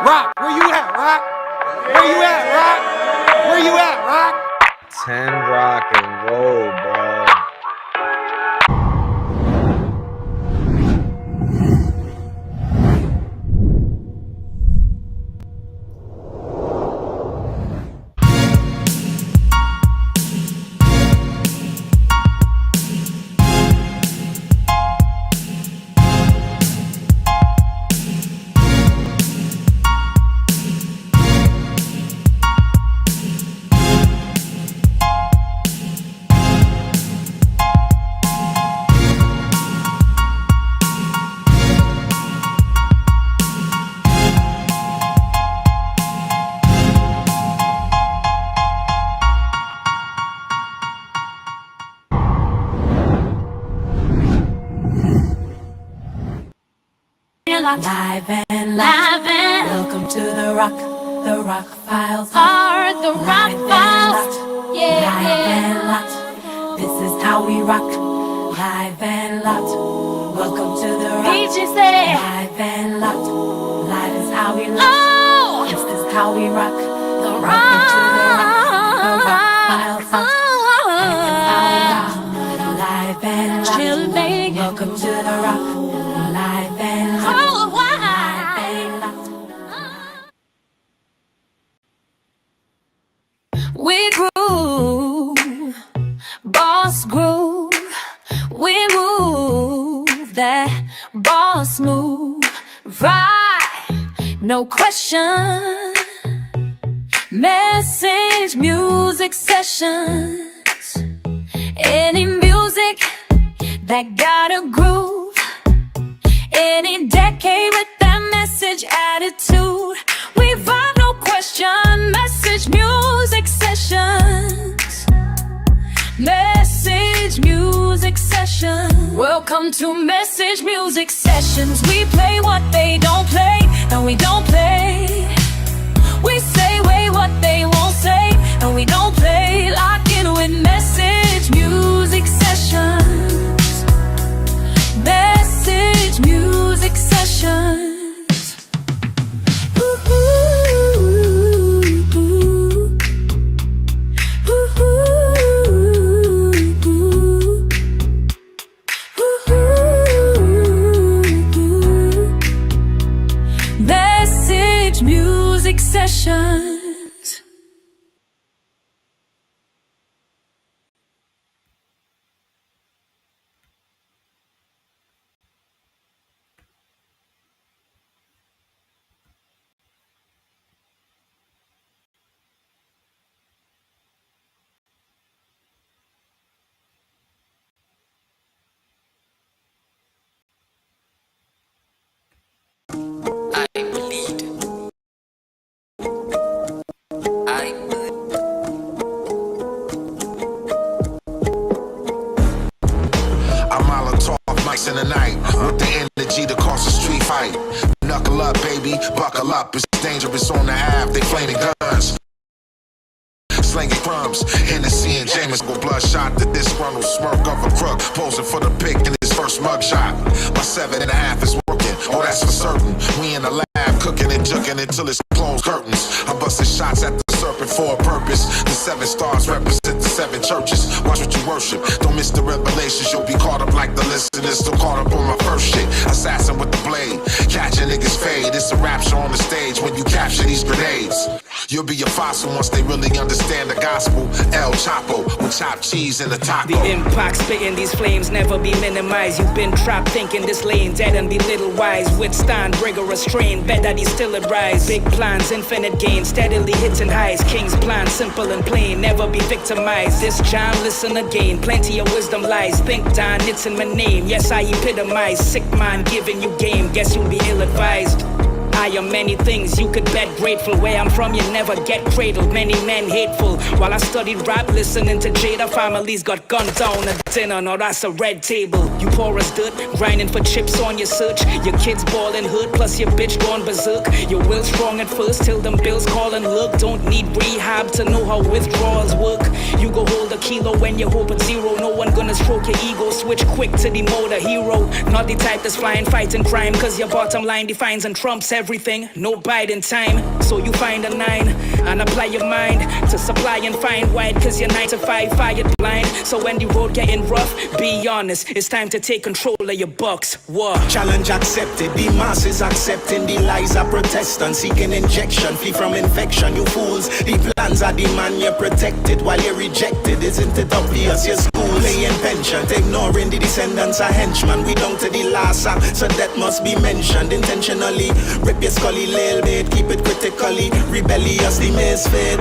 Rock, where you at, Rock? Where you at, Rock? Where you at, Rock? 10 rock and roll, bro. Live and live and welcome to the rock files are the rock files. Yeah, live and locked. This is how we rock. Live and locked. Welcome to the rock. DJ say live and locked. Live is how we rock. Oh, this is how we rock. The rock to the rock files. Live and locked. Chill, baby. Welcome to the rock. Live and locked. We groove, boss groove. We move that boss move, right? No question. Message music sessions. Any music that got a groove. Any decade with that message attitude. We vibe, no question. Message music sessions. Message music sessions. Welcome to Message Music Sessions. We play what they don't play, and we don't play. We say way what they won't say, and we don't play. Lock in with Message Music Sessions. Message Music Sessions. Message Music Sessions. In the night, with the energy to cause a street fight. Knuckle up, baby, buckle up. It's dangerous on the Ave, they flaming guns, slinging crumbs. Hennessy and James go bloodshot. The disgruntled smirk of a crook posing for the pick in his first mugshot. My 7.5 is working, oh that's for certain. We in the lab cooking and juking until it's closed curtains. I'm busting shots at the serpent for a purpose. The 7 stars represent the 7 churches. Watch what you worship, don't miss the revelations. You'll be caught up like the listeners, still caught up on my first shit. Assassin with the blade, catching niggas fade. It's a rapture on the stage when you capture these grenades. You'll be a fossil once they really understand the gospel. El Chapo with chopped cheese in the taco. The impact spitting these flames never be minimized. You've been trapped thinking this lane dead and be little wise. Withstand rigorous strain, bet that he still at rise. Big plans, infinite gain, steadily hitting highs. King's plan, simple and plain, never be victimized. This jam, listen again, plenty of wisdom lies. Think down, it's in my name, yes I epitomize. Sick man giving you game, guess you'll be ill-advised. I am many things, you could bet grateful. Where I'm from, you never get cradled. Many men hateful. While I studied rap, listening to Jada, families got gunned down. dinner, now that's a red table. You porous dirt, grinding for chips on your search. Your kids ballin' hood, plus your bitch gone berserk. Your will strong at first, till them bills call and look. Don't need rehab to know how withdrawals work. You go hold a kilo when you hope it's zero. No one gonna stroke your ego, switch quick to the mode of hero. Not the type that's flying, fighting crime, cause your bottom line defines and trumps everything. No biding time, so you find a 9 and apply your mind to supply and find wide, cause you're 9 to 5 fired blind. So when the road getting rough, be honest, it's time to take control of your bucks. What? Challenge accepted, the masses accepting the lies of protestants, seeking injection, flee from infection. You fools, the plans are the man you're protected while you're rejected. Isn't it obvious your school paying pension, ignoring the descendants of henchmen? We down to the last song, so that must be mentioned intentionally. Rip your scully little bit, keep it critically rebellious, the misfit.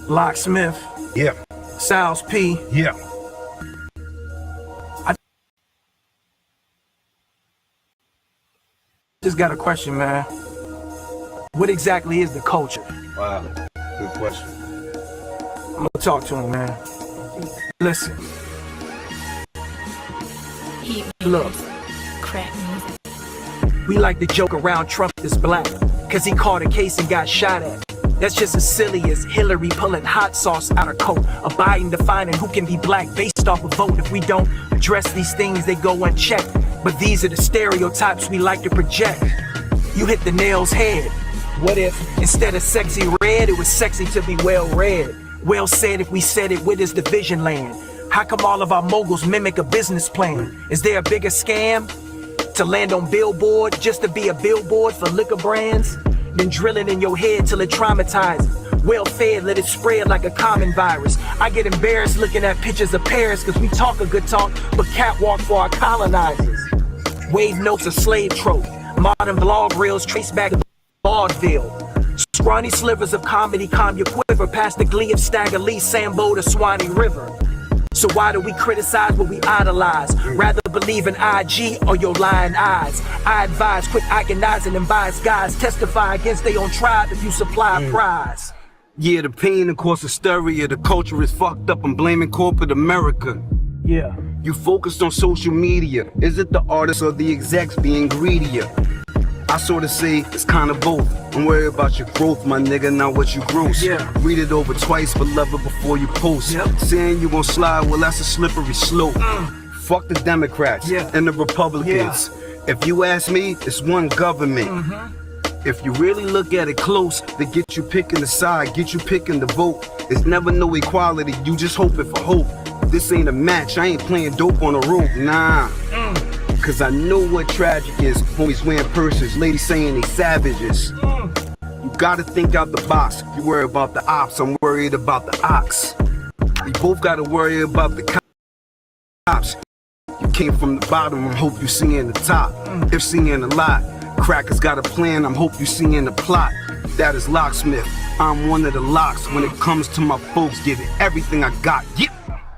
Locksmith, Yeah. Sal's P. Yeah. Just got a question, man. What exactly is the culture? Wow. Good question. I'm gonna talk to him, man. Listen. Look. Crack music. We like to joke around Trump is black, cause he caught a case and got shot at. That's just as silly as Hillary pulling hot sauce out her coat, or Biden defining who can be black based off a vote. If we don't address these things, they go unchecked. But these are the stereotypes we like to project. You hit the nail's head. What if instead of sexy red, it was sexy to be well read? Well said if we said it, where does the vision land? How come all of our moguls mimic a business plan? Is there a bigger scam? To land on Billboard just to be a billboard for liquor brands? Then drill it in your head till it traumatizes. Well fed, let it spread like a common virus. I get embarrassed looking at pictures of Paris, cause we talk a good talk, but catwalk for our colonizers. Wave notes a slave trope. Modern vlog reels trace back to vaudeville. Scrawny slivers of comedy calm your quiver past the glee of Stagger Lee, Sambo to Swanee River. So why do we criticize what we idolize? Rather believe in IG or your lying eyes. I advise quit agonizing and biased guys. Testify against their own tribe if you supply a prize. Yeah, the pain and cause hysteria. The culture is fucked up. I'm blaming corporate America. Yeah. You focused on social media. Is it the artists or the execs being greedier? I sort of say it's kind of both. Don't worry about your growth, my nigga, not what you gross. Yeah. Read it over twice, but love it before you post. Yep. Saying you gon' slide, well, that's a slippery slope. Fuck the Democrats and the Republicans. If you ask me, it's one government. If you really look at it close, they get you picking the side, get you picking the vote. There's never no equality, you just hoping for hope. This ain't a match, I ain't playing dope on a rope, nah. Cause I know what tragic is. Homies wearing purses, ladies saying they savages. You gotta think out the box. You worry about the ops, I'm worried about the ox. We both gotta worry about the cops. You came from the bottom, I hope you seeing the top. If seeing a lot, crackers got a plan, I'm hope you seeing the plot. That is Locksmith, I'm one of the locks. When it comes to my folks, give it everything I got. Yeah.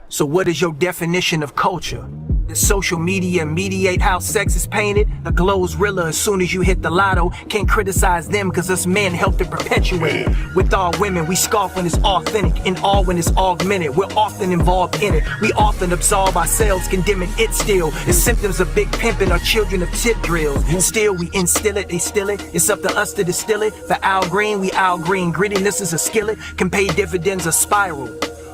So what is your definition of culture? Does social media mediate how sex is painted? A glow's realer as soon as you hit the lotto. Can't criticize them cause us men help to perpetuate it. With all women, we scoff when it's authentic, and all when it's augmented. We're often involved in it. We often absolve ourselves, condemning it still. The symptoms of big pimping are children of tip drills. Still, we instill it, they still it. It's up to us to distill it. For Al Green, we Al Green. Grittiness is a skillet, can pay dividends a spiral.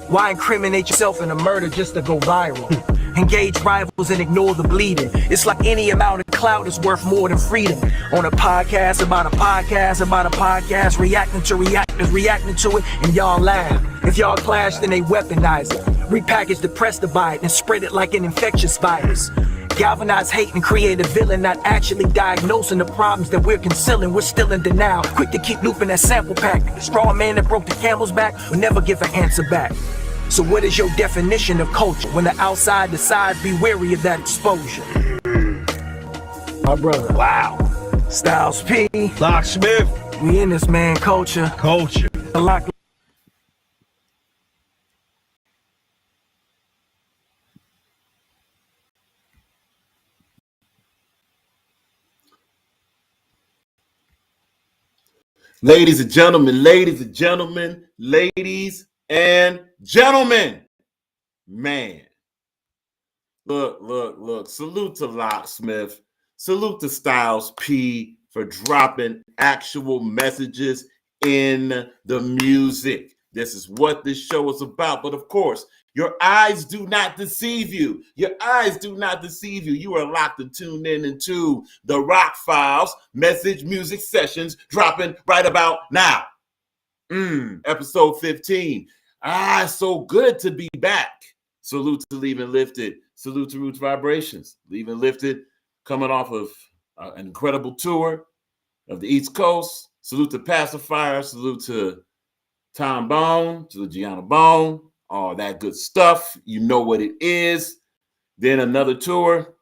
Why incriminate yourself in a murder just to go viral? Engage rivals and ignore the bleeding. It's like any amount of clout is worth more than freedom. On a podcast about a podcast about a podcast, reacting to reactors, reacting to it, and y'all laugh. If y'all clash, then they weaponize it. Repackage the press to buy it and spread it like an infectious virus. Galvanize hate and create a villain, not actually diagnosing the problems that we're concealing. We're still in denial, quick to keep looping that sample pack. The straw man that broke the camel's back will never give an answer back. So what is your definition of culture? When the outside decides, be wary of that exposure. My brother, wow. Styles P, Locksmith, we in this, man. Culture. culture. A lot. Ladies and gentlemen, ladies and gentlemen, ladies and gentlemen, man. Look. Salute to Locksmith. Salute to Styles P for dropping actual messages in the music. This is what this show is about. But of course, your eyes do not deceive you. Your eyes do not deceive you. You are locked and tuned in into the Rock Files message music sessions dropping right about now. Episode 15. So good to be back. Salute to Leaving Lifted. Salute to Roots Vibrations. Leaving Lifted, coming off of an incredible tour of the East Coast. Salute to Pacifier. Salute to Tom Bone, to Gianna Bone, all that good stuff. You know what it is. Then another tour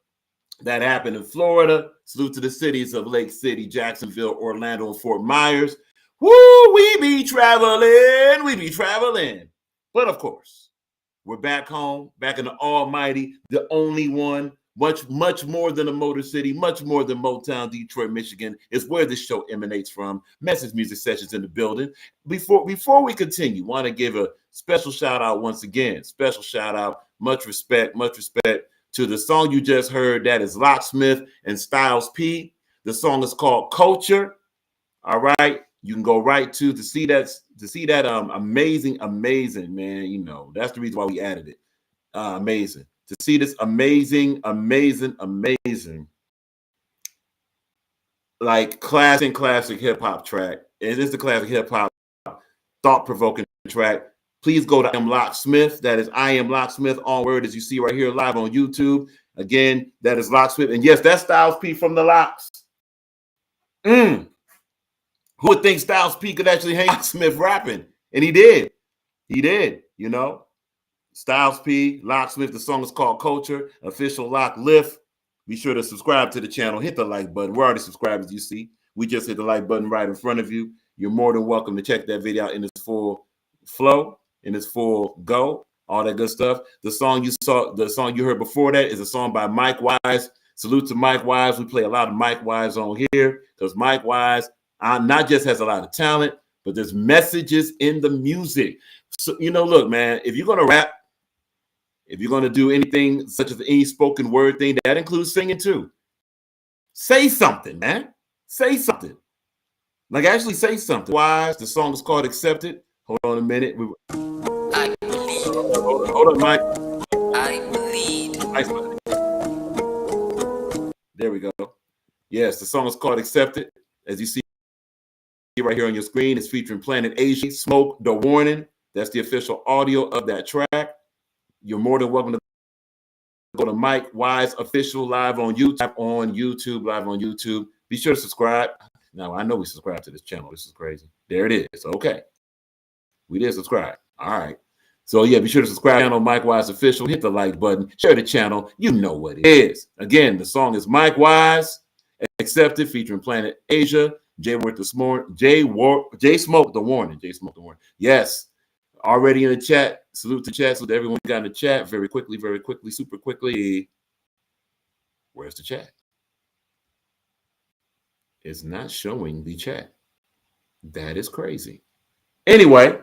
that happened in Florida. Salute to the cities of Lake City, Jacksonville, Orlando, and Fort Myers. Woo, we be traveling. But of course, we're back home, back in the almighty, the only one, much more than a Motor City, much more than Motown, Detroit, Michigan, is where this show emanates from. Message Music Sessions in the building. Before we continue, want to give a special shout out once again. Special shout out, much respect to the song you just heard. That is Locksmith and Styles P. The song is called Culture. All right. You can go right to see that amazing, man. You know, that's the reason why we added it. Amazing. To see this amazing, like classic hip hop track. It is the classic hip hop, thought-provoking track. Please go to I Am Locksmith. That is I Am Locksmith, all word, as you see right here live on YouTube. Again, that is Locksmith. And yes, that's Styles P from the Locks. Who would think Styles P could actually hang Locksmith rapping? And he did, you know. Styles P, Locksmith. The song is called Culture, official Lock Lift. Be sure to subscribe to the channel. Hit the like button. We're already subscribed, as you see. We just hit the like button right in front of you. You're more than welcome to check that video out in its full flow, in its full go, all that good stuff. The song you heard before that is a song by Mike Wise. Salute to Mike Wise. We play a lot of Mike Wise on here because Mike Wise not just has a lot of talent, but there's messages in the music. So, you know, look, man, if you're going to rap, if you're going to do anything such as any spoken word thing, that includes singing too. Say something, man. Say something. Like, actually say something. Wise, the song is called Accepted. Hold on a minute. I believe. Hold on, Mike. I believe. There we go. Yes, the song is called Accepted. As you see right here on your screen, it's featuring Planet Asia, Smoke, The Warning. That's the official audio of that track. You're more than welcome to go to Mike Wise Official live on YouTube. Be sure to subscribe. Now, I know we subscribe to this channel. This is crazy. There it is. Okay. We did subscribe. All right. So, yeah, be sure to subscribe to the channel, Mike Wise Official. Hit the like button. Share the channel. You know what it is. Again, the song is Mike Wise, Accepted, featuring Planet Asia, J Smoke, The Warning. Yes. Already in the chat. Salute to chat. Salute to everyone who got in the chat. Very quickly, super quickly. Where's the chat? It's not showing the chat. That is crazy. Anyway,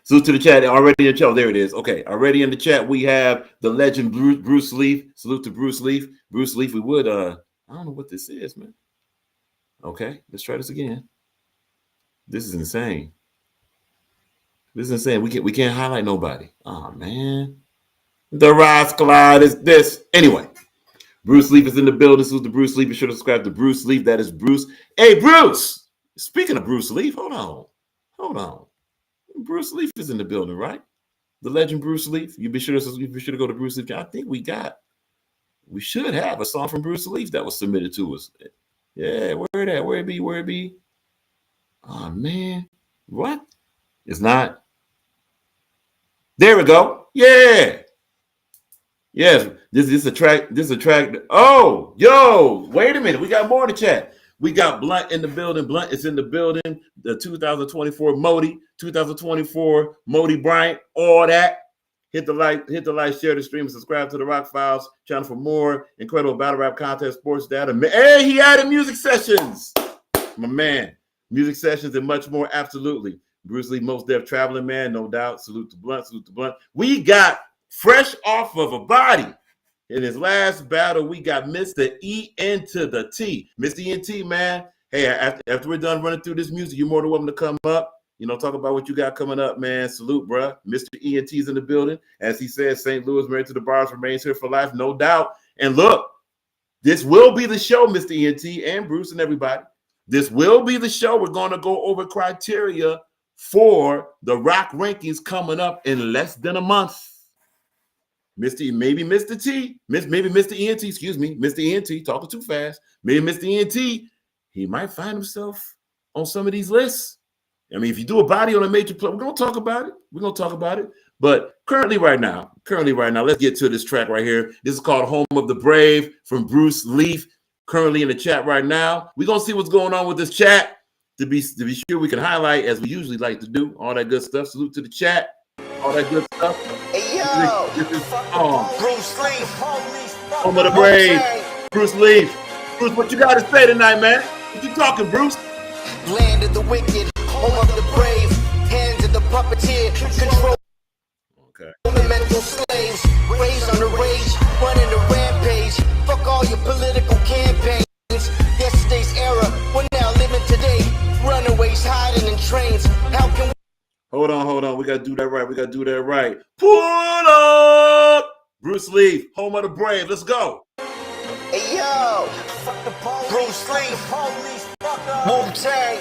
salute to the chat. Already in the chat. Oh, there it is. Okay. Already in the chat, we have the legend Bruce Leaf. Salute to Bruce Leaf. Bruce Leaf, we would, I don't know what this is, man. Okay. Let's try this again. This is insane. We can't highlight nobody. Oh, man. The Ross Clyde is this. Anyway, Bruce Leaf is in the building. Salute to Bruce Leaf. Be sure to subscribe to Bruce Leaf. That is Bruce. Hey, Bruce. Speaking of Bruce Leaf, hold on. Bruce Leaf is in the building, right? The legend Bruce Leaf. You be sure to go to Bruce Leaf. I think we got We should have a song from Bruce Leaf that was submitted to us. Yeah, where it be? Oh man, what? It's not. There we go. Yeah. Yes, this is a track. This is a track. Oh, yo, wait a minute. We got more to chat. We got Blunt in the building. Blunt is in the building. The 2024 Modi, 2024 Modi Bryant, all that. Hit the like, share the stream, and subscribe to the Rock Files channel for more incredible battle rap contest, sports data. Hey, he added music sessions. My man. Music sessions and much more. Absolutely. Bruce Lee, Most Def Traveling Man, no doubt. Salute to Blunt. Salute to Blunt. We got fresh off of a body. In his last battle, we got Mr. E.N. to the T. Mr. E.N.T., man. Hey, after we're done running through this music, you're more than welcome to come up. Talk about what you got coming up, man. Salute, bruh. Mr. E.N.T.'s in the building. As he said, St. Louis, married to the bars, remains here for life, no doubt. And look, this will be the show, Mr. E.N.T. and Bruce and everybody. This will be the show. We're going to go over criteria for the Rock rankings coming up in less than a month. Mr. E.N.T., excuse me, Mr. E.N.T. talking too fast. Maybe Mr. E.N.T., he might find himself on some of these lists. I mean, if you do a body on a major play, we're going to talk about it. But currently right now, let's get to this track right here. This is called Home of the Brave from Bruce Leaf. Currently in the chat right now. We're going to see what's going on with this chat to be sure we can highlight, as we usually like to do, all that good stuff. Salute to the chat. All that good stuff. Hey, yo. This is Bruce Leaf. Home of the Brave. Bruce Leaf. Bruce, what you got to say tonight, man? What you talking, Bruce? Land of the wicked, home of the brave, hands of the puppeteer, control the mental slaves, raised on the rage, running the rampage, fuck all your political campaigns, yesterday's era, we're now living today, runaways hiding in trains, how can we... Hold on, we got to do that right, Pull up! Bruce Leaf, home of the brave, let's go. Hey, yo, Bruce Leaf, Wu-Tang.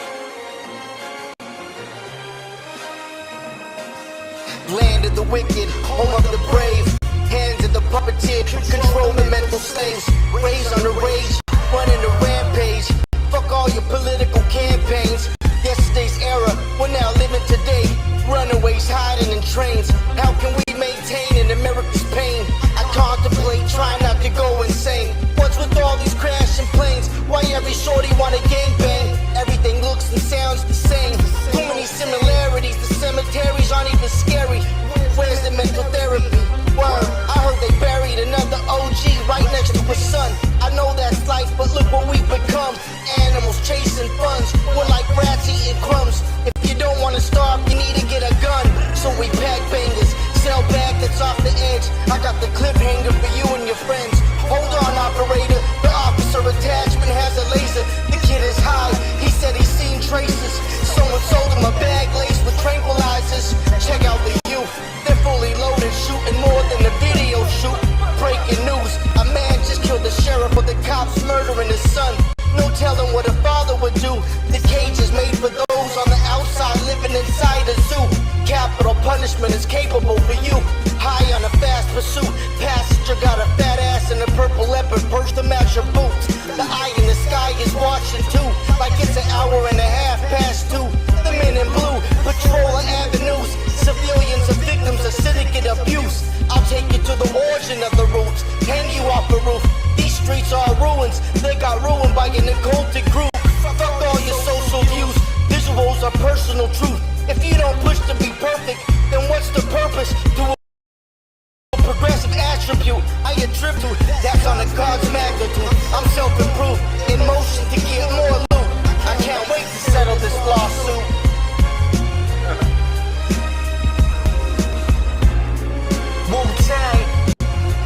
Land of the wicked, home of the brave, hands of the puppeteer, control the mental slaves, raised on the rage, running the rampage, fuck all your political campaigns, yesterday's era, we're now living today, runaways hiding in trains, how can we maintain in America's pain, I contemplate, try not to go insane, what's with all these crashing planes, why every shorty wanna gangbang, everything looks and sounds the same, too many similarities, the cemeteries aren't even scary, where's the mental therapy, word, I heard they buried another OG right next to his son, I know that's life, but look what we've become, animals chasing funds, we're like rats eating crumbs, if you don't wanna starve, you need to get a gun, so we pack bangers, sell back that's off the edge, I got the cliffhanger for you and your friends, hold on operator, the officer attachment has a laser, the kid is high, he said he's seen traces, someone sold him a bag laced with tranquilizers, check out the youth, they're fully loaded, shooting more than the video shoot, breaking news, a man just killed the sheriff of the cops murdering his son, no telling what a father would do, the cage is made for those on the outside living inside a zoo, capital punishment is capable for you, high on a fast pursuit, passenger got a fat ass and a purple leopard perch to match your boots, the eye in the sky is watching too, like it's an hour and a half past 2, the men in blue patrolling avenues, civilians are victims of syndicate abuse, I'll take you to the origin of the roots, hang you off the roof, these streets are ruins, they got ruined by an occultic group, fuck all your social views, visuals are personal truth, if you don't push to be perfect, then what's the purpose to a progressive attribute, I attribute, that's on the God's magnitude, I'm self-improved, in motion to get more loot, I can't wait to settle this lawsuit. Wu-Tang,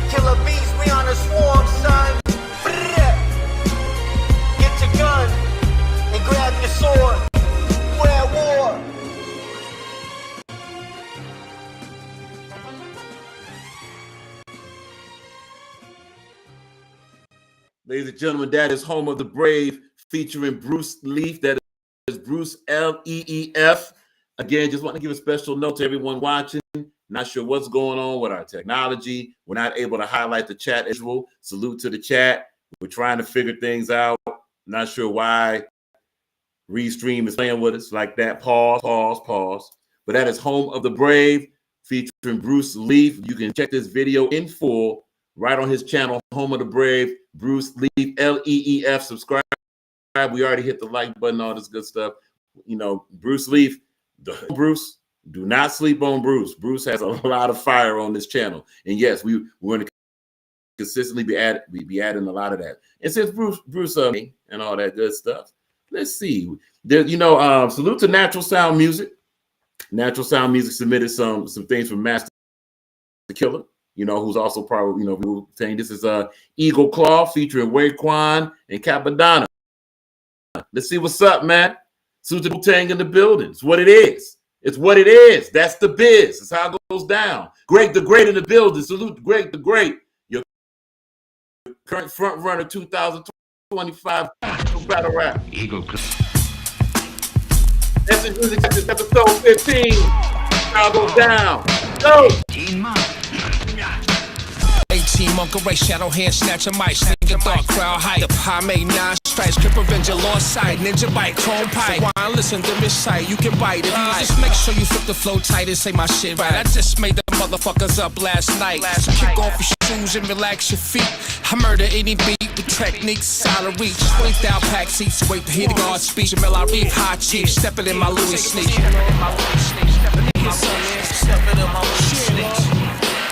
killer bees, we on a swarm, son. Get your gun and grab your sword. We're at war. Ladies and gentlemen, that is Home of the Brave featuring Bruce Leaf. That is Bruce Leef. Again, just want to give a special note to everyone watching. Not sure what's going on with our technology. We're not able to highlight the chat as usual. Salute to the chat. We're trying to figure things out. Not sure why Restream is playing with us like that. Pause. But that is Home of the Brave featuring Bruce Leaf. You can check this video in full right on his channel, Home of the Brave, Bruce Leaf, Leef. Subscribe. We already hit the like button, all this good stuff. You know, Bruce Leaf, Bruce, do not sleep on Bruce. Bruce has a lot of fire on this channel. And yes, we're going to consistently be adding a lot of that. And since Bruce and all that good stuff, let's see. There, salute to Natural Sound Music. Natural Sound Music submitted some things from Master Killer, who's also probably, saying this is Eagle Claw featuring Raekwon and Capadonna. Let's see what's up, man. Salute to Wu-Tang in the building. It's what it is. It's what it is. That's the biz. That's how it goes down. Greg the Great in the building. Salute to Greg the Great. Your current front runner 2025 battle rap. Eagle Claw. That's it, music. This is episode 15. How it goes down. Go. 18 monk array, shadow hand, snatch a mic, sling a dark crowd height. The pie made 9 stripes, grip avenger, lost sight, ninja bite, chrome pipe. Wine, listen to this sight, you can bite it. Just make sure you flip the flow tight and say my shit right. I just made the motherfuckers up last night. So kick off your shoes and relax your feet. I murder any beat with techniques, solid reach. 20,000 pack seats, wait to hear the guard speech. Jamel, I read high chief, stepping in my Louis sneak. Stepping in my Louis sneak.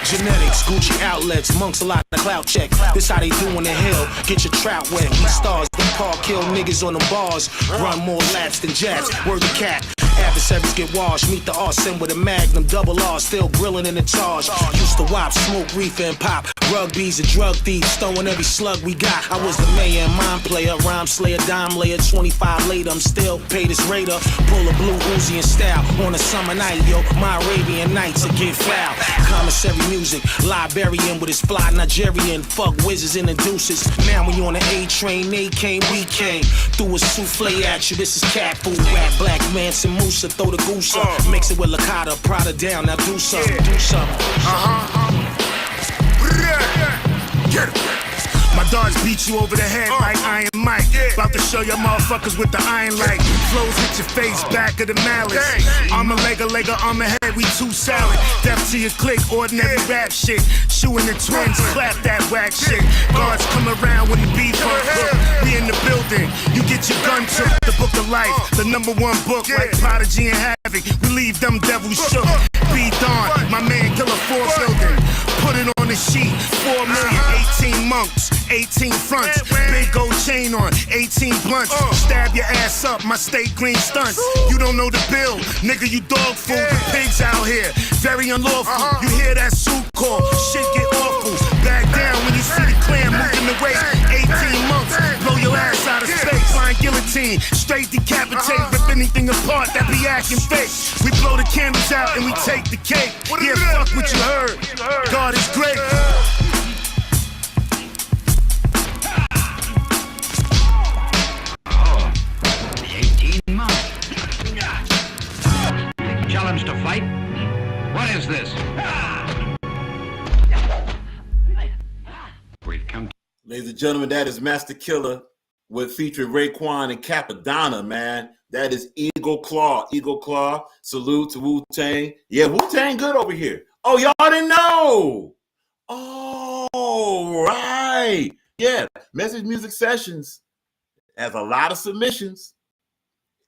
Genetics, Gucci outlets, monks a lot of clout check. This how they do in the hill. Get your trout wet. He stars, the park kill niggas on the bars. Run more laps than jabs. Word the cat. Adversaries get washed. Meet the arson with a magnum, double R, still grilling in the charge. Used to wop, smoke, reefer, and pop. Rugbies and drug thieves, throwing every slug we got. I was the mayor and mind player, rhyme slayer, dime layer. 25 later, I'm still paid as raider. Pull a blue Uzi in style on a summer night, yo. My Arabian Nights a get foul. Commissary music, librarian with his fly Nigerian. Fuck wizards and the deuces. Now we on the A train, they came, we came. Threw a souffle at you, this is cat food. Rap black man, some Musa, throw the goose up. Mix it with Lakata, Prada down, now do something, do something. Get it. My dogs beat you over the head like Iron Mike. About to show your motherfuckers with the iron light. Flows hit your face, back of the malice. I'm a legger, I'm a head, we too solid. Death to your clique, ordinary rap shit. Shooing the twins, clap that whack shit. Guards come around when the beef on hook. We in the building, you get your gun took. The book of life, the #1 book like Prodigy and Havoc. We leave them devils shook. Be Dawn, my man Killer 4 building. Put it on the sheet, 4 million, 18 monks, 18 fronts, big gold chain on, 18 blunts. Stab your ass up, my state green stunts. You don't know the bill, nigga, you dog food. The pigs out here, very unlawful. You hear that suit call, shit get awful. Back down when you see the clan moving the way. 18 months, blow your ass out of space. Flying guillotine, straight decapitate, rip anything apart that be acting fake. We blow the candles out and we take the cake. Yeah, fuck what you heard. God is great. The 18 months. Challenge to fight? What is this? We've come. Ladies and gentlemen, that is Master Killer with featuring Raekwon and Capadonna, man. That is Eagle Claw. Eagle Claw. Salute to Wu-Tang. Yeah, Wu-Tang good over here. Oh, y'all didn't know. Oh, right. Yeah, Message Music Sessions has a lot of submissions.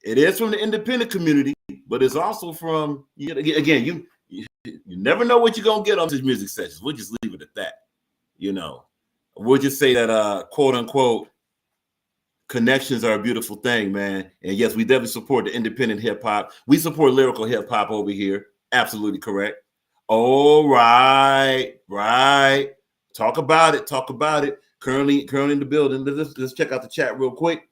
It is from the independent community, but it's also from, again, you never know what you're going to get on Message Music Sessions. We'll just leave it at that. We'll just say that, quote unquote, connections are a beautiful thing, man. And yes, we definitely support the independent hip hop. We support lyrical hip hop over here. Absolutely correct. All right. Talk about it. Currently in the building. Let's check out the chat real quick.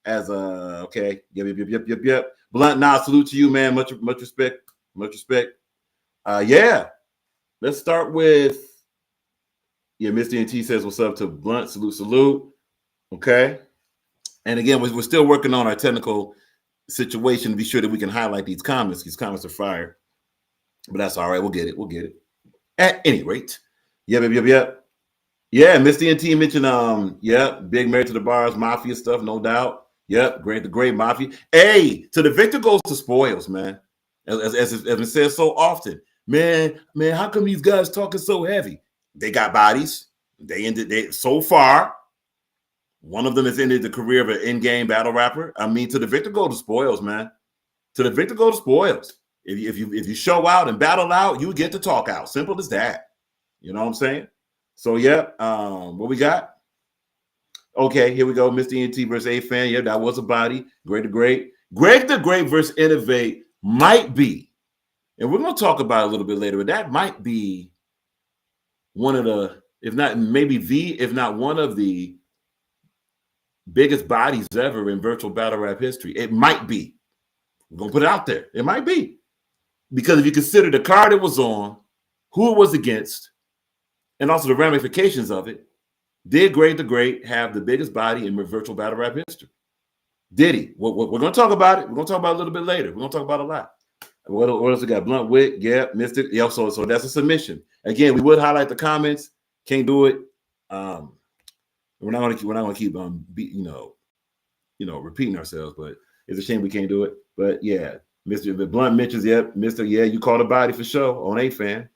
Okay. Yep. Blunt, salute to you, man. Much respect. Yeah. Let's start with, Mr. NT says what's up to Blunt. Salute. Okay. And again, we're still working on our technical situation to be sure that we can highlight these comments. These comments are fire. But that's all right. We'll get it. We'll get it. At any rate. Yep. Yeah, Miss DNT mentioned, big Married to the Bars, Mafia stuff, no doubt. Yep, the great Mafia. Hey, to the victor goes to spoils, man. As it says so often. Man, how come these guys talking so heavy? They got bodies. They so far. One of them has ended the career of an in-game battle rapper. I mean, to the victor go to spoils, man. To the victor go to spoils. If you show out and battle out, you get to talk out. Simple as that. You know what I'm saying? So what we got? Okay, here we go. Mr. ENT versus A-Fan. Yeah, that was a body. Greg the Great versus Innovate might be, and we're gonna talk about it a little bit later, but that might be one of the, if not one of the biggest bodies ever in virtual battle rap history. It might be. We're gonna put it out there. It might be. Because if you consider the card it was on, who it was against, and also the ramifications of it, did Greg the Great have the biggest body in virtual battle rap history? Did he? We're going to talk about it. We're going to talk about it a little bit later. We're going to talk about it a lot. What else we got? Blunt Wit, yeah, missed it. Yeah, so that's a submission. Again, we would highlight the comments. Can't do it. We're not going to keep repeating ourselves, but it's a shame we can't do it. But yeah, Mr. Blunt mentions, Mr. Yeah, you called a body for show on A-Fan.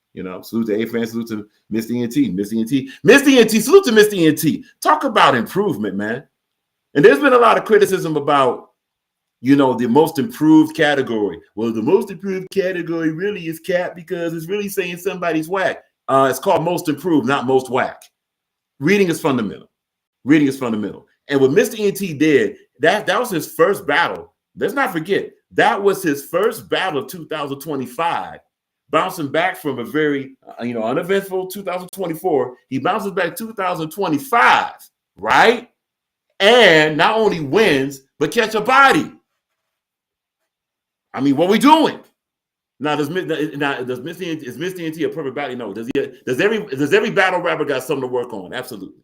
Salute to A-Fan, salute to Mr. ENT, salute to Mr. ENT. Talk about improvement, man. And there's been a lot of criticism about, the most improved category. Well, the most improved category really is cap because it's really saying somebody's whack. It's called most improved, not most whack. Reading is fundamental. And what Mr. ENT did, that was his first battle. Let's not forget, that was his first battle of 2025. Bouncing back from a very, uneventful 2024, he bounces back 2025, right? And not only wins, but catch a body. I mean, what we doing? Now, is Mr. ENT a perfect body? No. Does every battle rapper got something to work on? Absolutely.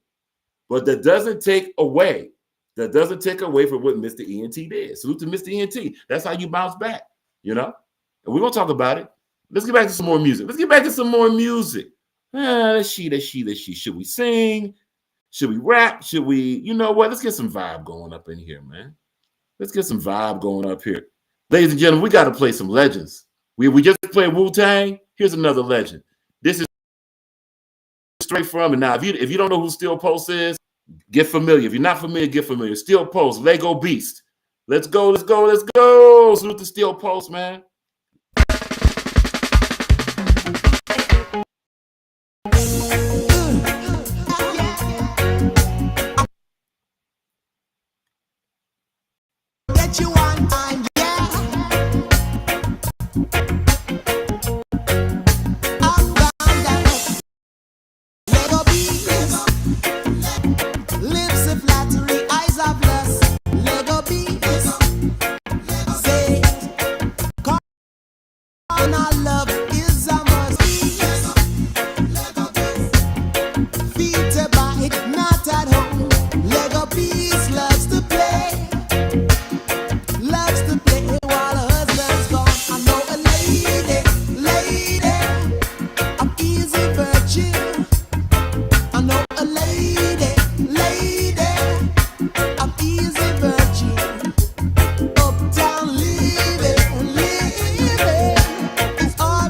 But that doesn't take away from what Mr. ENT did. Salute to Mr. ENT. That's how you bounce back, And we're gonna talk about it. Let's get back to some more music. Let's see. Should we sing? Should we rap? Should we, let's get some vibe going up in here, man. Let's get some vibe going up here. Ladies and gentlemen, we got to play some legends. We just played Wu-Tang. Here's another legend. This is straight from, and now if you don't know who Steel Pulse is, get familiar. If you're not familiar, get familiar. Steel Pulse, Lego Beast. Let's go. Salute to Steel Pulse, man. Get you one time, Lego bees, lips of flattery, eyes of lust. Lego bees, say, carnal love is a must. Feet to bite, not at home. Lego bees loves to play. Loves to play while her husband's gone. I know a lady of easy virtue. I know a lady of easy virtue. Uptown living is all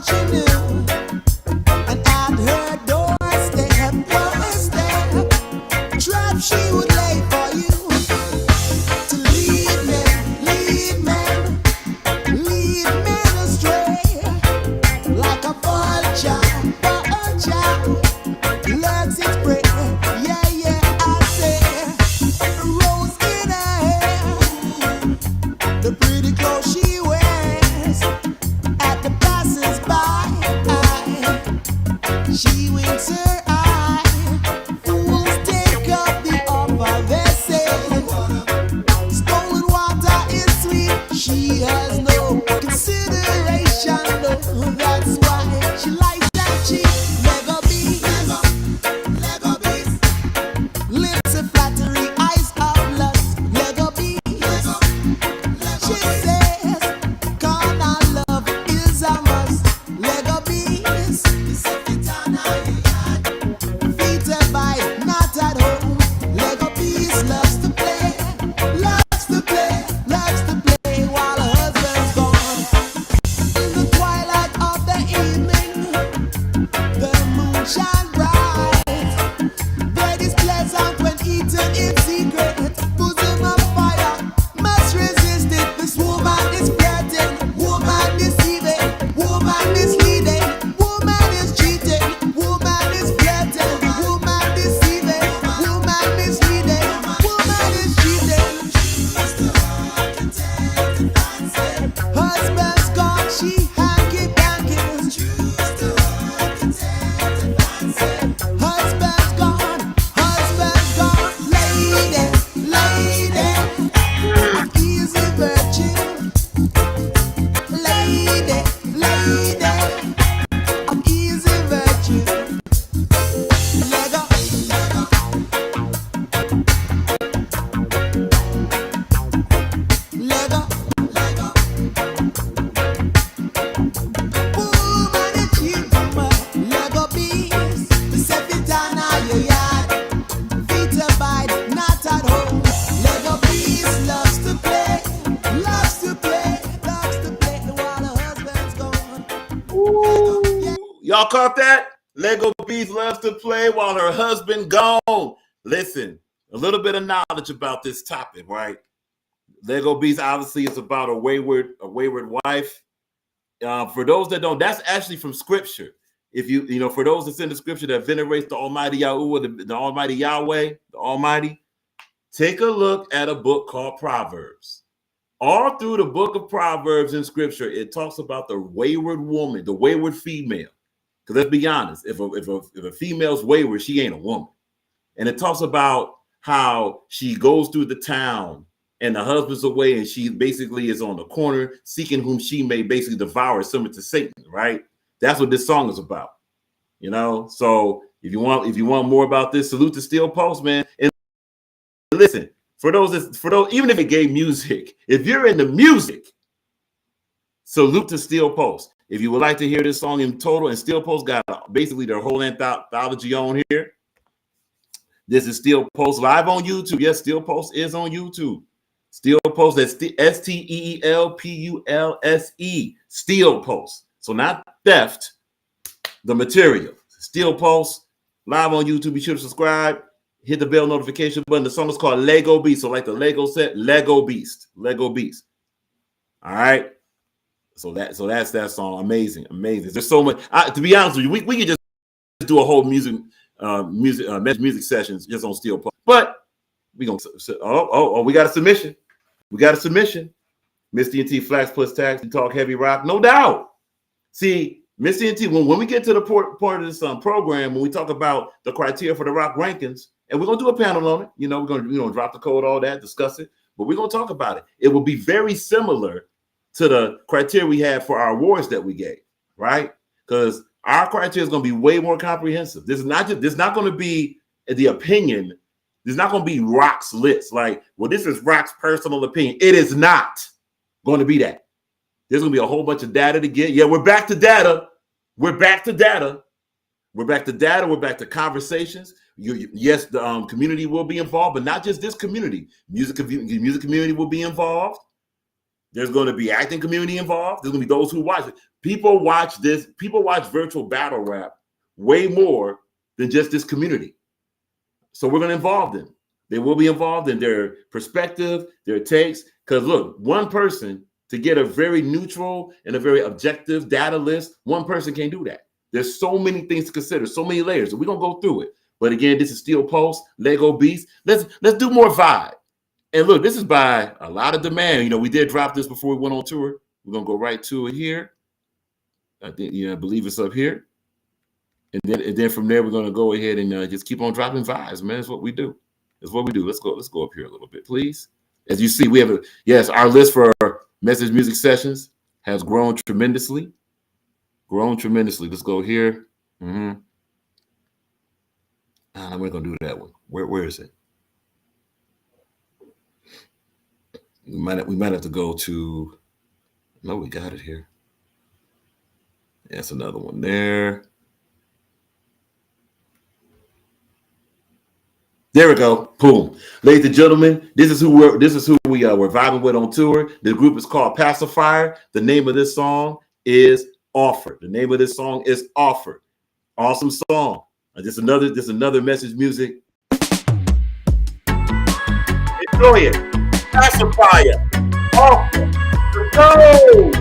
husband's gone, she hanky panky. Husband's gone, lady, I'm easy virgin. Lady, I'm easy virgin. Lego. Woman, it's you, Lego bees. Set it down now, your yard. Feet abide, not at home. Lego bees loves to play while her husband's gone. Y'all caught that? Lego Bees loves to play while her husband gone. Listen, a little bit of knowledge about this topic, right? Lego Bees obviously is about a wayward wife. For those that don't, that's actually from scripture. If you know, for those that's in the scripture that venerates the Almighty Yahuwah, the Almighty Yahweh, the Almighty, take a look at a book called Proverbs. All through the book of Proverbs in scripture, it talks about the wayward woman, the wayward female. Because let's be honest, if a female's wayward, she ain't a woman. And it talks about how she goes through the town and the husband's away, and she basically is on the corner seeking whom she may basically devour, similar to Satan, right? That's what this song is about, you know. So if you want more about this, salute to Steel Post, man. And listen, for those, even if it gave music, if you're into music, salute to Steel Post. If you would like to hear this song in total, and Steel Post got basically their whole anthology on here. This is Steel Post live on YouTube. Yes, Steel Post is on YouTube. Steel Post, that's STEELPULSE, Steel Post. So not theft, the material. Steel Post, live on YouTube. Be sure to subscribe. Hit the bell notification button. The song is called Lego Beast. So like the Lego set, Lego Beast. Lego Beast. All right. So that's that song. Amazing. There's so much. To be honest with you, we could just do a whole music sessions just on Steel Post. But we gonna we got a submission. Miss D&T Flax plus tax. We talk heavy rock, no doubt. See, Miss D&T, when we get to the part of this program, when we talk about the criteria for the rock rankings, and we're gonna do a panel on it. You know, we're gonna drop the code, all that, discuss it, but we're gonna talk about it. It will be very similar to the criteria we had for our awards that we gave, right? Because our criteria is going to be way more comprehensive. This is not going to be the opinion. This is not going to be Rock's list. Like, well, this is Rock's personal opinion. It is not going to be that. There's going to be a whole bunch of data to get. Yeah, we're back to data. We're back to conversations. Yes, the community will be involved, but not just this community. Music community will be involved. There's going to be acting community involved. There's going to be those who watch it. People watch virtual battle rap way more than just this community. So we're going to involve them. They will be involved in their perspective, their takes. Because look, one person to get a very neutral and a very objective data list, one person can't do that. There's so many things to consider, so many layers. So we're going to go through it. But again, this is Steel Post, Lego Beast. Let's do more vibe. And look, this is by a lot of demand. You know, we did drop this before we went on tour. We're going to go right to it here. I think, I believe it's up here. And then from there, we're going to go ahead and just keep on dropping vibes, man. That's what we do. Let's go up here a little bit, please. As you see, we have our list for message music sessions has grown tremendously. Let's go here. We're going to do that one. Where is it? We might have to go to. No, we got it here. That's another one there. There we go. Boom. Ladies and gentlemen, this is who we're vibing with on tour. The group is called Pacifier. The name of this song is Offer. Awesome song. Just another message music. Enjoy it. Pacifier. Offer. Let's go.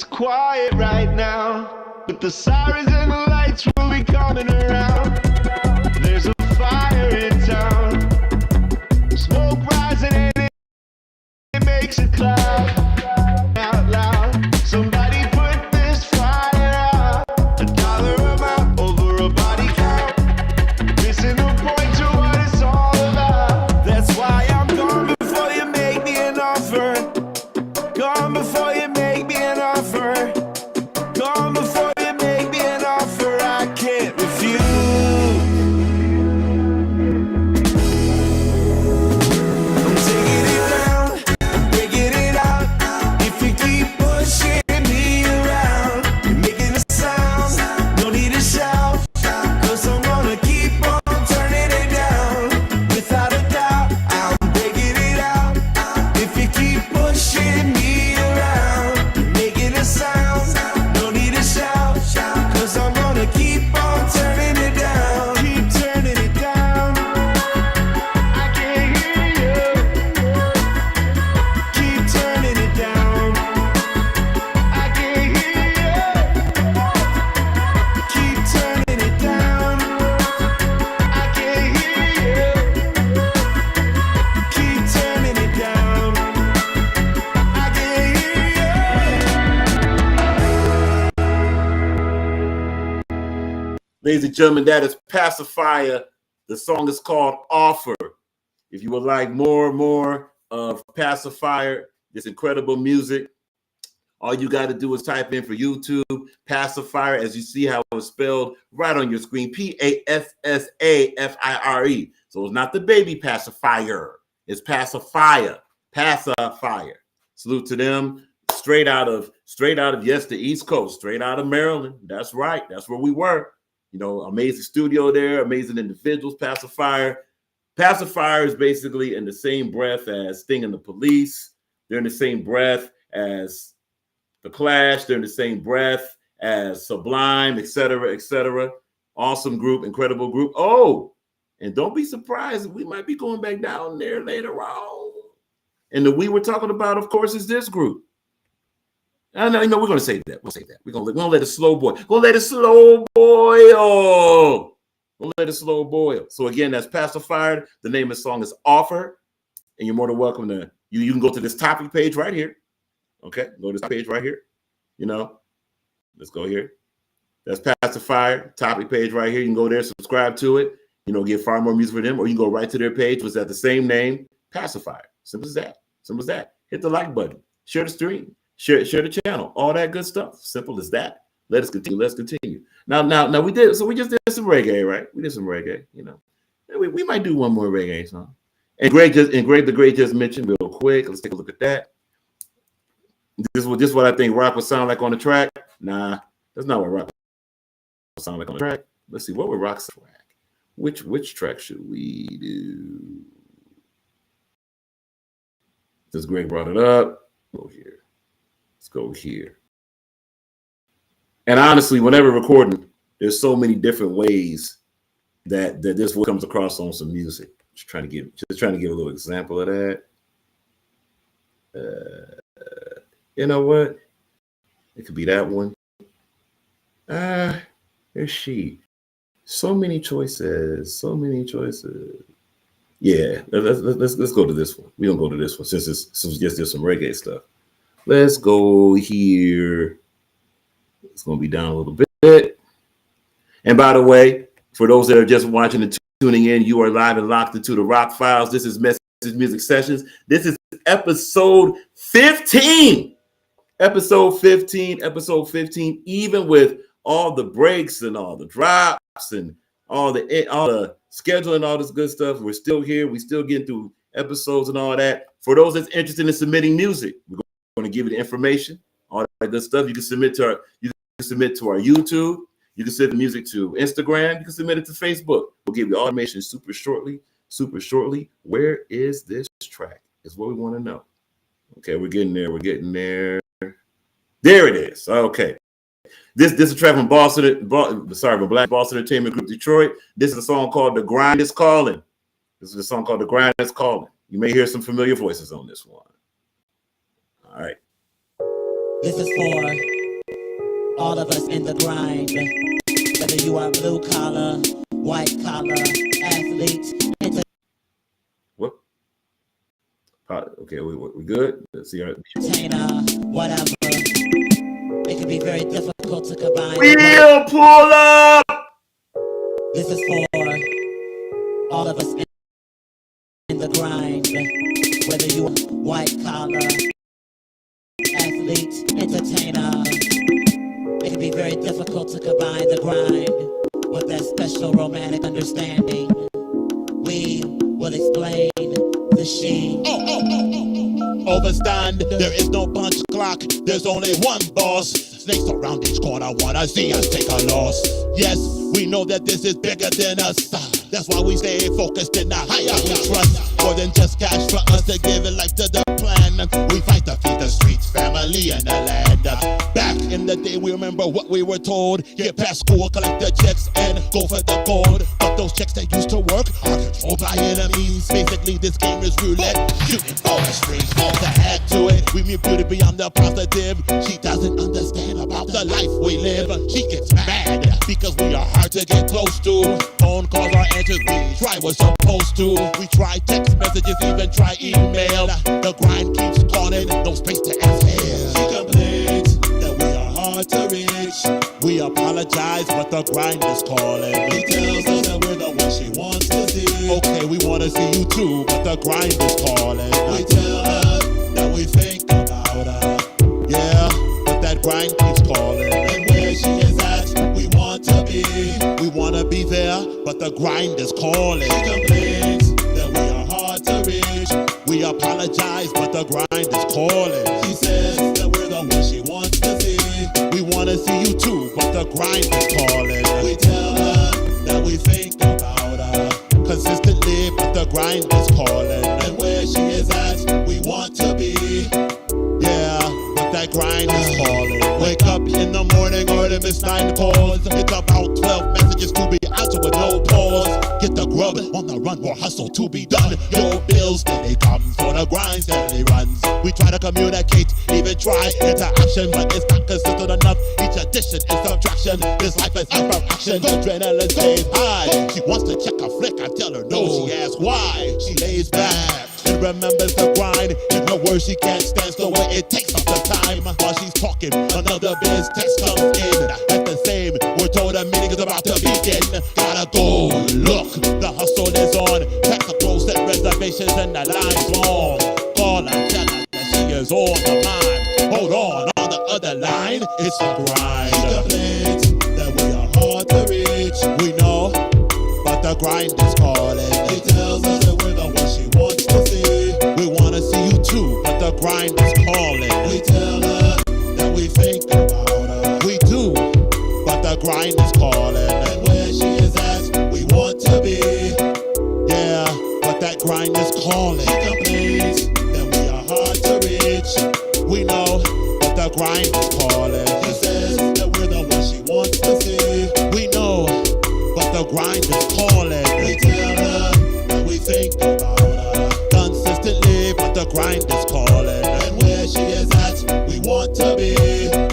It's quiet right now, but the sirens and the lights will be coming around. There's a fire in town, smoke rising and it makes a cloud out loud. Somebody put this fire out, $1 amount over a body count. Missing the point to what it's all about. That's why I'm gone before you make me an offer. Gone before you make me an offer. Gone before you make me an offer I can't refuse. I'm taking it down, breaking it out. If you keep pushing me around, you're making a sound, no need to shout. Cause I'm gonna keep on turning it down. Without a doubt, I'm breaking it out. If you keep pushing me around, you're making a sound, no need to shout. Cause I'm gonna keep on turning it down. Keep turning it down. I can't hear you. Keep turning it down. I can't hear you. Keep turning it down. I can't hear you. Keep turning it down. I can't hear you. Ladies and gentlemen, that is Pacifier. The song is called Offer. If you would like more of Pacifier, this incredible music, all you got to do is type in for YouTube, Pacifier, as you see how it's spelled right on your screen, Passafire. So it's not the baby pacifier, it's Pacifier, Pacifier. Salute to them, straight out of yes, the East Coast, straight out of Maryland. That's right, that's where we were. You know, amazing studio there, amazing individuals, Pacifier. Pacifier is basically in the same breath as Sting and the Police. They're in the same breath as The Clash. They're in the same breath as Sublime, etc., etc. Awesome group, incredible group. Oh, and don't be surprised, we might be going back down there later on. And the we were talking about, of course, is this group. I know, we're going to say that. We'll say that. We're going to let it slow boil. We'll let it slow boil. We'll let it slow boil. So again, that's Pacified. The name of the song is Offer. And you're more than welcome to, you can go to this topic page right here. Okay, go to this page right here. You know, let's go here. That's Pacifier, topic page right here. You can go there, subscribe to it, get far more music for them, or you can go right to their page, which is at the same name, Pacifier. Simple as that. Simple as that. Hit the like button, share the stream, share the channel, all that good stuff. Simple as that. Let us continue. Let's continue. Now we just did some reggae, right? We did some reggae, We might do one more reggae song. And Greg the Great just mentioned real quick. Let's take a look at that. This is what I think rock would sound like on the track. Nah, that's not what rock would sound like on the track. Let's see, what would rock sound like? Which track should we do? Since Greg brought it up, go here. Let's go here. And honestly, whenever recording, there's so many different ways that this comes across on some music. Just trying to give a little example of that. You know what? It could be that one. There's she. So many choices. Yeah, let's go to this one. We don't go to this one since we just did some reggae stuff. Let's go here. It's going to be down a little bit. And by the way, for those that are just watching and tuning in, you are live and locked into the Rock Files. This is Message Music Sessions. This is episode 15. Episode 15, even with all the breaks and all the drops and all the scheduling, all this good stuff, we're still here. We're still getting through episodes and all that. For those that's interested in submitting music, we're going to give you the information, all that good stuff. You can submit to our YouTube. You can send the music to Instagram. You can submit it to Facebook. We'll give you all information super shortly. Where is this track? Is what we want to know. Okay, we're getting there. There it is. Okay. This is a track from Black Boss Entertainment Group Detroit. This is a song called The Grind is Calling. You may hear some familiar voices on this one. All right. This is for all of us in the grind. Whether you are blue collar, white collar, athlete, What? Okay, we good? Let's see. entertainer, whatever. It can be very difficult to combine. We'll pull up. This is for all of us in the grind. Whether you are white collar, athlete, entertainer. It can be very difficult to combine the grind with that special romantic understanding. We will explain the she. Overstand, there is no punch clock, there's only one boss. Snakes around each corner wanna see us take a loss. Yes, we know that this is bigger than us. That's why we stay focused in the higher we trust. More than just cash for us to give it life to the plan. We fight to feed the streets, family, and the land. Back in the day, we remember what we were told. Get past school, collect the checks, and go for the gold. But those checks that used to work are controlled by enemies. Basically, this game is roulette. Shooting all the strings, all the head to it. We mean beauty beyond the positive. She doesn't understand about the life we live. She gets mad because we are hard to get close to. Phone calls are answers, we try what's supposed to. We try text messages, even try email. The grind keeps calling, no space to exhale. She complains that we are hard to reach. We apologize, but the grind is calling. He tells us that we're the one she wants to see. Okay, we wanna see you too, but the grind is calling. We tell her that we think about her. Yeah, but that grind keeps calling. And where she is at, we want to be. We wanna be there, but the grind is calling. She complains that we are hard to reach. We apologize, but the grind is calling. She says that we're the one she wants to see. We wanna see you too, but the grind is calling. We tell her that we think about her consistently, but the grind is calling. And where she is at, we want to be. Yeah, but that grind is calling. Wake up in the morning or to miss 9 calls. It's about 12 messages to be answered with no pause. Get the grub on the run, more hustle to be done. Your bills steady comes, so the grind steadily runs. We try to communicate, even try interaction, but it's not consistent enough. Each addition is subtraction. This life is hyper action. Adrenaline stays high. She wants to check a flick, I tell her no. She asks why. She lays back and remembers the grind. In her words, she can't stand the way it takes up the time. While she's talking, another biz text comes in. At the same, we're told a meeting is about to begin. Gotta go, look, the hustle is on. Technical set reservations and the line's long. Call her, tell her that she is on the mind. Hold on the other line, it's the grind. She complains that we are hard to reach. We know, but the grind is calling. She tells us that we're the one she wants to see. We wanna see you too, but the grind is calling. We tell her that we think about her. We do, but the grind is calling. And where she is at, we want to be. Yeah, but that grind is calling. She complains that we are hard to reach. We know, but the grind is calling. She says that we're the one she wants to see. We know, but the grind is calling. We tell her that we think about her consistently, but the grind is calling. And where she is at, we want to be.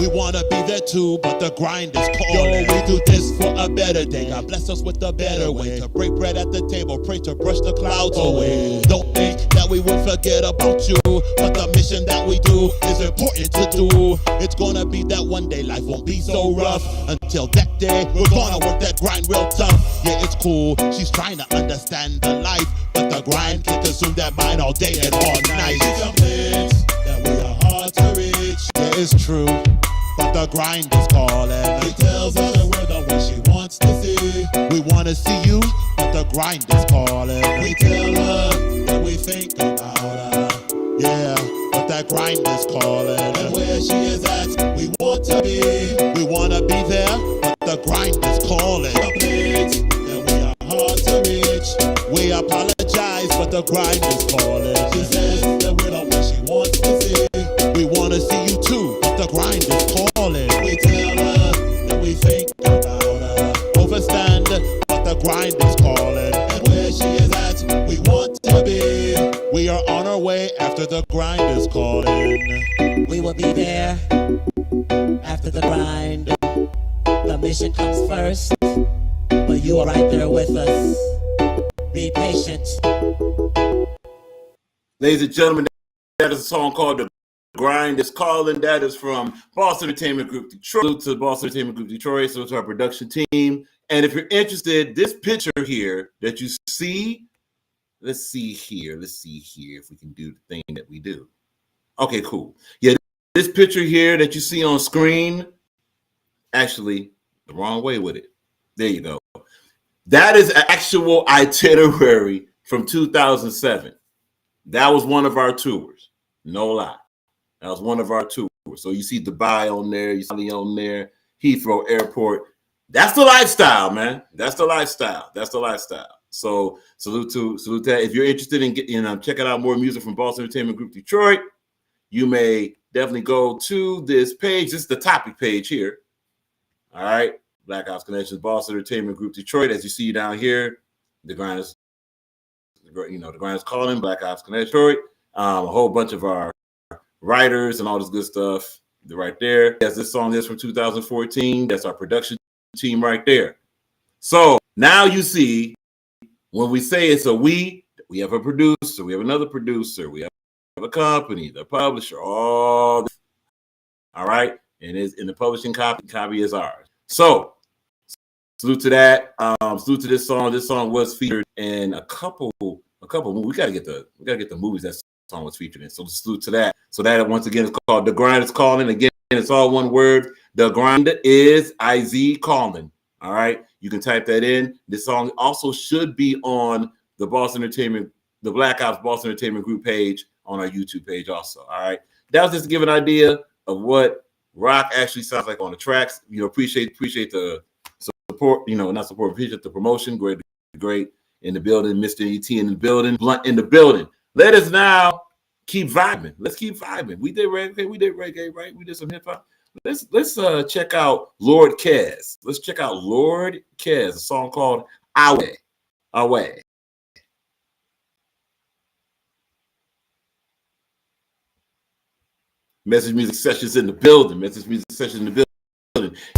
We wanna be there too, but the grind is calling. Yo, we do this for a better day. God bless us with a better way to break bread at the table. Pray to brush the clouds away. Don't think that we would forget about you, but the mission that we do is important to do. It's gonna be that one day life won't be so rough. Until that day, we're gonna work that grind real tough. Yeah, it's cool, she's trying to understand the life, but the grind can consume that mind all day and all night. She complains that we are hard to reach. Yeah, it's true, but the grind is calling. He tells us that we're the one she wants to see. We wanna see you, but the grind is calling. We tell her that we think about her. Yeah, but that grind is calling. And where she is at, we want to be. We wanna be there, but the grind is calling. Complaints that we are hard to reach. We apologize, but the grind is calling. She says that we're the one she wants to see. We wanna see you too, but the grind is calling. We tell her that we think about her. Overstand, but the grind is calling. And where she is at, we want to be. We are on our way after the grind is calling. We will be there after the grind. The mission comes first, but you are right there with us. Be patient. Ladies and gentlemen, that is a song called The Grind is Calling. That is from Boston Entertainment Group Detroit. Salute to Boston Entertainment Group Detroit. So to our production team. And if you're interested, this picture here that you see, let's see here if we can do the thing that we do. Okay, cool. Yeah, this picture here that you see on screen, actually the wrong way with it. There you go. That is an actual itinerary from 2007. That was one of our tours. No lie. That was one of our tours. So you see Dubai on there, you see on there, Heathrow Airport. That's the lifestyle, man. That's the lifestyle. That's the lifestyle. So salute to that. If you're interested in getting checking out more music from Boston Entertainment Group Detroit, you may definitely go to this page. This is the topic page here. All right. Black Ops Connections, Boston Entertainment Group Detroit. As you see down here, the grind is calling, Black Ops Connections Detroit. A whole bunch of our writers and all this good stuff. They're right there. As this song is from 2014, that's our production team right there. So now you see when we say it's a we have a producer, we have another producer, we have a company, the publisher, all right, and is in the publishing copy is ours. So salute to that. Salute to this song. This song was featured in a couple movies. We gotta get the movies that song was featured in. So salute to that. So that once again is called The Grind is Calling. Again, it's all one word. The Grind is IZ Calling. All right. You can type that in. This song also should be on the Black Ops Boston Entertainment Group page on our YouTube page also. All right. That was just to give an idea of what rock actually sounds like on the tracks. Appreciate the support, not support, appreciate the promotion. Great in the building. Mr. ET in the building. Blunt in the building. Let us now keep vibing. Let's keep vibing. We did reggae, right? We did some hip hop. Let's check out Lord Kez. Let's check out Lord Kez, a song called Away. Message Music Sessions in the building.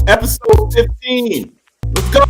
Episode 15. Let's go.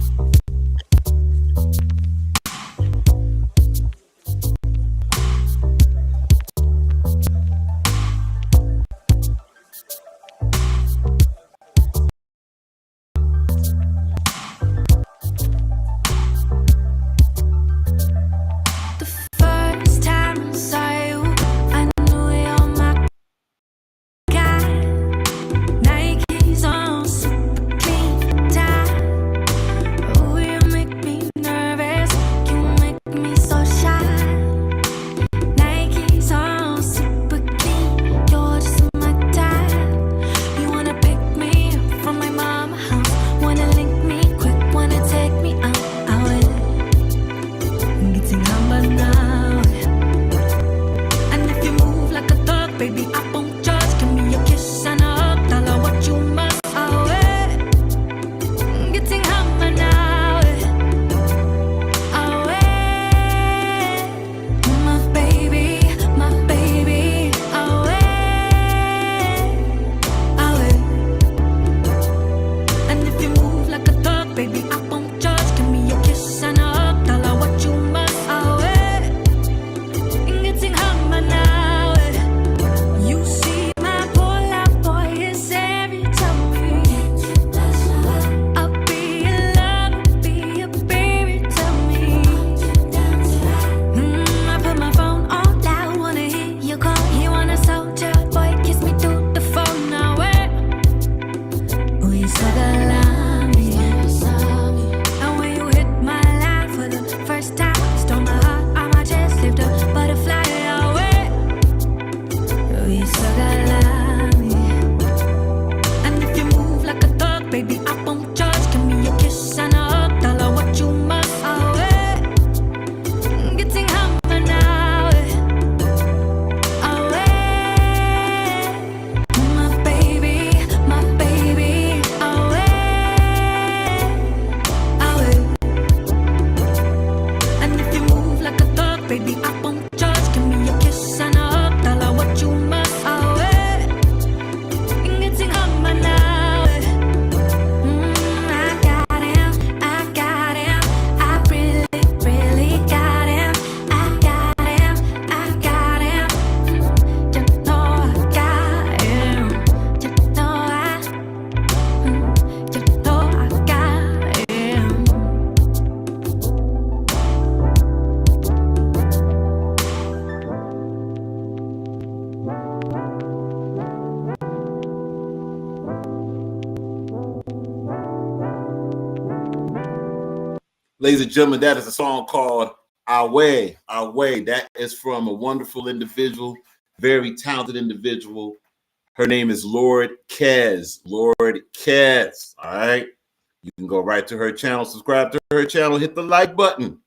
Ladies and gentlemen, that is a song called Our Way. Our Way. That is from a wonderful individual, very talented individual. Her name is Lord Kez. Lord Kez. All right. You can go right to her channel, subscribe to her channel, hit the like button.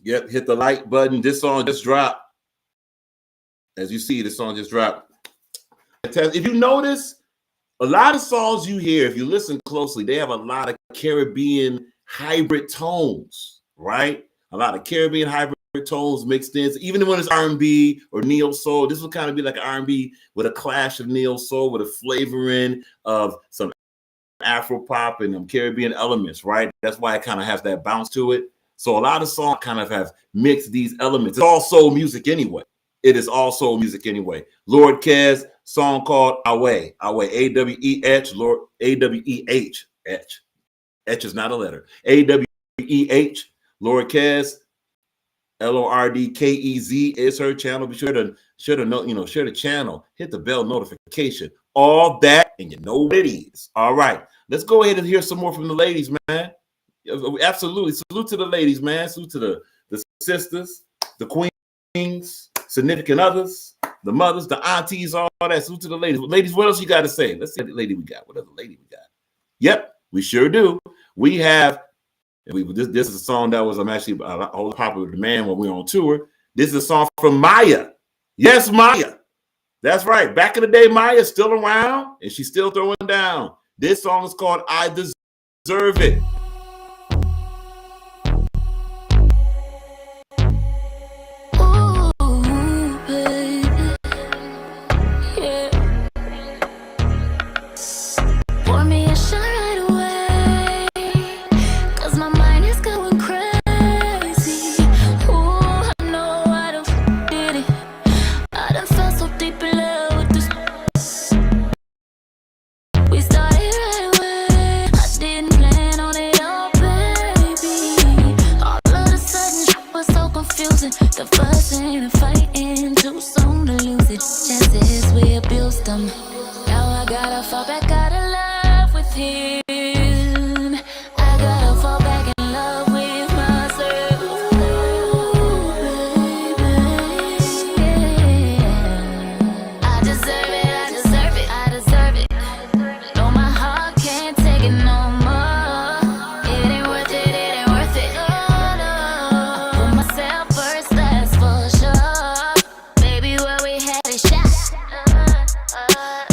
Yep, hit the like button. This song just dropped. As you see, this song just dropped. If you notice, a lot of songs you hear, if you listen closely, they have a lot of Caribbean hybrid tones, right? A lot of Caribbean hybrid tones mixed in. So even when it's R&B or neo soul, this will kind of be like R&B with a clash of neo soul, with a flavoring of some Afro pop and Caribbean elements, right? That's why it kind of has that bounce to it. So a lot of songs kind of have mixed these elements. It's all soul music anyway. It is all soul music anyway. Lord Kez, song called Aweh. Aweh, A-W-E-H, Lord, A-W-E-H. H is not a letter. A-W-E-H, Lord Kez, L-O-R-D-K-E-Z is her channel. Be sure to share the channel, hit the bell notification, all that, and you know what it is. All right, let's go ahead and hear some more from the ladies, man. Absolutely. Salute to the ladies, man. Salute to the sisters, the queens, significant others, the mothers, the aunties, all that. Salute to the ladies. Ladies, what else you got to say? Let's see what lady we got. What other lady we got? Yep, we sure do. We have, this is a song that was actually a whole popular demand when we were on tour. This is a song from Maya. Yes, Maya. That's right. Back in the day, Maya's still around and she's still throwing down. This song is called I Deserve It. The fussing and fighting, too soon to lose it. Chances we abused them. Now I gotta fall back out of love with him. I gotta fall back in love with myself. Ooh, baby, yeah. I deserve it, I deserve it, I deserve it. No, my heart can't take it no more. It ain't worth it, it ain't worth it. Oh no, I put myself first. For sure, baby, where we had a shot.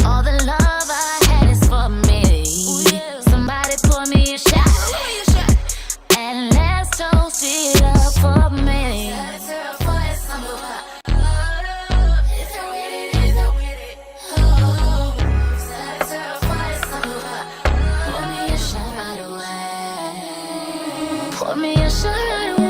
All the love I had is for me. Somebody pour me a shot, and let's toast it up for me. Pour me a shot right away. Pour me a shot right away.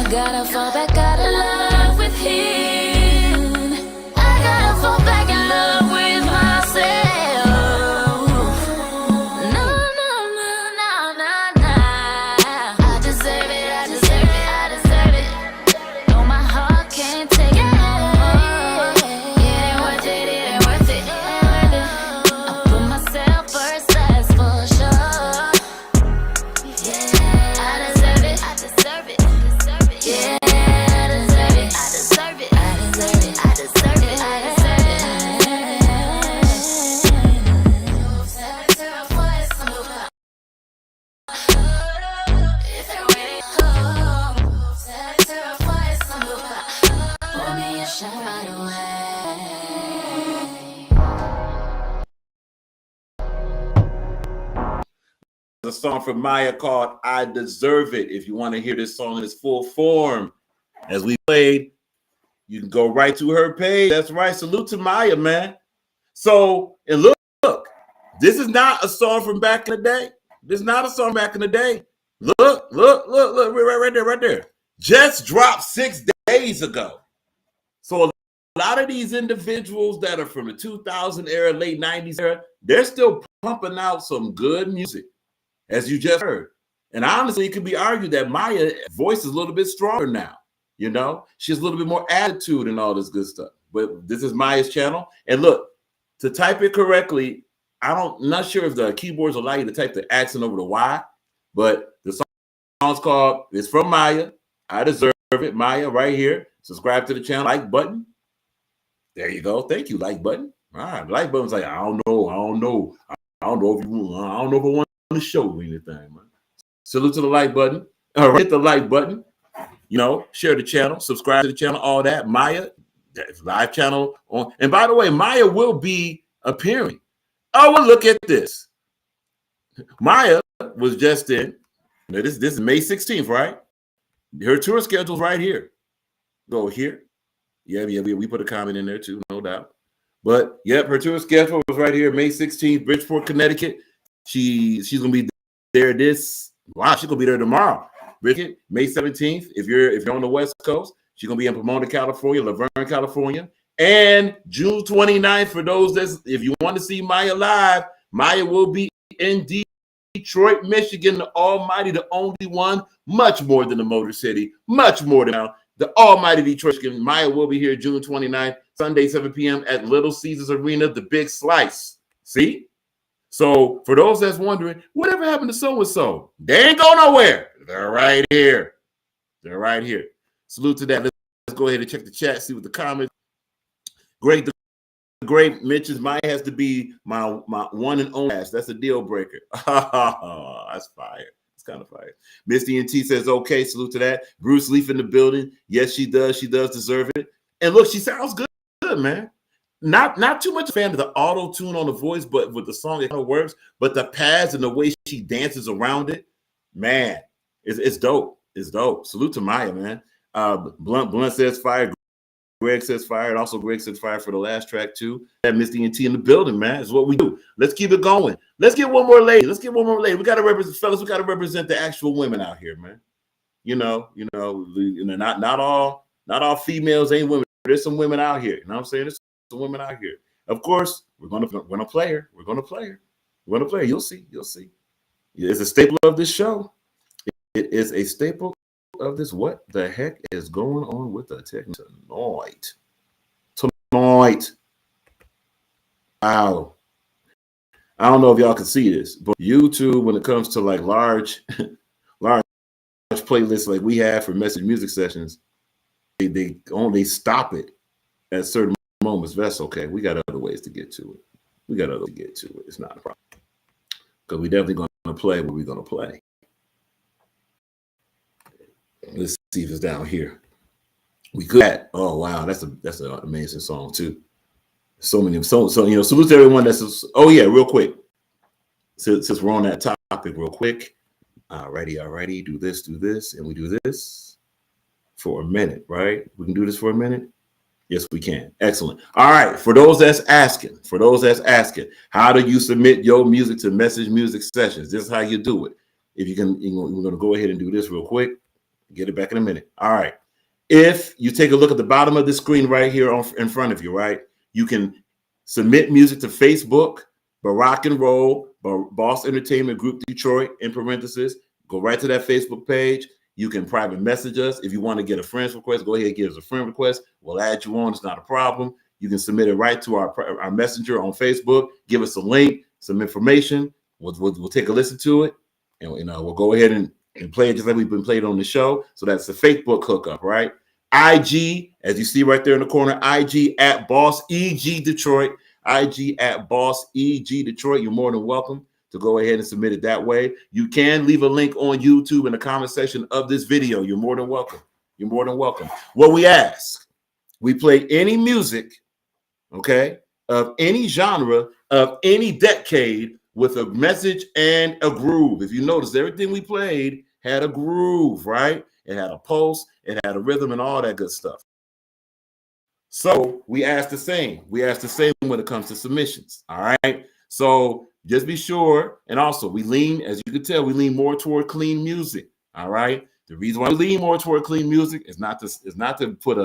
Gotta fall back out of love with him. I gotta fall back in love with myself. No, no, no, no, no, no. I deserve it, I deserve it, I deserve it. No, my heart can't take it no more. It ain't worth it, it ain't worth it. I put myself first, that's for sure. Yeah, I deserve it, I deserve it. Yeah, I deserve it, I deserve it, I deserve it, I deserve it, I deserve it. Pour me a shot right away. A song from Maya called I Deserve It. If you want to hear this song in its full form, as we played, you can go right to her page. That's right. Salute to Maya, man. So, and look, this is not a song from back in the day. This is not a song back in the day. Look, right there. just dropped 6 days ago. So a lot of these individuals that are from the 2000 era, late 90s era, they're still pumping out some good music, as you just heard. And honestly, it could be argued that Maya's voice is a little bit stronger now. You know, she has a little bit more attitude and all this good stuff. But this is Maya's channel. And look, to type it correctly, not sure if the keyboards allow you to type the accent over the Y, but the song's called, it's from Maya. I Deserve It. Maya right here. Subscribe to the channel, like button. There you go. Thank you, like button. All right, like button's like, I don't know if I want to show anything, man. Salute to the like button. All right, hit the like button. You know, share the channel, subscribe to the channel, all that. Maya, live channel on. And by the way, Maya will be appearing. Oh, well, look at this. Maya was just in. Now, this is May 16th, right? Her tour schedule's right here. Go here. Yeah, we put a comment in there too, no doubt. But yep, her tour schedule was right here, May 16th, Bridgeport, Connecticut. She's gonna be there she's gonna be there tomorrow. Bridget, May 17th. If you're on the West Coast, she's gonna be in Pomona, California, Laverne, California, and June 29th. For those if you want to see Maya live, Maya will be in Detroit, Michigan, the almighty, the only one, much more than the Motor City, much more than the almighty Detroit. Maya will be here June 29th, Sunday, 7 p.m. at Little Caesars Arena, the Big Slice. See? So for those that's wondering, whatever happened to so-and-so? They ain't go nowhere. They're right here. They're right here. Salute to that. Let's go ahead and check the chat, see what the comments. Great. The great mentions Maya has to be my one and only. That's a deal breaker. That's fire. It's kind of fire. Misty and T says, okay, salute to that. Bruce Leaf in the building. Yes, she does. She does deserve it. And look, she sounds good, man. Not too much a fan of the auto tune on the voice, but with the song it kind of works. But the pads and the way she dances around it, man, it's dope. It's dope. Salute to Maya, man. Blunt says fire. Greg says fire. And also Greg says fire for the last track too. That Miss D&T in the building, man. Is what we do. Let's keep it going. Let's get one more lady. We got to represent, fellas. We got to represent the actual women out here, man. Not all females ain't women. There's some women out here. You know what I'm saying? There's some women out here. Of course, we're gonna play her. We're gonna play her. You'll see. It's a staple of this show. It is a staple of this. What the heck is going on with the tech tonight? Wow. I don't know if y'all can see this, but YouTube, when it comes to like large playlists like we have for message music sessions, they only stop it at certain moments. That's okay. We got other ways to get to it. It's not a problem. Because we definitely going to play what we're going to play. Let's see if it's down here. We could. Oh wow, that's an amazing song too. Salute to everyone that's. Oh yeah, real quick. Since we're on that topic, real quick. Alrighty. Do this, and we do this for a minute, right? We can do this for a minute. Yes, we can. Excellent. All right. For those that's asking, how do you submit your music to message music sessions? This is how you do it. If you can, we're going to go ahead and do this real quick. Get it back in a minute. All right. If you take a look at the bottom of the screen right here in front of you, right, you can submit music to Facebook, Rock and Roll, Boss Entertainment Group Detroit, in parentheses. Go right to that Facebook page. You can private message us. If you want to get a friend's request, go ahead and give us a friend request. We'll add you on. It's not a problem. You can submit it right to our messenger on Facebook. Give us a link, some information. We'll take a listen to it, and we'll go ahead and play it just like we've been playing on the show. So that's the Facebook hookup, right? IG, as you see right there in the corner, IG at Boss EG Detroit. IG at Boss EG Detroit. You're more than welcome to go ahead and submit it that way. You can leave a link on YouTube in the comment section of this video. You're more than welcome. What we ask, we play any music, okay, of any genre, of any decade, with a message and a groove. If you notice, everything we played had a groove, right? It had a pulse, it had a rhythm, and all that good stuff. So we ask the same. When it comes to submissions, all right? So just be sure, and also we lean, as you can tell, we lean more toward clean music, All right. The reason why we lean more toward clean music is not to put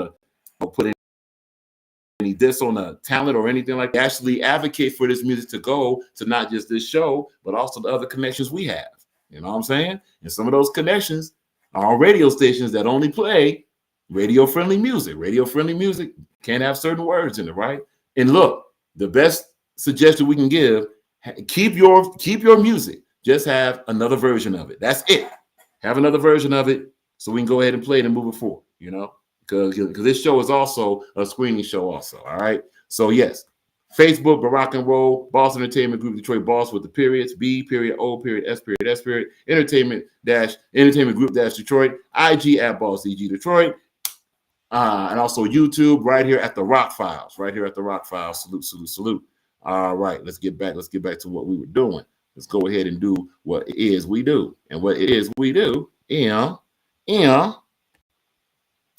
any diss on a talent or anything like that. Actually advocate for this music to go to not just this show, but also the other connections we have. You know what I'm saying? And some of those connections are on radio stations that only play radio-friendly music. Radio-friendly music can't have certain words in it, right? And look, the best suggestion we can give, keep your music. Just have another version of it. That's it. Have another version of it so we can go ahead and play it and move it forward, you know? Because this show is also a screening show also, all right? So, yes, Facebook, Barack and Roll, Boss Entertainment Group, Detroit Boss with the periods, B, period, O, period, S, period, S, period, Entertainment Group Detroit, IG at Boss EG Detroit, and also YouTube right here at the Rock Files, Salute, salute, salute. All right, let's get back to what we were doing. Let's go ahead and do what it is we do. And what it is we do, and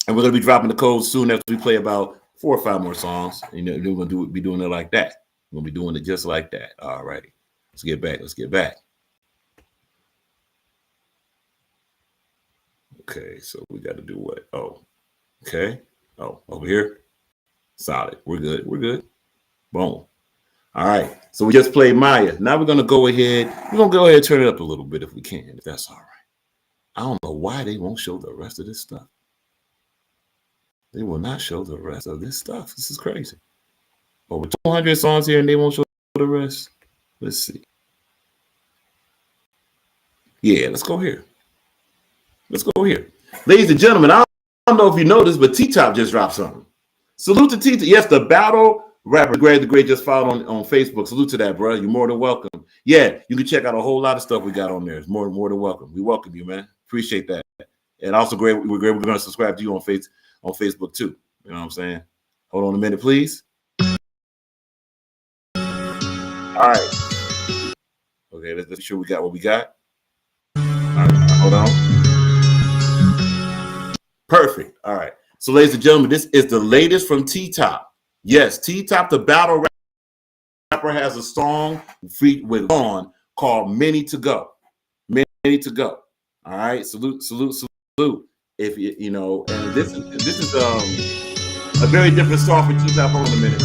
we're going to be dropping the code soon after we play about 4 or 5 more songs. You know, we're going to be doing it like that. We're going to be doing it just like that. All righty. Let's get back. Okay, so we got to do what? Oh, okay. Oh, over here. Solid. We're good. Boom. All right. So we just played Maya. Now we're going to go ahead. We're going to go ahead and turn it up a little bit if we can, if that's all right. I don't know why they won't show the rest of this stuff. They will not show the rest of this stuff. This is crazy. Over 200 songs here and they won't show the rest. Let's see. Yeah, let's go here. Ladies and gentlemen, I don't know if you noticed, but T-Top just dropped something. Salute to T-Top. Yes, the battle rapper Greg the Great just followed on Facebook. Salute to that, bro. You're more than welcome. Yeah, you can check out a whole lot of stuff we got on there. It's more than welcome. We welcome you, man. Appreciate that. And also, we're going to subscribe to you on Facebook too. You know what I'm saying? Hold on a minute, please. All right. Okay, let's make sure we got what we got. All right, hold on. Perfect. All right. So, ladies and gentlemen, this is the latest from T-Top. Yes, T-Top, the battle rapper, has a song with on called "Many to Go." Many to go. All right. Salute. If you know, and this is a very different song for T-Top. Hold on a minute.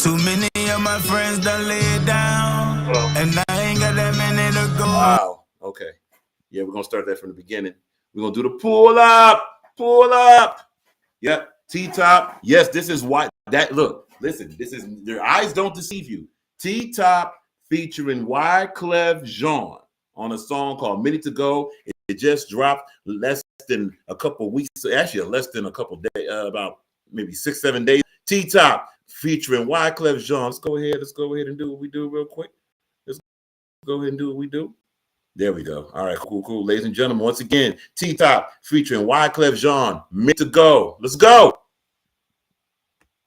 Too many of my friends done laid down, and I ain't got that many to go. Wow. Okay. Yeah, we're gonna start that from the beginning. We're gonna do the pull up. Yep. T-Top. Yes, this is why that look. Listen, this is your eyes don't deceive you. T-Top featuring Wyclef Jean on a song called "Many to Go." It just dropped less than a couple weeks, actually less than a couple days, about maybe 6-7 days. T-Top featuring Wyclef Jean. Let's go ahead and do what we do real quick. Let's go ahead and do what we do. There we go. All right, cool. Ladies and gentlemen, once again, T-Top featuring Wyclef Jean, "Many to Go." Let's go.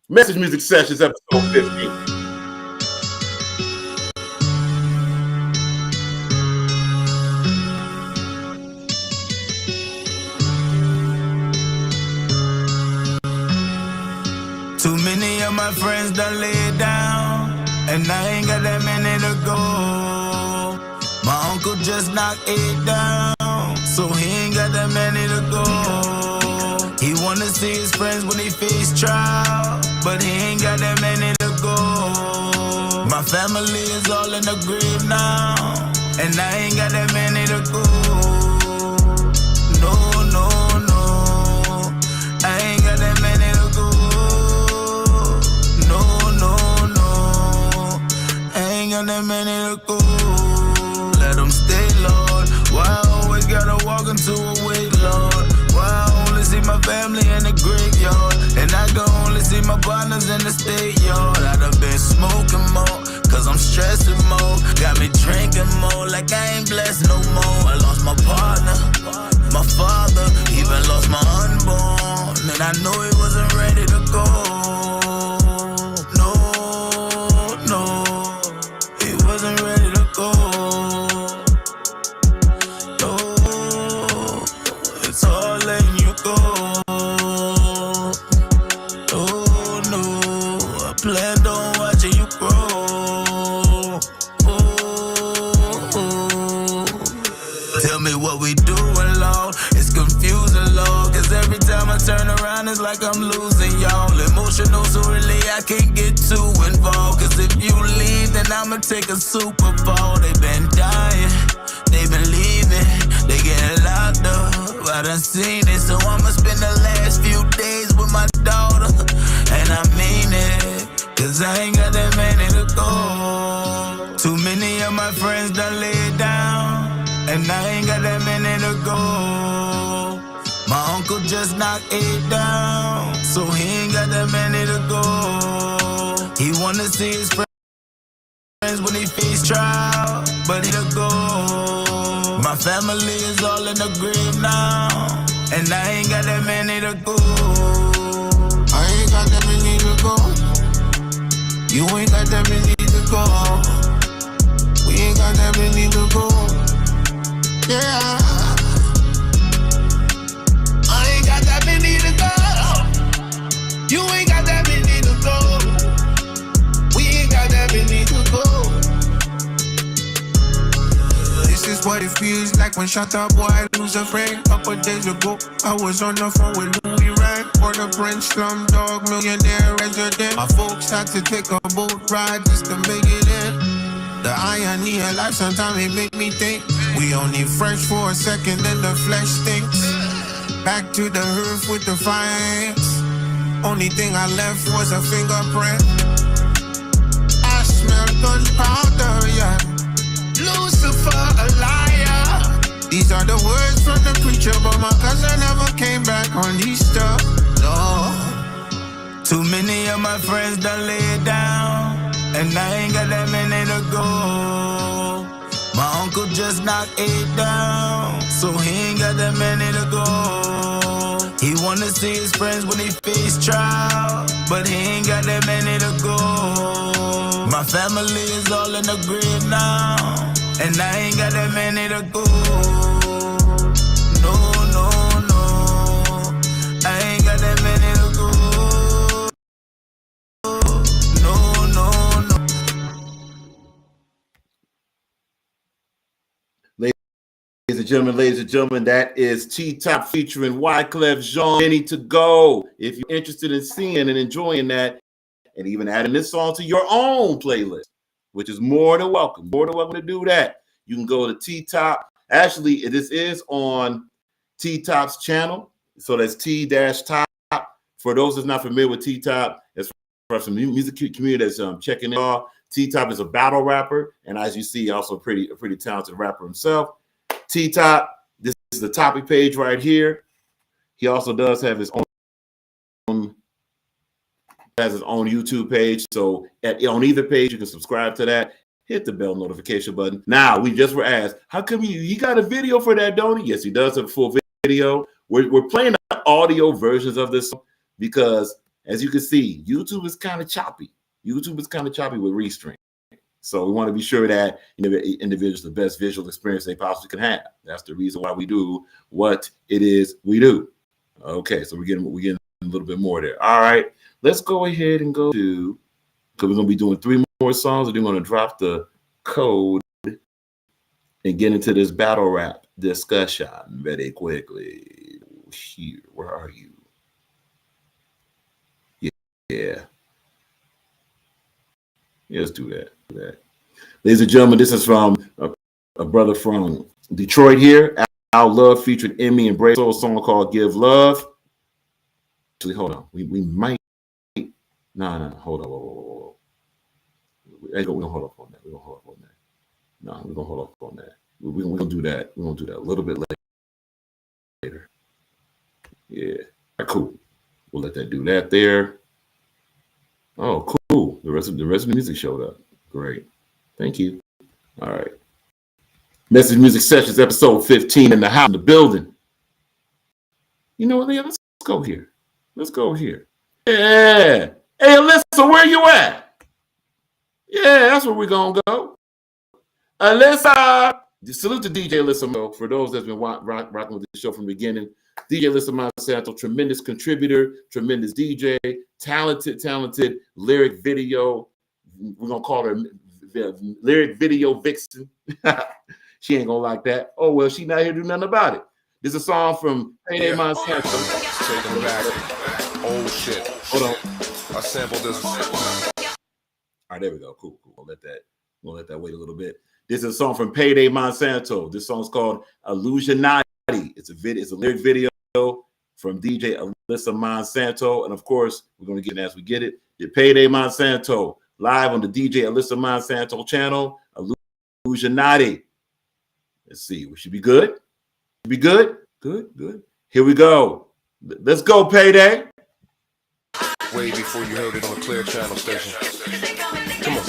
Message Music Sessions, episode 15. Too many of my friends done laid down, and I ain't got that many to go. My uncle just knocked 8 down, so he ain't got that many to go. He wanna see his friends when they face trial, but he ain't got that many to go. My family is all in the grave now, and I ain't got that many to go. No, I ain't got that many to go. No, I ain't got that many to go. Let them stay, Lord. Why I always gotta walk into a wait, Lord? Why I only see my family in the graveyard, and I can only see my partners in the state yard. I done been smoking more, cause I'm stressing more. Got me drinking more, like I ain't blessed no more. I lost my partner, my father, even lost my unborn, and I know he wasn't ready to go. No, he wasn't ready to go. No, it's all letting you go. No, I planned on watching you grow. Tell me what we doing, Lord. It's confusing, Lord. Cause every time I turn around, it's like I'm losing, y'all. Emotional, so really I can't get too involved. Cause if you leave, then I'ma take a super fall. They been dying, they been leaving, they getting locked up. I done seen it, so I'ma spend the last few days with my daughter. And I mean it, cause I ain't got that many to go. Too many of my friends done laid down, and I ain't got that many to go. My uncle just knocked 8 down, so he ain't got that many to go. He wanna see his friends when he face trial, but he to go. My family is all in the grave now, and I ain't got that many to go. I ain't got that many to go. You ain't got that many to go. We ain't got that many to go. Yeah. I ain't got that many to go. You ain't got that many to go. We ain't got that many to go. This is what it feels like when shut up boy I lose a friend. Couple days ago, I was on the phone with Louis Rank, or the Prince Slumdog Millionaire resident. My folks had to take a boat ride just to make it in. The irony of life sometimes it make me think we only fresh for a second, then the flesh stinks. Back to the earth with the fire ants. Only thing I left was a fingerprint. I smell gunpowder, yeah. Lucifer, a liar. These are the words from the preacher, but my cousin never came back on Easter. No. Too many of my friends done laid down, and I ain't got that many to go. My uncle just knocked 8 down, so he ain't got that many to go. He wanna see his friends when he face trial, but he ain't got that many to go. My family is all in the grave now, and I ain't got that many to go. No, no, no, I ain't got that many to go. No, no, no. Ladies and gentlemen, that is T-Top featuring Wyclef Jean, Many to Go. If you're interested in seeing and enjoying that, and even adding this song to your own playlist, which is more than welcome to do that. You can go to T-Top. Actually, this is on T-Top's channel, so that's T-Top. For those that's not familiar with T-Top, as far as some music community that's checking it off, T-Top is a battle rapper, and as you see, also a pretty talented rapper himself. T-Top, this is the topic page right here. He also does have his own YouTube page. So on either page, you can subscribe to that. Hit the bell notification button. Now, we just were asked, how come he got a video for that, don't he? Yes, he does have a full video. We're playing the audio versions of this because, as you can see, YouTube is kind of choppy. YouTube is kind of choppy with restream. So we want to be sure that individuals the best visual experience they possibly can have. That's the reason why we do what it is we do. Okay, so we're getting a little bit more there. All right, let's go ahead and go to, because we're going to be doing 3 more songs, and we're going to drop the code and get into this battle rap discussion very quickly. Here, where are you? Yeah. Let's do that. Ladies and gentlemen, this is from a brother from Detroit here. Al Love featured Emmy and Brazo, a song called Give Love. Actually, hold on. We might. No. Hold on. Whoa. We're going to hold up on that. We're going to hold up on that. No, we're going to hold up on that. We're going to do that. We're going to do that a little bit later. Yeah. All right, cool. We'll let that do that there. Oh, cool. The rest of the music showed up. Great. Thank you. All right. Message Music Sessions, episode 15 in the house, in the building. You know what, Leah? Let's go here. Yeah. Hey, Alyssa, where you at? Yeah, that's where we're going to go. Alyssa. Salute to DJ Alyssa. For those that's been rocking with the show from the beginning, DJ Alyssa Monsanto, tremendous contributor, tremendous DJ, talented lyric video. We're going to call her lyric video vixen. She ain't gonna like that. Oh well, she not here to do nothing about it. This is a song from Payday Monsanto. Taking back old shit. Hold on. I sampled this. All right, there we go. Cool. We'll let that wait a little bit. This is a song from Payday Monsanto. This song's called Illusionati. It's a lyric video from DJ Alyssa Monsanto, and of course, we're gonna get it as we get it. The Payday Monsanto live on the DJ Alyssa Monsanto channel. Illusionati. Let's see. We should be good. Be good. Good. Here we go. Let's go, Payday. Way before you heard it on a clear channel station. Come on.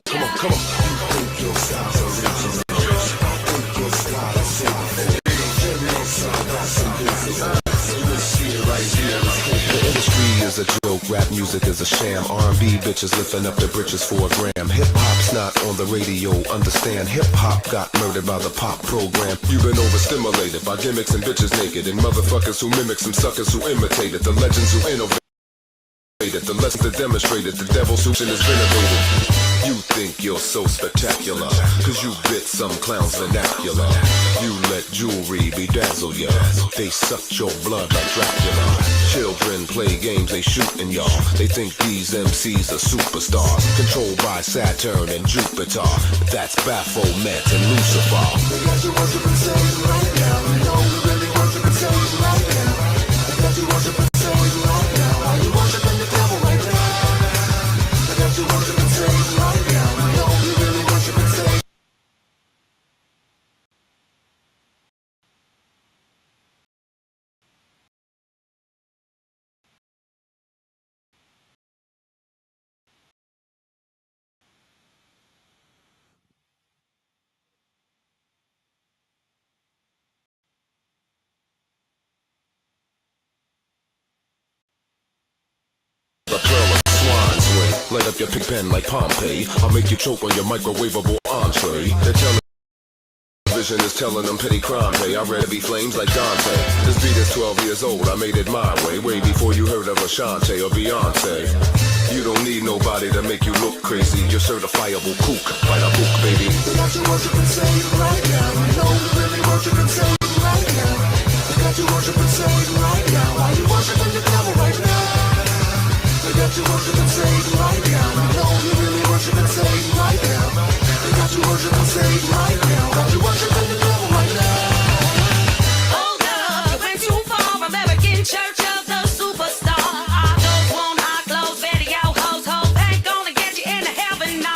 The industry is a joke, rap music is a sham. R&B bitches lifting up their britches for a gram. Hip hop's not on the radio, understand. Hip hop got murdered by the pop program. You've been overstimulated by gimmicks and bitches naked, and motherfuckers who mimic some suckers who imitated the legends who innovated. The lessons that demonstrated the devil's suit is renovated. You think you're so spectacular, cause you bit some clown's vernacular. You let jewelry bedazzle ya. They sucked your blood like Dracula. Children play games, they shootin' y'all. They think these MCs are superstars, controlled by Saturn and Jupiter. That's Baphomet and Lucifer. They got you worshiping Satan right now. You know you really worshiping Satan right now. They got you worshiping Satan right now. Why you worshiping the devil right now? They got you worshiping Satan right now. You know you really worshiping Satan. Light up your pig pen like Pompeii. I'll make you choke on your microwavable entree. The television is telling them petty crime pay. I'd rather be flames like Dante. This beat is 12 years old, I made it my way before you heard of Ashanti or Beyonce. You don't need nobody to make you look crazy. You're certifiable kook, by the book, baby. They got you worshiping Satan right now. You know you really worshiping Satan right now. They got you worshiping Satan right now. Why you worshiping the devil right now? They got you worshiping Satan right now. You know you really worshiping Satan right now. They got you worshiping Satan right now. Got you worshiping the devil right now. Hold up, you went too far. American Church of the Superstar. All those want hot clothes, video hoes, hoes ain't gonna get you into heaven. No.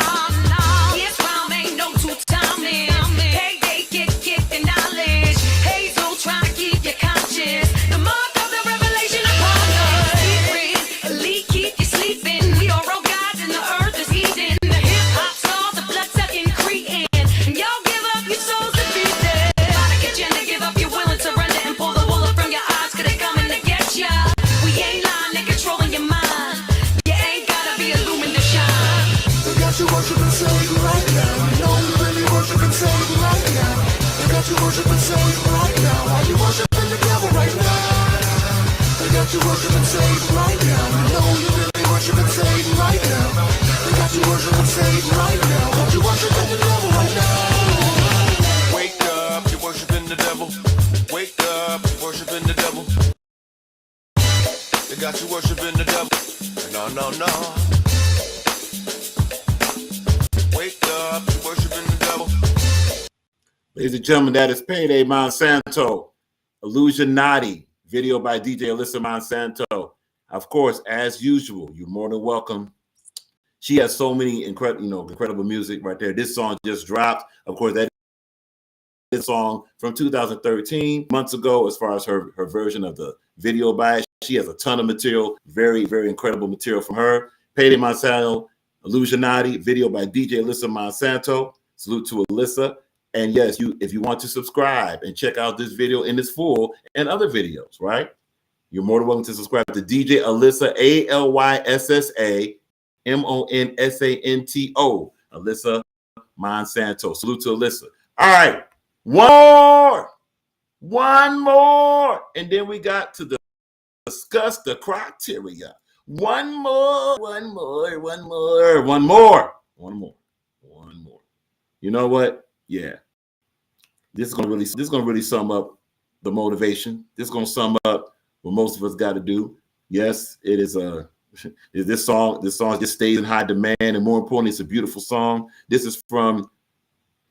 Yes, mom ain't no two-time limit. Hey, they get kicked in knowledge. Hazel trying to keep you conscious. The mark of the revelation upon us. Secrets, elite keep you sleeping. We are all gods and the earth is eating. The hip-hop stars, the blood-sucking Cretan. And y'all give up your souls to beat them. Gotta get you to give up your will and surrender and pull the wool up from your eyes, cause they coming to get ya. We ain't lying, they controlling your mind. You ain't gotta be illumined to shine. They got you worshiping Satan right now. You know you really worshiping Satan right now. They got you worshiping Satan right now. Why you worshiping the devil right now? They got you worshiping Satan right now. You know you really worshiping Satan right now. They got you worshiping Satan right now. Got you worshiping the devil right now. Wake up, you're worshiping the devil. Wake up, you're worshiping the devil. They got you worshiping the devil. No. Wake up, you're worshiping the devil. Ladies and gentlemen, that is Payday Monsanto. Illusionati. Video by DJ Alyssa Monsanto. Of course, as usual, you're more than welcome. She has so many incredible music right there. This song just dropped. Of course, that is song from 2013, months ago, as far as her version of the video by it. She has a ton of material, very, very incredible material from her. Payday Monsanto, Illusionati, video by DJ Alyssa Monsanto. Salute to Alyssa. And yes, if you want to subscribe and check out this video in its full and other videos, right? You're more than welcome to subscribe to DJ Alyssa, ALYSSA MONSANTO, Alyssa Monsanto. Salute to Alyssa. All right, one more, and then we got to discuss the criteria. One more. You know what? Yeah. This is gonna really sum up the motivation. This is gonna sum up what most of us got to do. Yes, it is this song just stays in high demand, and more importantly, it's a beautiful song. This is from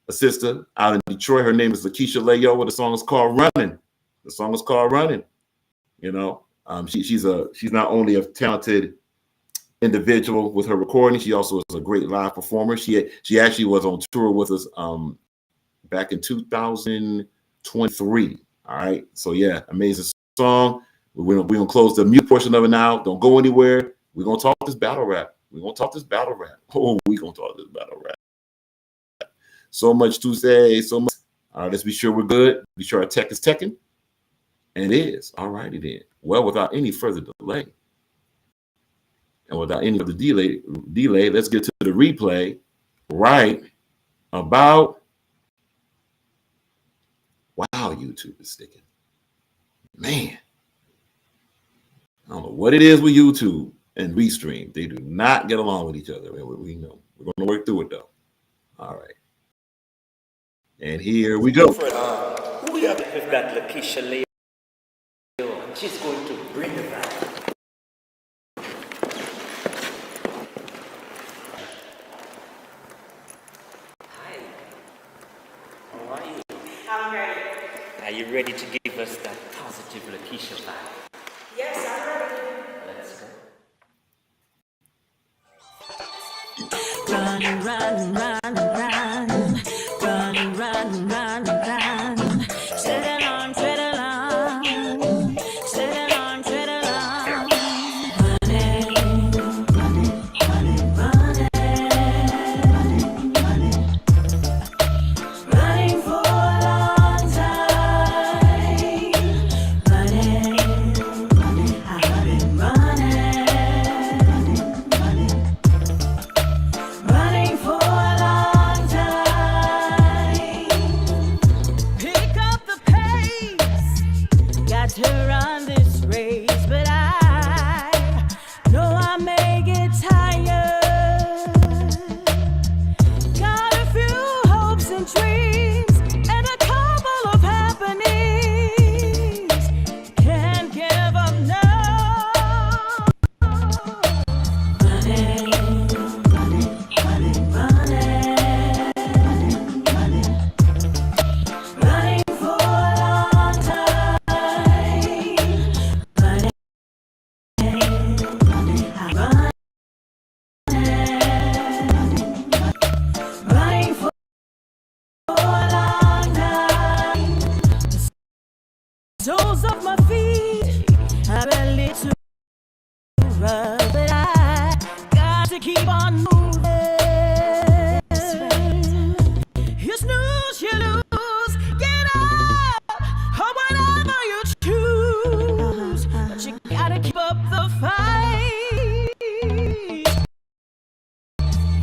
a sister out in Detroit. Her name is Lakeisha Layo. The song is called Running. The song is called Running. You know, she's not only a talented individual with her recording, she also is a great live performer. She actually was on tour with us back in 2023. All right, so yeah, amazing song. We're gonna close the mute portion of it now. Don't go anywhere. We're gonna talk this battle rap. Oh, we're gonna talk this battle rap. So much to say, so much. All right, let's be sure we're good. Be sure our tech is teching. And it is. All righty then. Well, without any further delay, and without any further delay, let's get to the replay right about. Wow, YouTube is sticking. Man, I don't know what it is with YouTube and Restream. They do not get along with each other. We know. We're going to work through it, though. All right. And here we go. We have got Lakeisha Layo. She's going to bring it back. Hi. How are you? I'm ready. Are you ready to give us that positive Lakeisha vibe? Yes, I'm ready. Let's go. Run, run, run, run. Run, run, run, run. Tread along, tread along. Tread along, tread along. Running, running, running, running. Running for a long time. Running, running, I've been running. Running for a long time. Pick up the pace. Got to run this race, but I know I may get tired. Got a few hopes and dreams and a couple of happenings. Can't give up now. Running, running, running, running. Running for a long time. Running, I'm running. Running for a long time. The soles of my feet are barely too rough, but I got to keep on moving. You snooze, you lose, get up, or whatever you choose. But you gotta keep up the fight.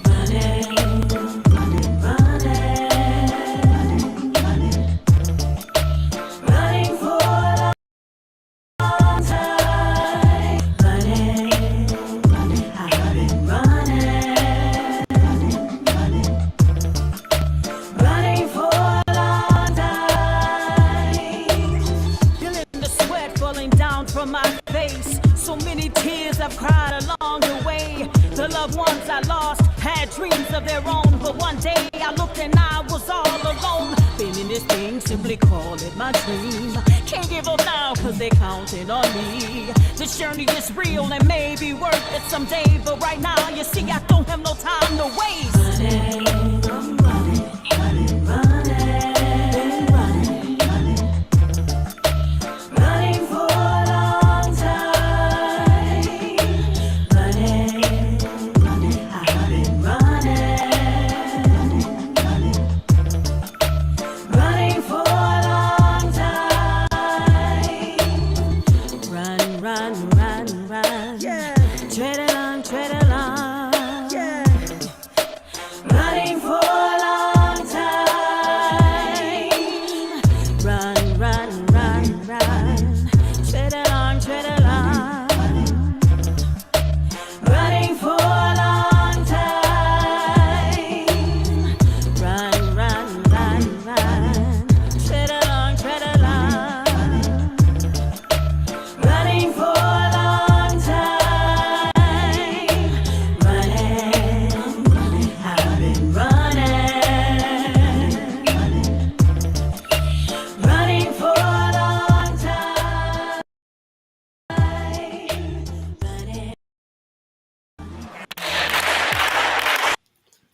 Running, running, running. Running for a long time. Running, running, I've been running. Running for a long time. Feeling the sweat falling down from my face. So many tears I've cried along the way. The loved ones I lost had dreams of their own, but one day I looked and I was all alone. Been in this thing, simply call it my dream. Can't give up now, cause they're counting on me. This journey is real and may be worth it someday, but right now, you see, I don't have no time to waste. Running, I'm running, running, running, running, running for a long time. Running, running, I've been running. Running for a long time. Run, run, run, run. Yeah. Tread along, tread along. Yeah. Running for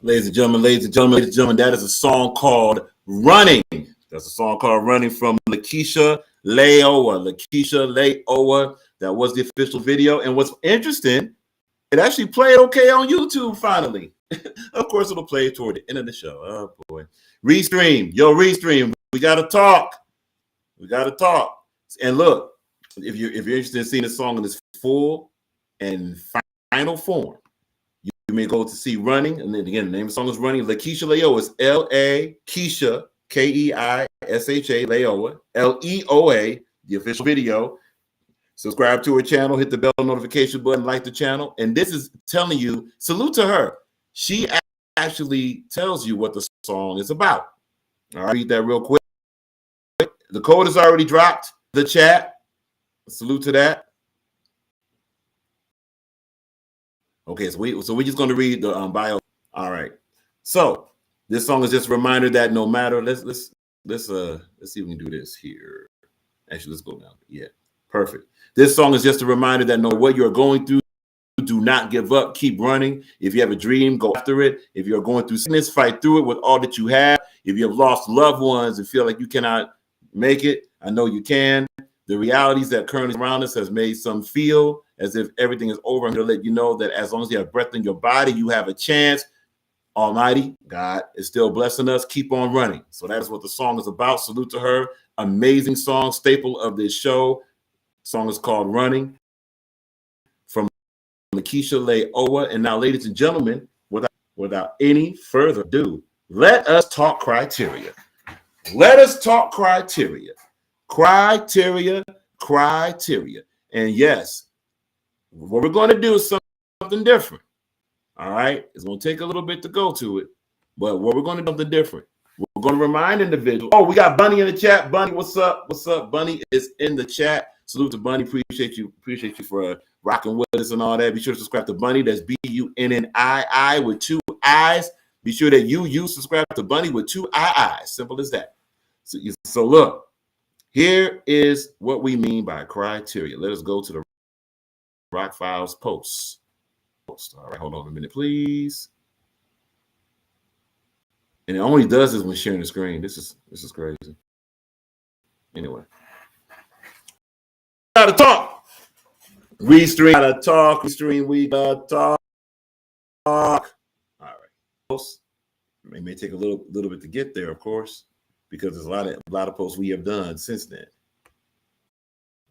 Ladies and gentlemen, that is a song called Running. That's a song called Running from Lakeisha Leoa. That was the official video. And what's interesting, it actually played okay on YouTube finally. Of course, it'll play toward the end of the show. Oh, boy. Restream. We got to talk. And look, if you're interested in seeing the song in its full and final form, you may go to see Running. And then again, the name of the song is Running. Lakeisha Leoa is L-A Keisha, Keisha Leoa, Leoa, the official video. Subscribe to her channel, hit the bell notification button, like the channel. And this is telling you, salute to her. She actually tells you what the song is about. All right, read that real quick. The code is already dropped. The chat. Salute to that. Okay, so we're just going to read the bio. All right. So this song is just a reminder that no matter. Let's see if we can do this here. Actually, let's go down. Yeah, perfect. This song is just a reminder that no matter what you're going through, do not give up. Keep running. If you have a dream, go after it. If you're going through sickness, fight through it with all that you have. If you have lost loved ones and feel like you cannot make it, I know you can. The realities that currently around us has made some feel as if everything is over. I'm going to let you know that as long as you have breath in your body, you have a chance. Almighty God is still blessing us. Keep on running. So that is what the song is about. Salute to her. Amazing song, staple of this show. The song is called Running from Lakeisha Leoa. And now, ladies and gentlemen, without any further ado, let us talk criteria. Criteria. And yes, what we're going to do is something different. All right. It's going to take a little bit to go to it, but what we're going to do is something different. We're going to remind individuals. Oh, we got Bunny in the chat. Bunny, what's up? Bunny is in the chat. Salute to Bunny. Appreciate you for rocking with us and all that. Be sure to subscribe to Bunny. That's Bunniii with 2 I's. Be sure that you subscribe to Bunny with 2 I's. Simple as that. So look, here is what we mean by criteria. Let us go to the Rock Files post. All right, hold on a minute, please. And it only does this when sharing the screen. This is crazy. Anyway, gotta talk. Restream. Gotta talk. Restream. We gotta talk. All right. Posts. It may take a little bit to get there, of course, because there's a lot of posts we have done since then.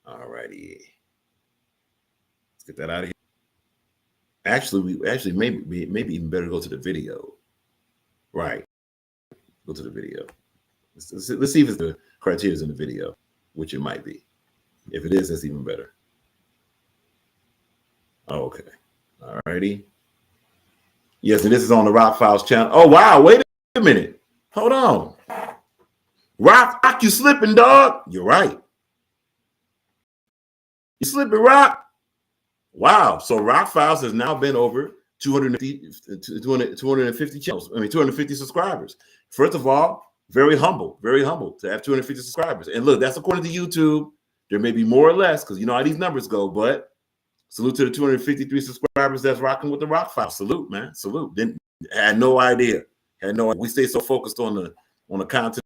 All righty. Let's get that out of here. Actually, maybe even better go to the video. Right. Go to the video. Let's see if it's the criteria in the video, which it might be. If it is, that's even better. Okay. All righty. Yes, and this is on the Rock Files channel. Oh, wow. Wait a minute. Hold on. Rock, you slipping, dog. You're right. You slipping, Rock. Wow. So Rock Files has now been over 250 channels. 250 subscribers. First of all, very humble to have 250 subscribers. And look, that's according to YouTube. There may be more or less because you know how these numbers go, but salute to the 253 subscribers that's rocking with the Rock Files. Salute, man. Salute. Had no idea. We stay so focused on the content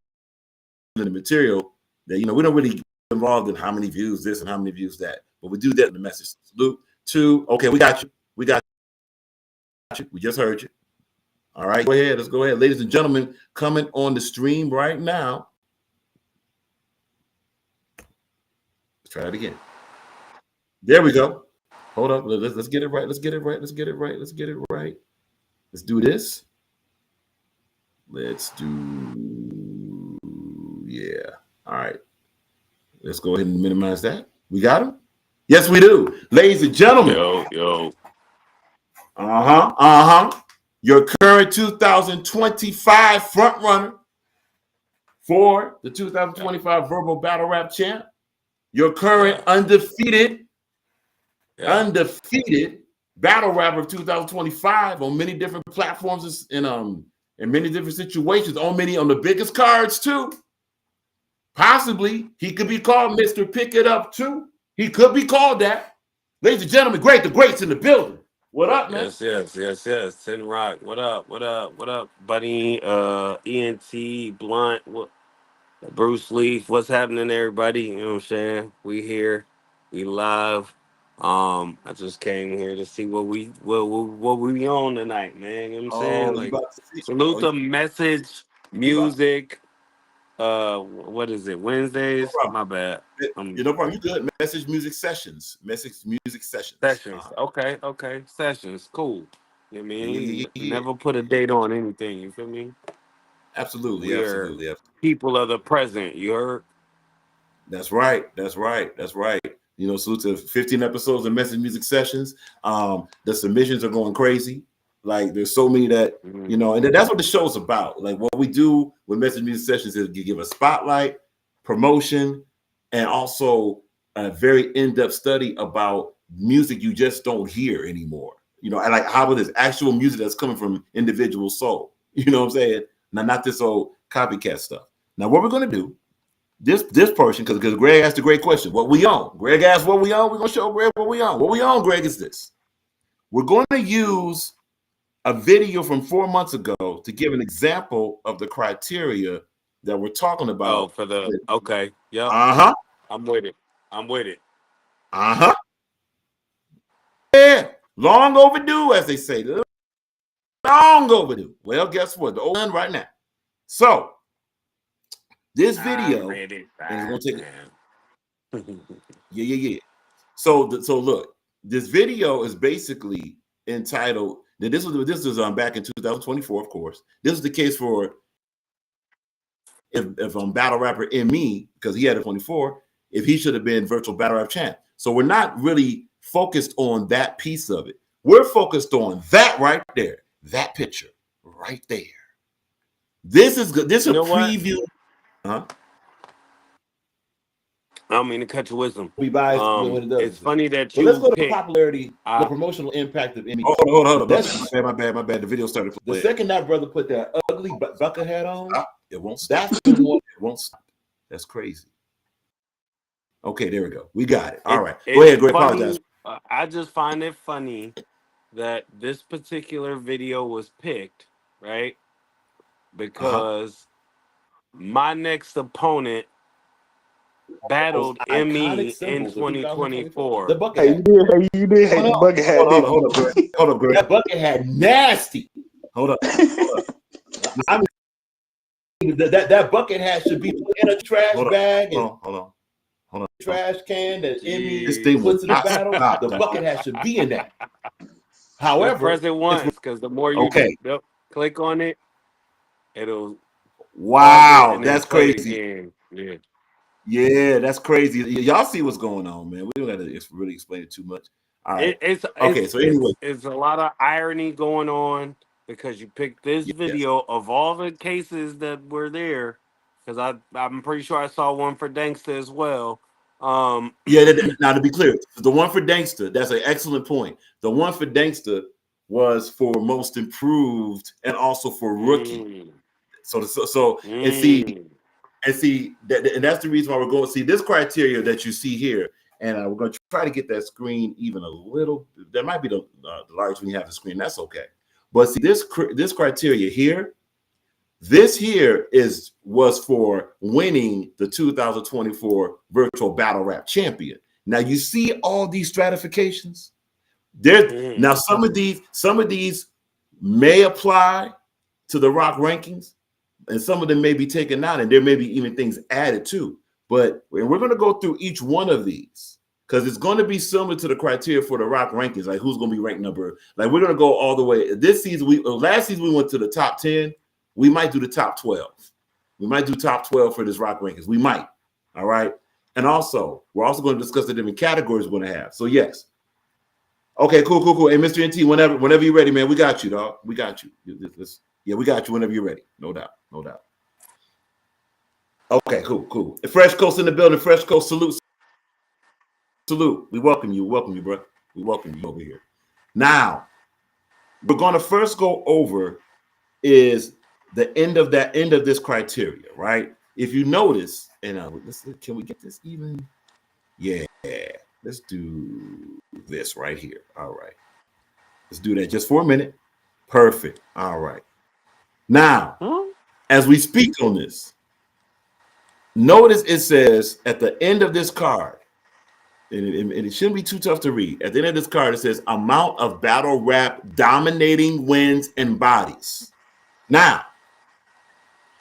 and the material that, you know, we don't really get involved in how many views this and how many views that. But we do that in the message. Salute to, okay, we got you. We just heard you. All right, go ahead. Let's go ahead. Ladies and gentlemen, coming on the stream right now. Let's try it again. There we go. Hold up. Let's get it right. Let's do this. Yeah. All right. Let's go ahead and minimize that. We got him? Yes, we do. Ladies and gentlemen. Yo. Your current 2025 front runner for the 2025 Verbal Battle Rap Champ. Your current undefeated battle rapper of 2025 on many different platforms and in many different situations, on the biggest cards too. Possibly he could be called Mr. Pick It Up too. He could be called that. Ladies and gentlemen, the greats in the building. What up, man? Yes. 10 Rock. What up, buddy? ENT, Blunt, what Bruce Leaf, what's happening, everybody? You know what I'm saying? We here, we live. I just came here to see what we on tonight, man. You know what I'm saying? Oh, you Like about to see? salute Oh, the message, you about? music. What is it? No Wednesdays? problem. My bad. You no problem. You good? Message music sessions. Message music sessions. Sessions. Okay. Sessions. Cool. You know what I mean? Yeah. Never put a date on anything, you feel me? Absolutely. We are people of the present, you heard? That's right. You know, salute to 15 episodes of Message Music Sessions. The submissions are going crazy. Like there's so many that, you know, and that's what the show's about. Like what we do with Message Music Sessions is give a spotlight, promotion, and also a very in-depth study about music you just don't hear anymore. You know, and like how it is actual music that's coming from individual soul. You know what I'm saying? Now, not this old copycat stuff. Now, what we're going to do, this portion, because Greg asked a great question. What we on? Greg asked what we on. We're going to show Greg what we on. What we on, Greg, is this. We're going to use a video from 4 months ago to give an example of the criteria that we're talking about. Oh, for the okay. Yep. Uh-huh. I'm with it. Uh-huh. Yeah. Long overdue, as they say. Long overdue. Well, guess what? The old one right now. So this video is going to take it. Yeah. So look, this video is basically entitled. This was back in 2024, of course. This is the case for if battle rapper Me, because he had a 24, if he should have been virtual battle rap champ. So we're not really focused on that piece of it. We're focused on that right there, that picture right there. This is good. This is a preview. Huh? I don't mean to cut your wisdom. Be biased when it does. It's funny that you. Let's go to popularity, the promotional impact of Me. Hold on. My bad. The video started. The second that brother put that ugly bucket hat on, it won't stop. That's the one. It won't stop. That's crazy. Okay, there we go. We got it. All right. Go ahead, Greg. Apologize. I just find it funny that this particular video was picked, right? Because my next opponent battled Me in 2024. The bucket hat. You did hate the bucket hat. Hold up, Greg. That bucket hat nasty. Hold up. I mean, that bucket hat should be put in a trash bag. Hold on. Trash can that Emmy puts in the battle. The bucket hat should be in that. However, press it once because the more you click on it, it'll. Wow, that's crazy. Yeah, that's crazy. Y'all see what's going on, man. We don't have to really explain it too much. All right. So anyway, it's a lot of irony going on because you picked this video of all the cases that were there. Because I'm pretty sure I saw one for Dankster as well. Now to be clear, the one for Dankster, that's an excellent point. The one for Dankster was for most improved and also for rookie. And that's the reason why we're going to see this criteria that you see here. And we're going to try to get that screen even a little. That might be the large when you have the screen. That's okay. But see this criteria here. This here was for winning the 2024 virtual battle rap champion. Now you see all these stratifications. Now some of these may apply to the rock rankings, and some of them may be taken out, and there may be even things added too. But we're going to go through each one of these because it's going to be similar to the criteria for the rock rankings, like who's going to be ranked number. Like we're going to go all the way. This season, last season we went to the top 10. We might do the top 12. We might do top 12 for this rock rankings. We might. All right. And also, we're also going to discuss the different categories we're going to have. So yes. Okay, cool. Hey, Mr. NT, whenever you're ready, man, we got you, dog. We got you. We got you whenever you're ready. No doubt. Okay, cool. Fresh Coast in the building. Fresh Coast, salute. We welcome you, bro. We welcome you over here. Now, we're going to first go over is the end of this criteria, right? If you notice, and can we get this even? Yeah, let's do this right here. All right. Let's do that just for a minute. Perfect. All right. Now, as we speak on this, notice it says at the end of this card, and it shouldn't be too tough to read. At the end of this card, it says amount of battle rap dominating wins and bodies. Now,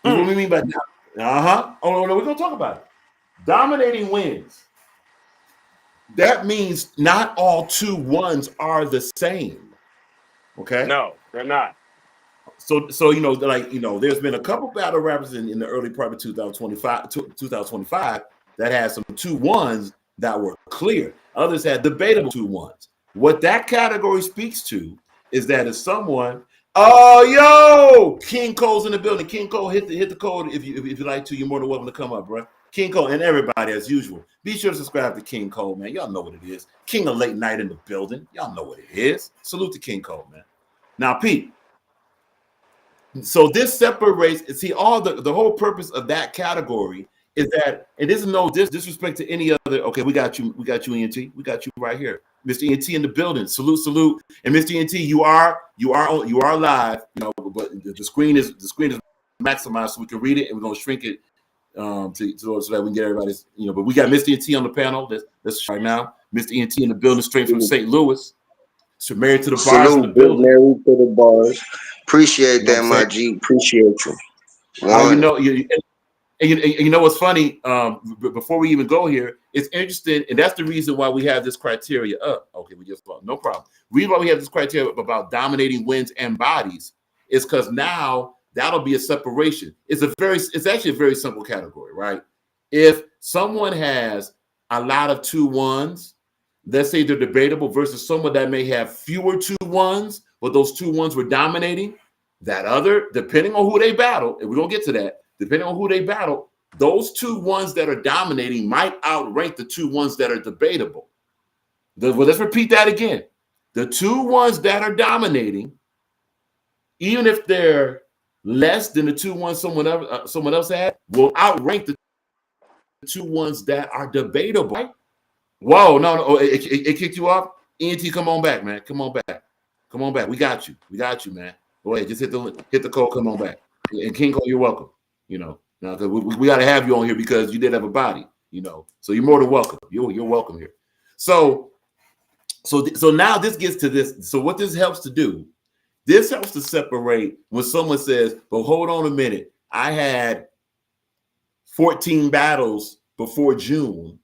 this is what we mean by Oh no, we're gonna talk about it. Dominating wins. That means not all 2-1s are the same. Okay. No, they're not. So you know, like there's been a couple battle rappers in the early part of 2025 that had some 2-1s that were clear. Others had debatable 2-1s. What that category speaks to is that if someone, King Cole's in the building. King Cole, hit the code if you like to. You're more than welcome to come up, bro. King Cole and everybody as usual. Be sure to subscribe to King Cole, man. Y'all know what it is. King of Late Night in the building. Y'all know what it is. Salute to King Cole, man. Now, Pete. So this separates. See, all the whole purpose of that category is that, and this is no disrespect to any other. Okay, we got you, ENT. We got you right here, Mr. ENT in the building. Salute, and Mr. ENT, you are live. But the screen is maximized so we can read it, and we're gonna shrink it so that we can get everybody's. But we got Mr. ENT on the panel. That's right now. Mr. ENT in the building, straight from St. Louis. So married to the bars in the building. Married to the bars. Appreciate that, my G. Appreciate you. You know what's funny? Before we even go here, it's interesting, and that's the reason why we have this criteria up. Okay, no problem. The reason why we have this criteria about dominating wins and bodies is because now that'll be a separation. It's actually a very simple category, right? If someone has a lot of 2-1s, let's say they're debatable, versus someone that may have fewer 2-1s, but those 2-1s were dominating, that other, depending on who they battle, and we're going to get to that, depending on who they battle, those 2-1s that are dominating might outrank the 2-1s that are debatable. Let's repeat that again. The 2-1s that are dominating, even if they're less than the 2-1s someone else had, will outrank the 2-1s that are debatable. Right? Whoa, no, it kicked you off. ENT, come on back, man. Come on back. We got you, man. Go ahead, just hit the code. Come on back. And King Cole, you're welcome. Now because we got to have you on here because you did have a body. So you're more than welcome. You're welcome here. So now this gets to this. So what this helps to do, this helps to separate when someone says, "But hold on a minute, I had 14 battles before June."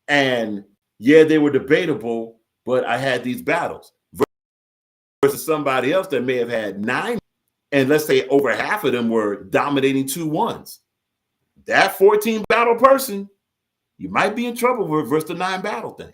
And yeah, they were debatable, but I had these battles versus somebody else that may have had 9. And let's say over half of them were dominating 2-1s. That 14 battle person, you might be in trouble versus the 9 battle thing,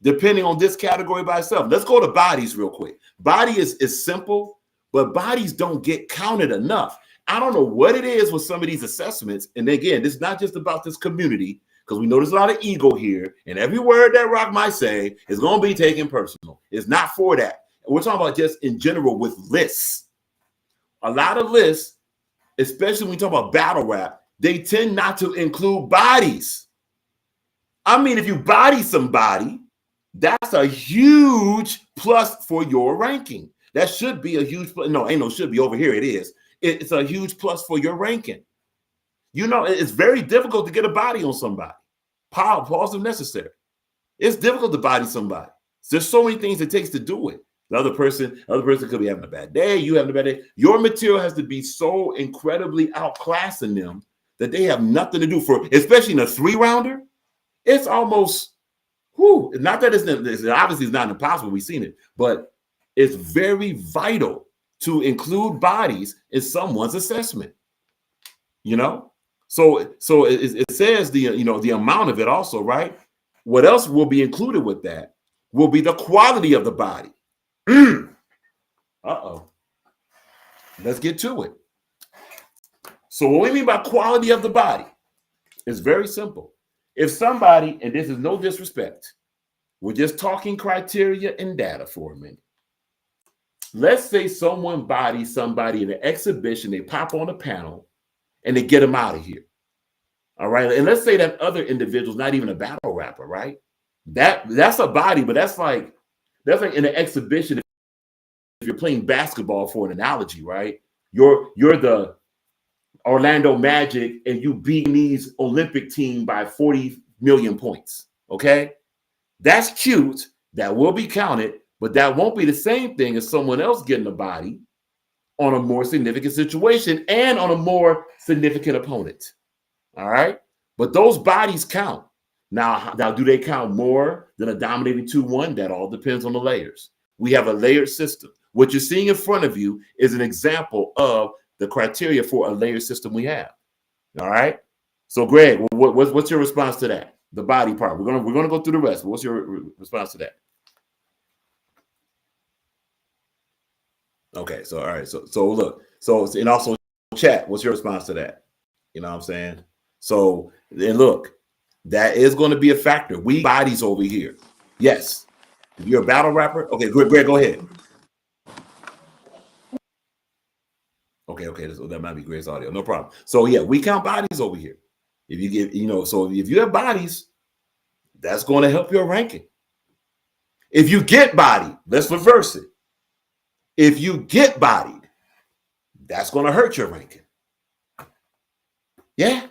depending on this category by itself. Let's go to bodies real quick. Body is simple, but bodies don't get counted enough. I don't know what it is with some of these assessments. And again, this is not just about this community, because we know there's a lot of ego here, and every word that Rock might say is going to be taken personal. It's not for that. We're talking about just in general with lists. A lot of lists, especially when we talk about battle rap, they tend not to include bodies. I mean, if you body somebody, that's a huge plus for your ranking. That should be a huge plus. No, ain't no should be. Over here it is. It's a huge plus for your ranking. It's very difficult to get a body on somebody. Pause if necessary. It's difficult to body somebody. There's so many things it takes to do it. The other person could be having a bad day. You having a bad day. Your material has to be so incredibly outclassing them that they have nothing to do for, especially in a 3-rounder. It's almost, not that it's obviously it's not impossible. We've seen it, but it's very vital to include bodies in someone's assessment. So it says the amount of it also, right? What else will be included with that will be the quality of the body. Let's get to it. So what we mean by quality of the body is very simple. If somebody, and this is no disrespect, we're just talking criteria and data for a minute. Let's say someone bodies somebody in an exhibition, they pop on a panel, and they get them out of here. All right. And let's say that other individual's not even a battle rapper, right? That's a body, but that's like in an exhibition. you're playing basketball for an analogy, right? You're the Orlando Magic and you beat these Olympic team by 40 million points. Okay. That's cute. That will be counted, but that won't be the same thing as someone else getting a body on a more significant situation and on a more significant opponent. All right. But those bodies count. Now, do they count more than a dominating 2-1? That all depends on the layers. We have a layered system. What you're seeing in front of you is an example of the criteria for a layered system we have. All right. So, Greg, what's your response to that? The body part. We're gonna go through the rest. But what's your response to that? Okay. So, all right. So look. So, and also chat. What's your response to that? You know what I'm saying? So, and look, that is going to be a factor. We bodies over here. Yes. If you're a battle rapper, okay. Greg, go ahead. Okay. That might be Greg's audio. No problem. So yeah, we count bodies over here. If you get, so if you have bodies, that's going to help your ranking. If you get bodied, let's reverse it. If you get bodied, that's going to hurt your ranking. Yeah.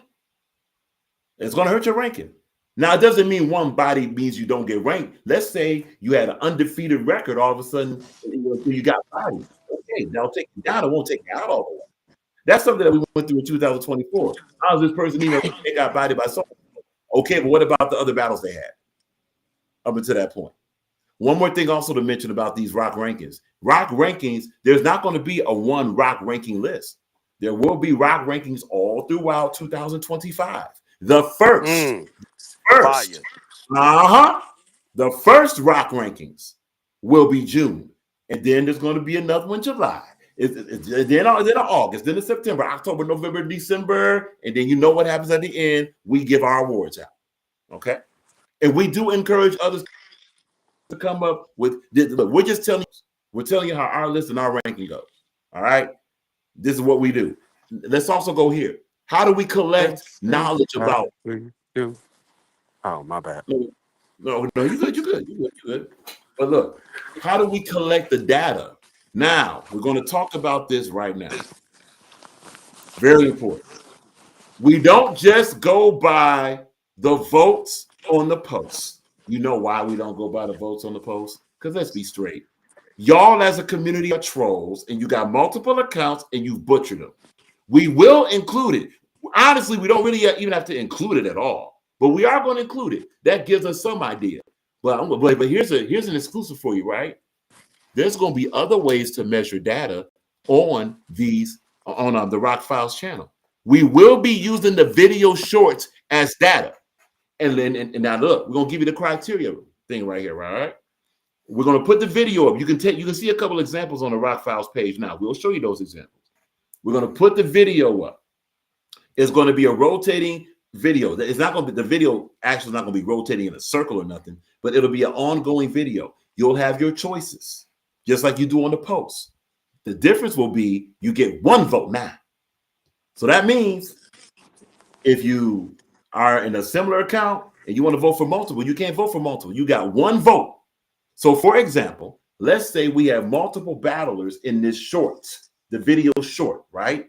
It's going to hurt your ranking. Now, it doesn't mean one body means you don't get ranked. Let's say you had an undefeated record. All of a sudden, you got bodied. Okay, that'll take you down. It won't take you out all the way. That's something that we went through in 2024. How does this person even they got bodied by someone? Okay, but what about the other battles they had up until that point? One more thing also to mention about these Rock rankings. Rock rankings, there's not going to be a one Rock ranking list. There will be Rock rankings all throughout 2025. The first. The first Rock rankings will be June. And then there's going to be another one in July. Then August, then in September, October, November, December. And then you know what happens at the end. We give our awards out. Okay? And we do encourage others to come up with this. Look, we're telling you how our list and our ranking goes. All right? This is what we do. Let's also go here. How do we collect knowledge about? Oh, my bad. No, you're good. But look, how do we collect the data? Now, we're going to talk about this right now. Very important. We don't just go by the votes on the post. You know why we don't go by the votes on the post? Because let's be straight. Y'all as a community are trolls, and you got multiple accounts, and you've butchered them. We will include it. Honestly, we don't really even have to include it at all. But we are going to include it. That gives us some idea. But here's an exclusive for you, right? There's going to be other ways to measure data on the Rock Files channel. We will be using the video shorts as data. And now look, we're going to give you the criteria thing right here, right? We're going to put the video up. You can see a couple examples on the Rock Files page now. We'll show you those examples. We're going to put the video up. It's going to be a rotating video. It's not going to be, the video actually not going to be rotating in a circle or nothing, but it'll be an ongoing video. You'll have your choices, just like you do on the post. The difference will be you get one vote now. So that means if you are in a similar account and you want to vote for multiple, you can't vote for multiple. You got one vote. So for example, let's say we have multiple battlers in this short, the video short, right?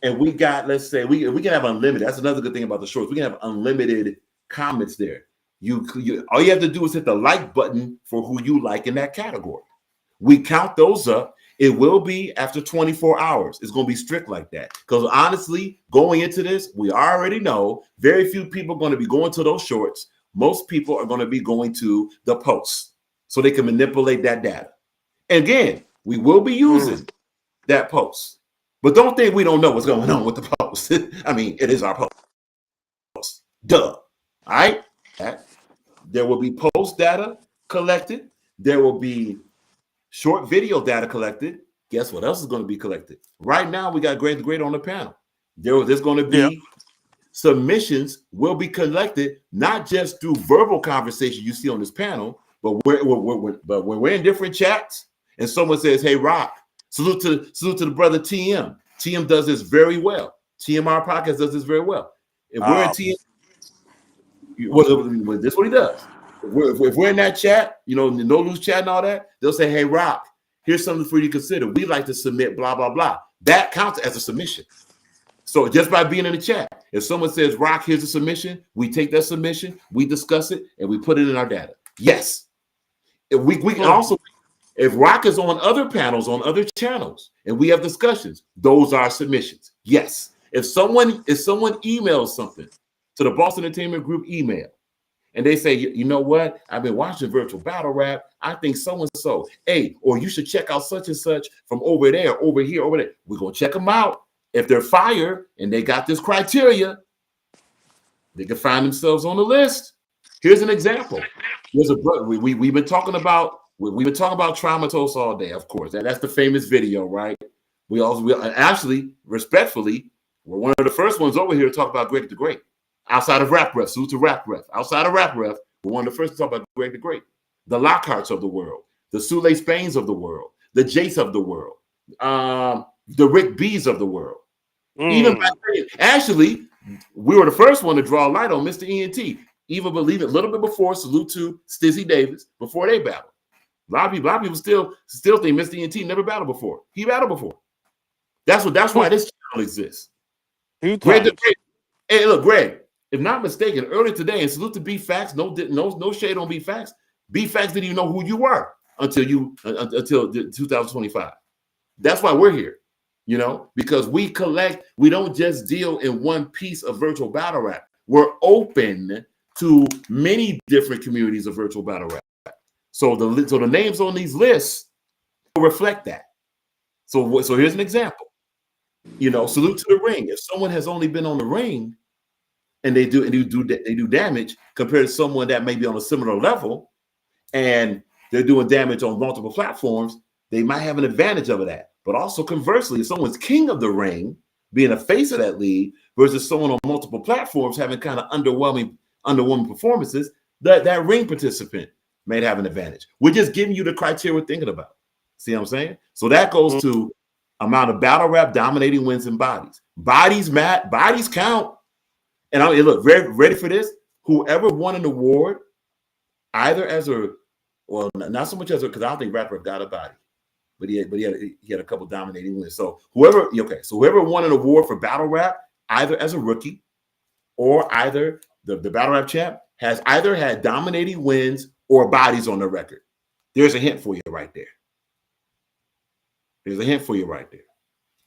And we got, let's say, we can have unlimited. That's another good thing about the shorts. We can have unlimited comments there. All you have to do is hit the like button for who you like in that category. We count those up. It will be after 24 hours. It's going to be strict like that. Because honestly, going into this, we already know very few people are going to be going to those shorts. Most people are going to be going to the posts so they can manipulate that data. And again, we will be using that post. But don't think we don't know what's going on with the post. I mean, it is our post. Duh. All right? There will be post data collected. There will be short video data collected. Guess what else is going to be collected? Right now, we got Great on the panel. There's going to be submissions will be collected, not just through verbal conversation you see on this panel, but when we're in different chats and someone says, hey, Rock, salute to the brother TM. TM does this very well. TMR podcast does this very well. If we're in TM, this is what he does. If we're in that chat, no loose chat and all that, they'll say, hey, Rock, Here's something for you to consider. We like to submit blah, blah, blah. That counts as a submission. So just by being in the chat, if someone says, Rock, here's a submission, we take that submission, we discuss it, and we put it in our data. Yes. If we can also, if Rock is on other panels, on other channels, and we have discussions, those are submissions. Yes. If someone emails something to the Boston Entertainment Group email, and they say, you know what? I've been watching Virtual Battle Rap. I think so-and-so. Hey, or you should check out such and such from over there, over here, over there. We're going to check them out. If they're fire and they got this criteria, they can find themselves on the list. Here's an example. There's a we've been talking about Traumatos all day, of course. That's the famous video, right? We actually, respectfully, we're one of the first ones over here to talk about Greg the Great. Outside of Rap Ref, salute to Rap Ref. Outside of Rap Ref, we're one of the first to talk about Greg the Great. The Lockharts of the world, the Sule Spains of the world, the Jace of the world, the Rick B's of the world. Even back then, actually, we were the first one to draw a light on Mr. ENT. Even believe it, a little bit before, salute to Stizzy Davis, before they battled. A lot of people still think Mr. ENT never battled before. He battled before. That's why this channel exists. Greg the Great. Hey, look, Greg, if not mistaken, earlier today, and salute to B-Facts, no shade on B-Facts. B-Facts didn't even know who you were until 2025. That's why we're here, because we don't just deal in one piece of virtual battle rap. We're open to many different communities of virtual battle rap. So the names on these lists reflect that. So here's an example. Salute to the ring. If someone has only been on the ring, and they do damage compared to someone that may be on a similar level, and they're doing damage on multiple platforms, they might have an advantage of that. But also conversely, if someone's king of the ring, being a face of that league, versus someone on multiple platforms having kind of underwhelming performances, that ring participant may have an advantage. We're just giving you the criteria we're thinking about. See what I'm saying? So that goes to amount of battle rap dominating wins and bodies. Bodies count. And look, ready for this? Whoever won an award, either not so much as because I don't think Rapper got a body, but he had a couple dominating wins. So whoever won an award for battle rap, either as a rookie or either the battle rap champ, has either had dominating wins or bodies on the record. There's a hint for you right there.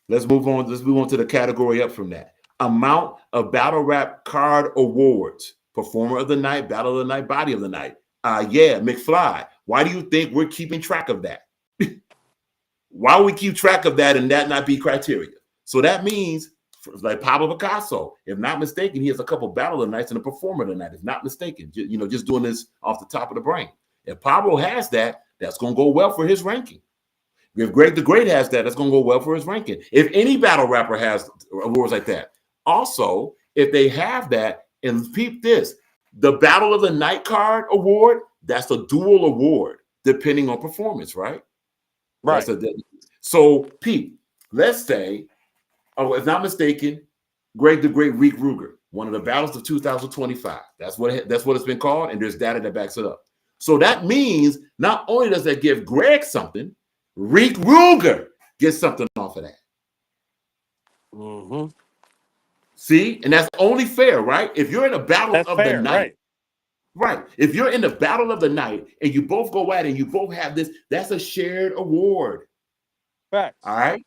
Let's move on. Let's move on to the category up from that. Amount of battle rap card awards. Performer of the night, battle of the night, body of the night. McFly. Why do you think we're keeping track of that? Why would we keep track of that and that not be criteria? So that means, like Pablo Picasso, if not mistaken, he has a couple battle of the nights and a performer of the night, if not mistaken. Just doing this off the top of the brain. If Pablo has that, that's going to go well for his ranking. If Greg the Great has that, that's going to go well for his ranking. If any battle rapper has awards like that. Also, if they have that, and peep this, the Battle of the Night card award, that's a dual award, depending on performance, right? Right. So, peep, let's say, if not mistaken, Greg the Great Reek Ruger, one of the battles of 2025. That's what it's been called, and there's data that backs it up. So that means not only does that give Greg something, Reek Ruger gets something off of that. Mm-hmm. See, and that's only fair, right? If you're in a battle of the night, right? If you're in the battle of the night and you both go at it and you both have this, that's a shared award. Right. All right.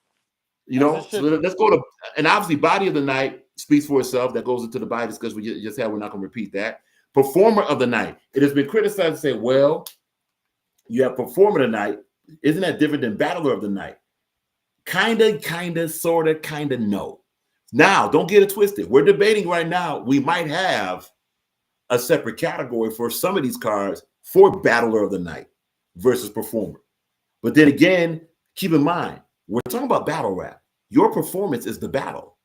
So let's go to, and obviously, body of the night speaks for itself. That goes into the body discussion we just had. We're not going to repeat that. Performer of the night. It has been criticized to say, well, you have performer of the night. Isn't that different than battler of the night? Kinda, sorta, kinda, no. Now, don't get it twisted. We're debating right now. We might have a separate category for some of these cards for battler of the night versus performer. But then again, keep in mind, we're talking about battle rap. Your performance is the battle.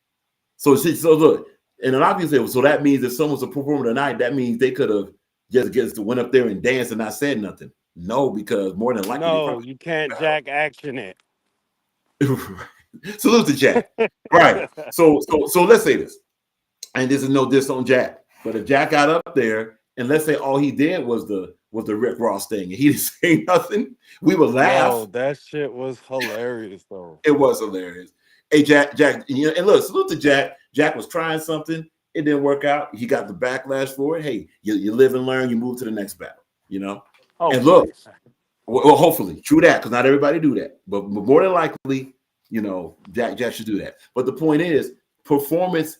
So look, and then obviously, so that means if someone's a performer tonight, that means they could have just went up there and danced and not said nothing. No, because more than likely, no, you can't jack action it. Salute to Jack. Right. So let's say this, and this is no diss on Jack, but if Jack got up there and let's say all he did was the Rick Ross thing, and he didn't say nothing, we would laugh. Yo, that shit was hilarious though. It was hilarious. Hey, Jack, you know, and look, salute to Jack. Jack was trying something. It didn't work out. He got the backlash for it. Hey, you live and learn. You move to the next battle. You know. Oh, and look, please. well, hopefully, true that, because not everybody do that, but more than likely, you know, Jack should do that. But the point is, performance,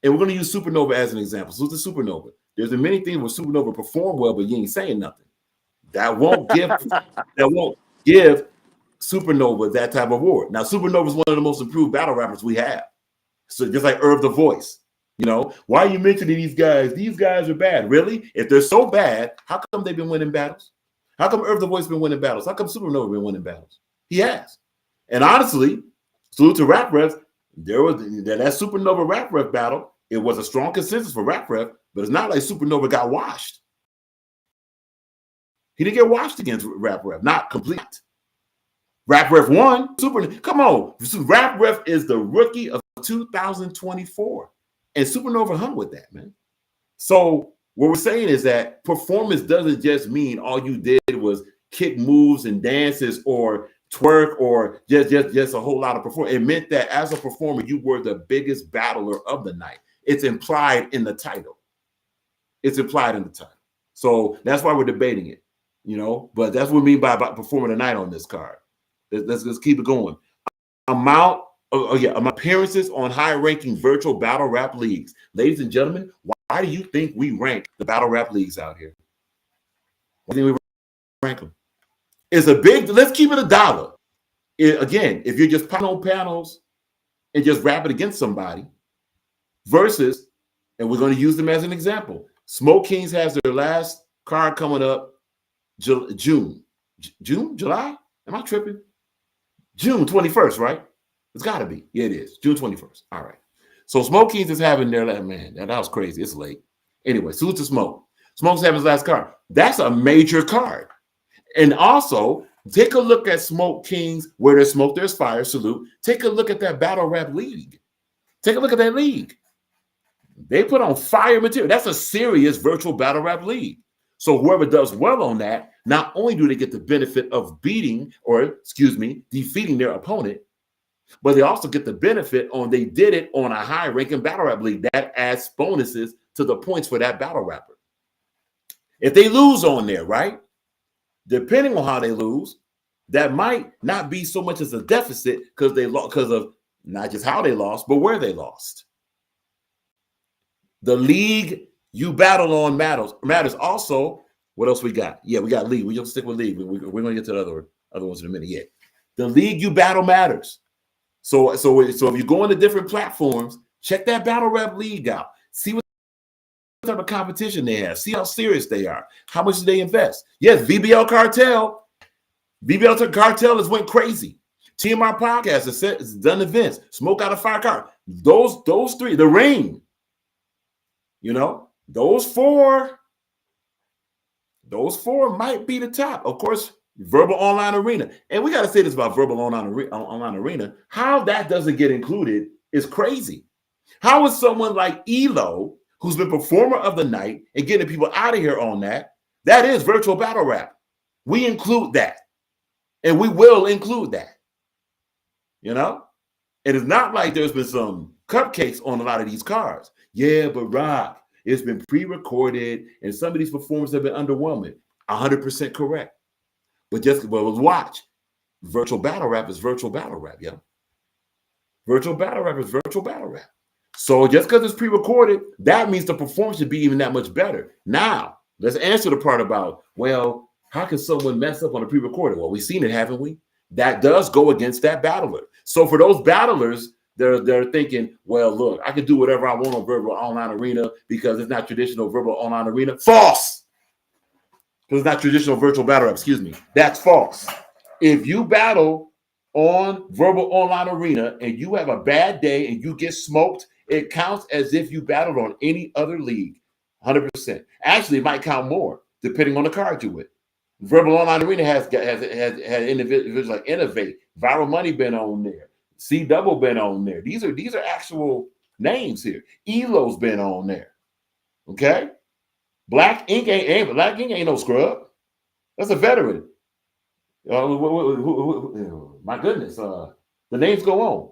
and we're going to use Supernova as an example. So it's a Supernova. There's many things where Supernova perform well, but you ain't saying nothing. That won't give Supernova that type of award. Now, Supernova is one of the most improved battle rappers we have. So just like Irv the Voice, you know, why are you mentioning these guys? These guys are bad. Really? If they're so bad, how come they've been winning battles? How come Irv the Voice been winning battles? How come Supernova been winning battles? He has. And honestly, salute to Rap Ref, there was that Supernova Rap Ref battle. It was a strong consensus for Rap Ref, but it's not like Supernova got washed. He didn't get washed against Rap Ref, not complete. Rap Ref won. Come on. Rap Ref is the rookie of 2024. And Supernova hung with that, man. So what we're saying is that performance doesn't just mean all you did was kick moves and dances or twerk or just a whole lot of performance. It meant that as a performer, you were the biggest battler of the night. It's implied in the title. It's implied in the title. So that's why we're debating it, you know. But that's what we mean by performing the night on this card. Let's keep it going. Amount of appearances on high-ranking virtual battle rap leagues. Ladies and gentlemen, why do you think we rank the battle rap leagues out here? Why do you think we rank them? It's a big, let's keep it $1. Again, if you're just popping on panels and just rapping against somebody versus, and we're going to use them as an example, Smoke Kings has their last card coming up June, July? Am I tripping? June 21st, right? It's got to be. Yeah, it is. June 21st. All right. So Smoke Kings is having their last, man, that was crazy. It's late. Anyway, salute to Smoke. Smoke's having his last card. That's a major card. And also, take a look at Smoke Kings, where there's smoke, there's fire, salute. Take a look at that battle rap league. Take a look at that league. They put on fire material. That's a serious virtual battle rap league. So whoever does well on that, not only do they get the benefit of defeating their opponent, but they also get the benefit on they did it on a high-ranking battle rap league. That adds bonuses to the points for that battle rapper. If they lose on there, right? Depending on how they lose, that might not be so much as a deficit because they lost because of not just how they lost, but where they lost. The league you battle on matters. Also, what else we got? Yeah, we got league. We just stick with league. We're going to get to the other ones in a minute. Yeah, the league you battle matters. So if you go into different platforms, check that battle rap league out. See what type of competition they have. See how serious they are. How much do they invest? Yes, VBL Cartel. VBL Cartel has went crazy. TMR Podcast has done events. Smoke Out of Fire Card. Those three. The Ring. You know, those four might be the top. Of course, Verbal Online Arena. And we got to say this about Verbal Online Arena. How that doesn't get included is crazy. How is someone like ELO, who's been performer of the night and getting people out of here on that is virtual battle rap. We include that. And we will include that. You know? And it's not like there's been some cupcakes on a lot of these cards. Yeah, but Rock, it's been pre-recorded and some of these performances have been underwhelming. 100% correct. But watch. Virtual battle rap is virtual battle rap, yo. Virtual battle rap is virtual battle rap. So just because it's pre-recorded, that means the performance should be even that much better. Now, let's answer the part about, well, how can someone mess up on a pre-recorded? Well, we've seen it, haven't we? That does go against that battler. So for those battlers, they're thinking, well, look, I can do whatever I want on Verbal Online Arena because it's not traditional Verbal Online Arena. False! Because it's not traditional virtual battle rap, excuse me. That's false. If you battle on Verbal Online Arena and you have a bad day and you get smoked, it counts as if you battled on any other league, 100%. Actually, it might count more, depending on the card you with. Verbal Online Arena has individuals like Innovate, Viral Money been on there, C Double been on there. These are actual names here. ELO's been on there. Okay? Black Ink ain't no scrub. That's a veteran. My goodness. The names go on.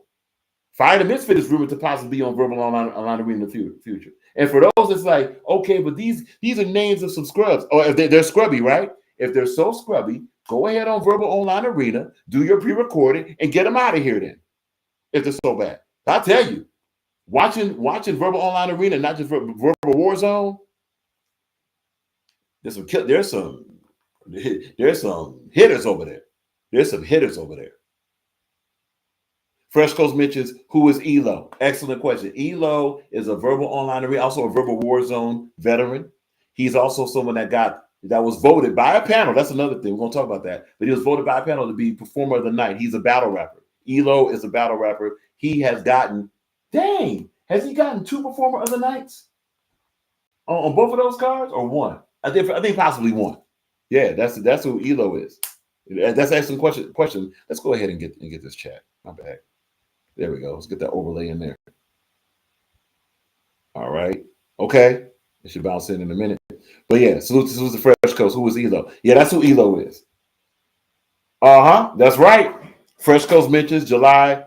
Fire the Misfit is rumored to possibly be on Verbal Online Arena in the future. And for those, it's like, okay, but these are names of some scrubs. Or if they're scrubby, right? If they're so scrubby, go ahead on Verbal Online Arena, do your pre-recording, and get them out of here then. If they're so bad. I tell you, watching Verbal Online Arena, not just Verbal Warzone, there's some hitters over there. There's some hitters over there. Fresh Coast mentions, who is Elo? Excellent question. Elo is a Verbal Online Arena, also a Verbal Warzone veteran. He's also someone that was voted by a panel. That's another thing. We're going to talk about that. But he was voted by a panel to be Performer of the Night. He's a battle rapper. Elo is a battle rapper. He has gotten 2 Performer of the Nights on both of those cards, or one? I think possibly one. Yeah, that's who Elo is. That's an excellent question. Let's go ahead and get this chat. My bad. There we go. Let's get that overlay in there. All right. Okay. It should bounce in a minute. But yeah, salute to the Fresh Coast. Who is Elo? Yeah, that's who Elo is. That's right. Fresh Coast mentions July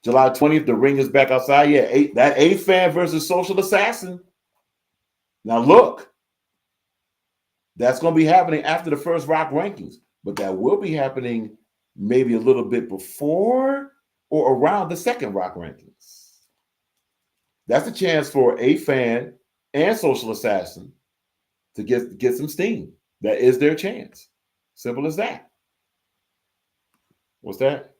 20th. The ring is back outside. Yeah, that A-Fan versus Social Assassin. Now look, that's going to be happening after the first Rock rankings, but that will be happening maybe a little bit before or around the second Rock rankings. That's a chance for A-Fan and Social Assassin to get some steam. That is their chance. Simple as that. What's that?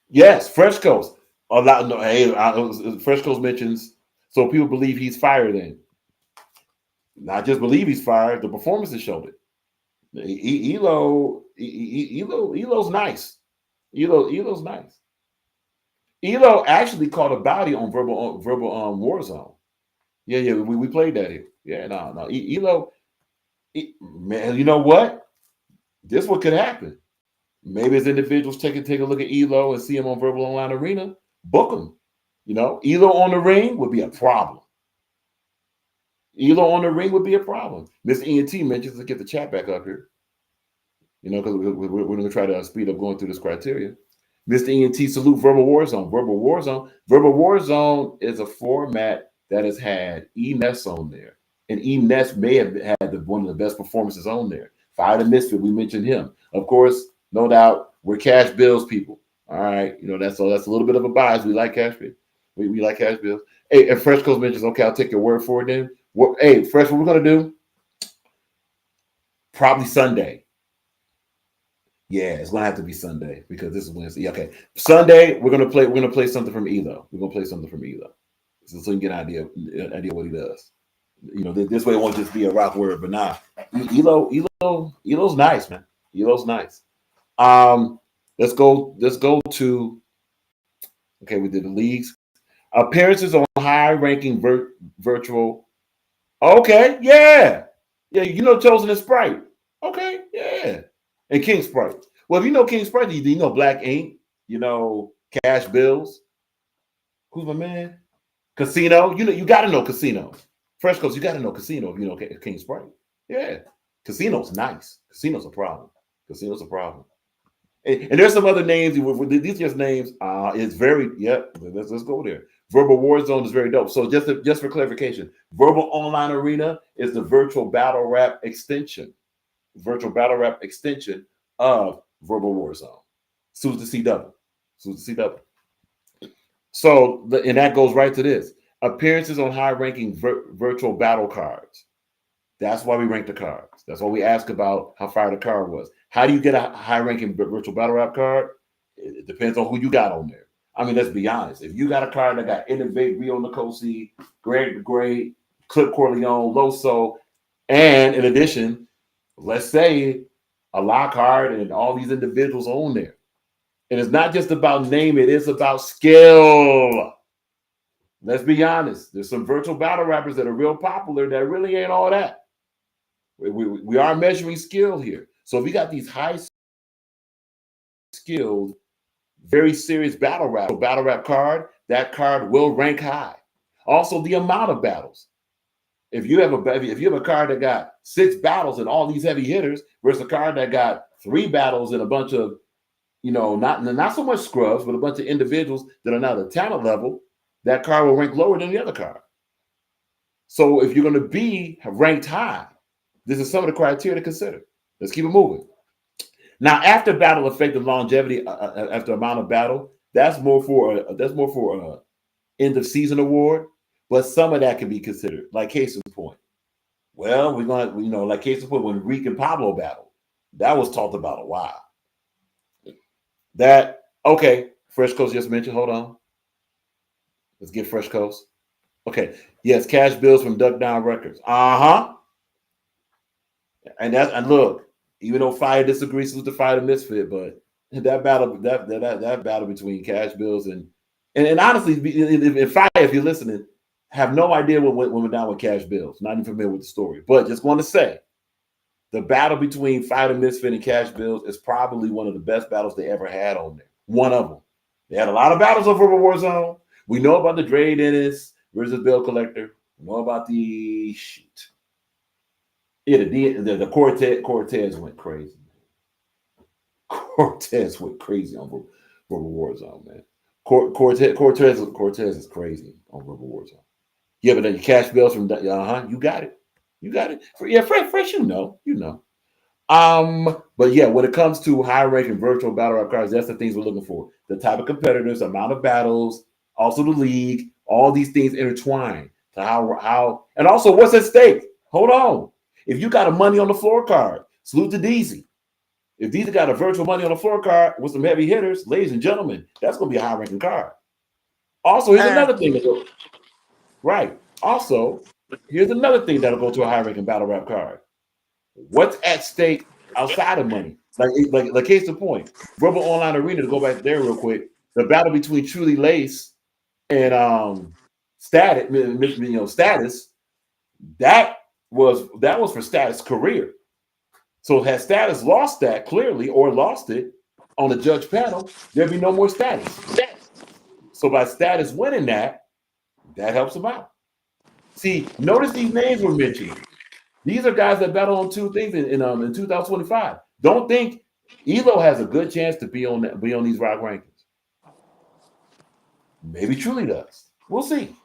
Yes, Fresh Coast. Fresh Coast mentions, so people believe he's fired then. Not just believe he's fired, the performances showed it. Elo's nice. Elo's nice. Elo actually caught a body on verbal Warzone. Yeah, we played that here. Yeah, no. Elo, man, you know what? This what could happen. Maybe as individuals take a look at Elo and see him on Verbal Online Arena, book him. Elo on the ring would be a problem. Elo on the ring would be a problem. Miss ENT mentions to get the chat back up here. Because we're going to try to speed up going through this criteria. Mr. ENT, salute Verbal Warzone. Verbal Warzone is a format that has had E-Ness on there. And E-Ness may have had one of the best performances on there. Fire the Misfit, we mentioned him. Of course, no doubt, we're Cash Bills people. All right. That's a little bit of a bias. We like Cash Bills. We like Cash Bills. Hey, and Fresh Coast mentions, okay, I'll take your word for it then. Hey, Fresh, what we're going to do? Probably Sunday. Yeah, it's gonna have to be Sunday because this is Wednesday. Okay, Sunday we're gonna play something from Elo. We're gonna play something from Elo, so you can get an idea what he does. This way it won't just be a rock word, but nah. Elo's nice, man. Elo's nice. Let's go to. Okay, we did the leagues. Appearances on high-ranking virtual. Okay, yeah. Chosen and Sprite. Okay, yeah. And King Sprite. Well, if you know King Sprite, you know Black Ink, Cash Bills. Who's my man? Casino. You got to know Casino. Fresh Coast, you got to know Casino if you know King Sprite. Yeah. Casino's nice. Casino's a problem. And there's some other names. These just names. It's very, yep. Let's go there. Verbal Warzone is very dope. So just for clarification, Verbal Online Arena is the virtual battle rap extension. Of Verbal Warzone. Suits the CW. So, and that goes right to this. Appearances on high-ranking virtual battle cards. That's why we rank the cards. That's why we ask about how far the card was. How do you get a high-ranking virtual battle rap card? It depends on who you got on there. I mean, let's be honest. If you got a card that got Innovate, Rio Nicosi, Greg the Great, Clip Corleone, Loso, and in addition, let's say a Lockhart and all these individuals on there. And it's not just about name, it is about skill. Let's be honest. There's some virtual battle rappers that are real popular that really ain't all that. We are measuring skill here. So if you got these high skilled, very serious battle rap card, that card will rank high. Also, the amount of battles. If you have a card that got 6 battles and all these heavy hitters versus a card that got 3 battles and a bunch of, not so much scrubs, but a bunch of individuals that are not at the talent level, that card will rank lower than the other card. So if you're going to be ranked high, this is some of the criteria to consider. Let's keep it moving. Now, after battle effect and longevity, after amount of battle, that's more for a end of season award. But some of that can be considered, like case in point. Well, we're going to, like case in point when Reek and Pablo battled, that was talked about a while. Fresh Coast just mentioned. Hold on. Let's get Fresh Coast. Okay. Yes, Cash Bills from Duck Down Records. Uh-huh. And look, even though Fire disagrees with the Fire the Misfit, but that battle between Cash Bills and honestly, if Fire, if you're listening, have no idea what went down with Cash Bills. Not even familiar with the story, but just want to say, the battle between Fire the Misfit and Cash Bills is probably one of the best battles they ever had on there. One of them. They had a lot of battles on River War Zone. We know about the Dre Dennis versus Bill Collector. We know about the Cortez went crazy. Cortez went crazy on River War Zone, man. Cortez is crazy on River War Zone. Yeah, but then your Cash Bills from you got it. Fresh, you know. But yeah, when it comes to high ranking virtual battle rap cards, that's the things we're looking for. The type of competitors, amount of battles, also the league, all these things intertwine to how and also what's at stake. Hold on. If you got a money on the floor card, salute to Deezy. If Deezy got a virtual money on the floor card with some heavy hitters, ladies and gentlemen, that's gonna be a high ranking card. Also, here's another thing that goes right. Also, here's another thing that'll go to a high ranking battle rap card. What's at stake outside of money? Like case in point, Rebel Online Arena, to go back there real quick, the battle between Truly Lace and Status, that was for Status' career. So had Status lost that clearly or lost it on the judge panel, there'd be no more Status. So by Status winning that helps him out. See, notice these names were mentioned. These are guys that battle on two things in 2025. Don't think Elo has a good chance to be on these rock rankings. Maybe Truly does. We'll see.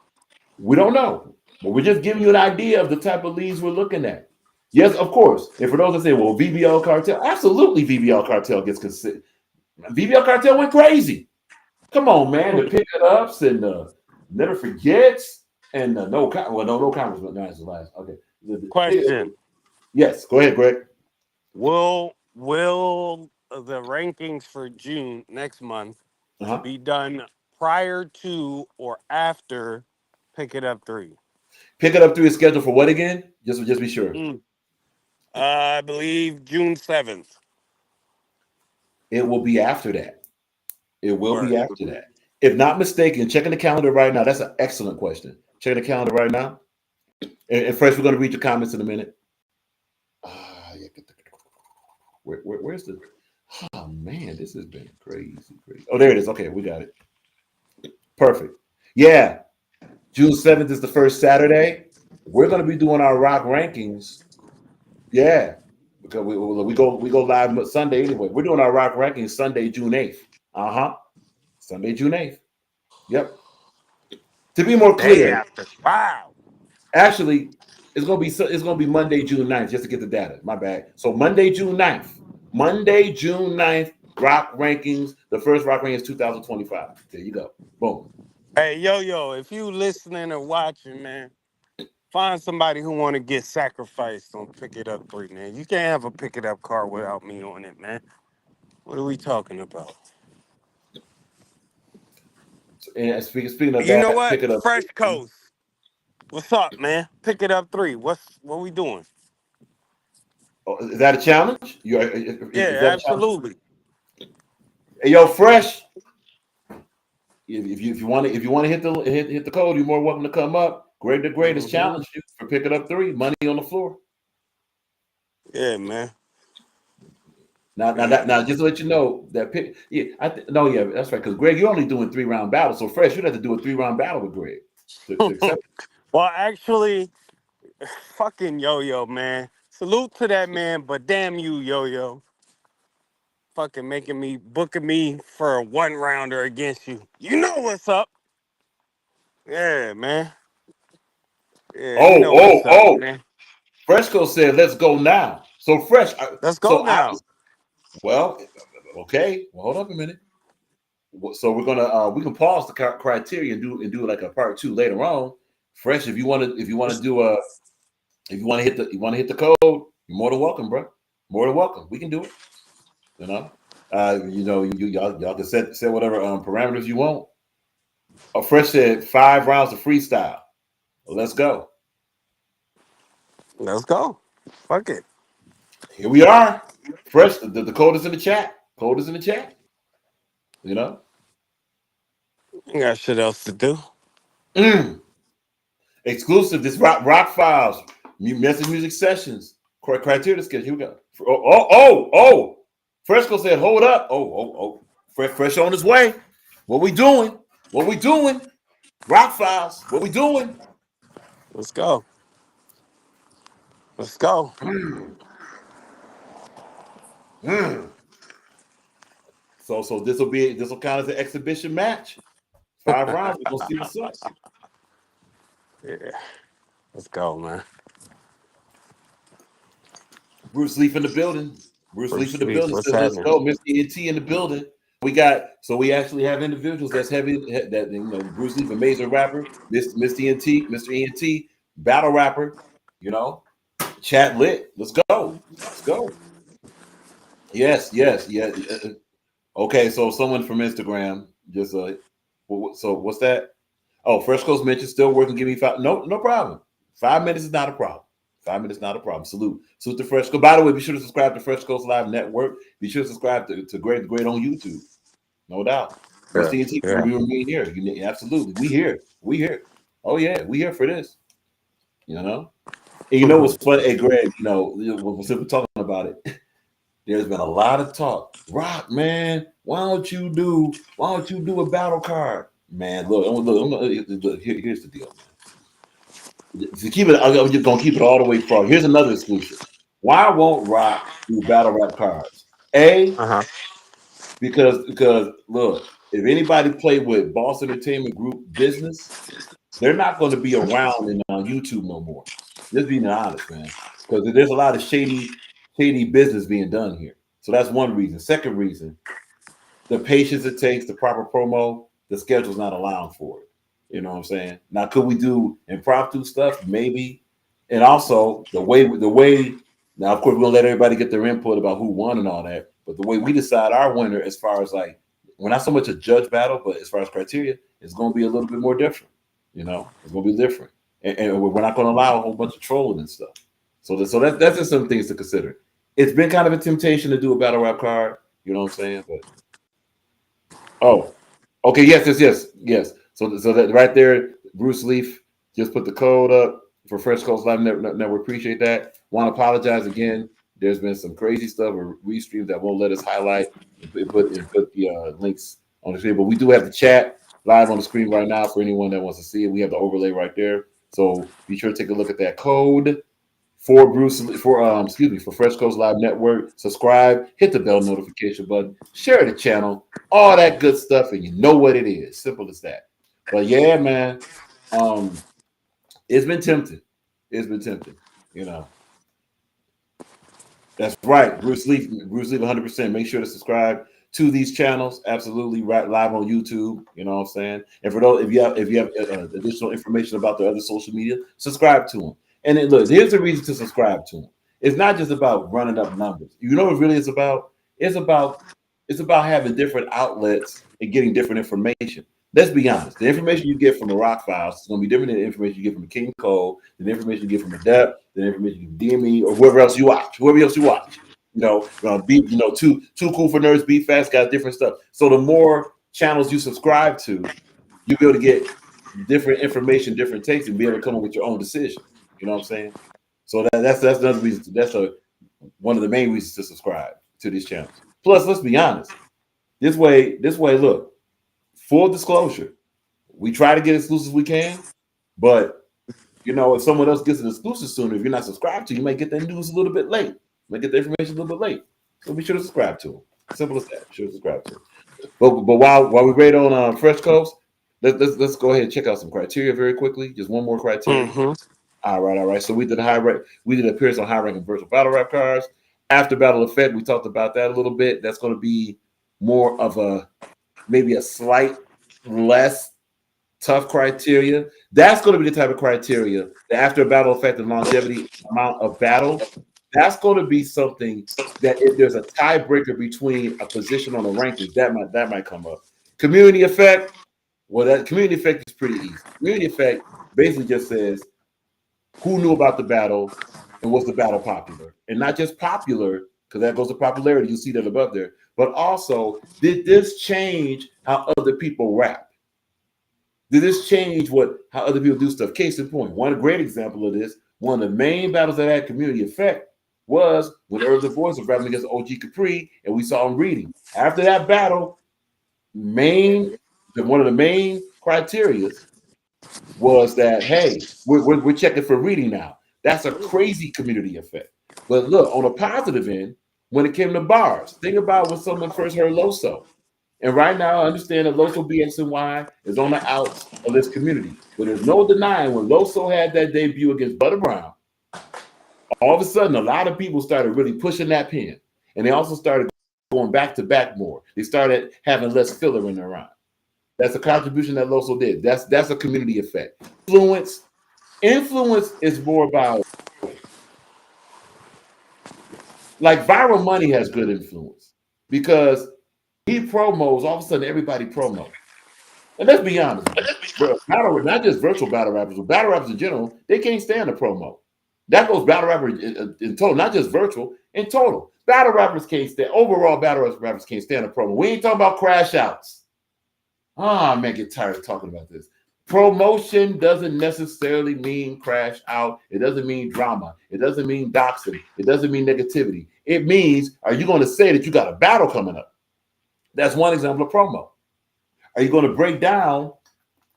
We don't know, but we're just giving you an idea of the type of leads we're looking at. Yes, of course. And for those that say, well, VBL Cartel, absolutely VBL Cartel gets considered. VBL Cartel went crazy. Come on, man. The Pick It Ups and Never Forgets and No Comments, but nice last. Okay. Question. Yes, go ahead, Greg. Will the rankings for June next month be done prior to or after Pick It Up 3? Pick It Up 3 is scheduled for what again? Just be sure. I believe June 7th. It will be after that. It will be after that. If not mistaken, checking the calendar right now. That's an excellent question. Checking the calendar right now. And Fresh, we're going to read your comments in a minute. Where's the? Oh man, this has been crazy. Oh, there it is. Okay, we got it. Perfect. Yeah, June 7th is the first Saturday. We're going to be doing our rock rankings. Yeah, because we go live Sunday anyway. We're doing our rock rankings Sunday, June 8th. Sunday, June 8th. Yep. To be more clear, wow. Actually, it's gonna be Monday, June 9th, just to get the data. My bad. So Monday, June 9th. Monday, June 9th, rock rankings. The first rock rankings 2025. There you go. Boom. Hey, yo, if you listening or watching, man, find somebody who want to get sacrificed on Pick It Up 3, man. You can't have a Pick It Up car without me on it, man. What are we talking about? And speaking of You that, know what? Pick It Up. Fresh Coast. What's up, man? Pick It Up 3. What we doing? Oh, is that a challenge? Yeah, absolutely. Hey, yo, Fresh. If you want to hit the code, you're more welcome to come up. Greg the Great has challenged you for Pick It Up 3. Money on the floor. Yeah, man. Now, just to let you know that pick. Yeah, that's right. Because Greg, you're only doing 3-round battles. So Fresh, you'd have to do a 3-round battle with Greg to accept. Well, actually, Fucking Yo-Yo, man. Salute to that man, but damn you, Yo-Yo. Fucking booking me for a one rounder against you. You know what's up. Yeah, man. Yeah, you know what's up, Oh. man. Fresco said, "Let's go now." So fresh. Let's go now. Well, okay. Well, hold up a minute. So we're gonna we can pause the criteria and do like a part two later on. Fresh, if you want to do a if you want to hit the code, you're more than welcome, bro. More than welcome. We can do it. You know, y'all can set whatever parameters you want. Fresh said 5 rounds of freestyle. Well, let's go. Let's go. Fuck it. Here we are. Fresh. The code is in the chat. Code is in the chat. You know. You got shit else to do. Exclusive. This rock files. Message music sessions. Criteria schedule. Here we go. Oh. Fresco said, "Hold up." Oh. Fresh on his way. What we doing? What we doing? Rock files. What we doing? Let's go. Let's go. So this will count as an exhibition match. 5 rounds. We're gonna see what's up. Yeah. Let's go, man. Bruce Leaf in the building. Bruce Leaf in the Leaf, building what's says, "Let's happening? go." Mr. ENT in the building. We actually have individuals that's heavy. That Bruce Leaf, amazing rapper. Mr. ENT, battle rapper. Chat lit. Let's go. Let's go. Yes. Okay, so someone from Instagram just so what's that? Oh, Fresco's mentioned still working. Give me 5. No problem. 5 minutes is not a problem. 5 minutes not a problem. Salute to Fresco. By the way, be sure to subscribe to Fresco's Live Network. Be sure to subscribe to Great on YouTube. No doubt. Mr. TNT, we were mean here. Absolutely. We here. Oh yeah, we here for this. And you know what's funny? Hey Greg, since we're talking about it, there's been a lot of talk. Rock, man, why don't you do a battle card? Man, look, here's the deal, man. To keep it, I'm just gonna keep it all the way frog. Here's another exclusive. Why won't Rock do battle rap cards? Because look, if anybody played with Boss Entertainment Group business, they're not going to be around in YouTube no more. Just being honest, man. Because there's a lot of shady business being done here. So that's one reason. Second reason, the patience it takes, the proper promo, the schedule's not allowing for it. You know what I'm saying? Now, could we do impromptu stuff? Maybe. And also the way now, of course, we're gonna let everybody get their input about who won and all that. But the way we decide our winner, as far as like, we're not so much a judge battle, but as far as criteria, it's gonna be a little bit more different. It's gonna be different, and we're not gonna allow a whole bunch of trolling and stuff. So that's just some things to consider. It's been kind of a temptation to do a battle rap card. You know what I'm saying? But okay, yes. So that right there, Bruce Leaf just put the code up for Fresh Coast Live Network. Appreciate that. Want to apologize again. There's been some crazy stuff or restreams that won't let us highlight and put the links on the screen. But we do have the chat live on the screen right now for anyone that wants to see it. We have the overlay right there. So be sure to take a look at that code for for Fresh Coast Live Network. Subscribe, hit the bell notification button, share the channel, all that good stuff, and you know what it is. Simple as that. But yeah, man, it's been tempting. That's right. Bruce Leaf 100%. Make sure to subscribe to these channels. Absolutely, right, live on YouTube. You know what I'm saying? And for those, if you have additional information about the other social media, subscribe to them. And then look, here's the reason to subscribe to them. It's not just about running up numbers. You know what it really is about? It's about having different outlets and getting different information. Let's be honest. The information you get from the Rock Files is going to be different than the information you get from King Cole, than the information you get from Adept, than the information you get from DME, or whoever else you watch. Too Cool for Nerds, Be Fast got different stuff. So the more channels you subscribe to, you'll be able to get different information, different takes, and be able to come up with your own decision. You know what I'm saying? So that's another reason. That's one of the main reasons to subscribe to these channels. Plus, let's be honest. This way, look, full disclosure, we try to get as exclusive as we can, but You know, if someone else gets an exclusive sooner, if you're not subscribed to, you might get that news a little bit late. You might get the information a little bit late. So be sure to subscribe to them. Simple as that. Be sure to subscribe to them. But while we wait on Fresh Coast, let's go ahead and check out some criteria very quickly. Just one more criteria. All right. So we did appearance on high ranking virtual battle rap cards. After battle effect, we talked about that a little bit. That's going to be more of maybe a slight less tough criteria. That's going to be the type of criteria that after battle effect and longevity amount of battle, that's going to be something that if there's a tiebreaker between a position on the rankings, that might come up. Community effect, well, that community effect is pretty easy. Community effect basically just says who knew about the battle and was the battle popular, and not just popular because that goes to popularity. You see that above there, but also did this change how other people rap? Did this change how other people do stuff? Case in point, one great example of this, one of the main battles that had community effect was when Earl the Voice was rapping against OG Capri, and we saw him reading. After that battle, one of the main criteria was that, hey, we're checking for reading now. That's a crazy community effect. But look, on a positive end, when it came to bars, think about when someone first heard Loso. And right now, I understand that Loso BXNY is on the outs of this community. But there's no denying when Loso had that debut against Butter Brown, all of a sudden, a lot of people started really pushing that pen. And they also started going back to back more. They started having less filler in their rhyme. That's a contribution that Loso did. That's a community effect. Influence is more about, like, Viral Money has good influence because he promos, all of a sudden everybody promo. And let's be honest, not just virtual battle rappers, but battle rappers in general, they can't stand a promo. That goes battle rapper in total, not just virtual, in total. Battle rappers can't stand, overall battle rappers can't stand a promo. We ain't talking about crash outs. Man, I get tired of talking about this. Promotion doesn't necessarily mean crash out. It doesn't mean drama. It doesn't mean doxing. It doesn't mean negativity. It means, are you going to say that you got a battle coming up? That's one example of promo. Are you going to break down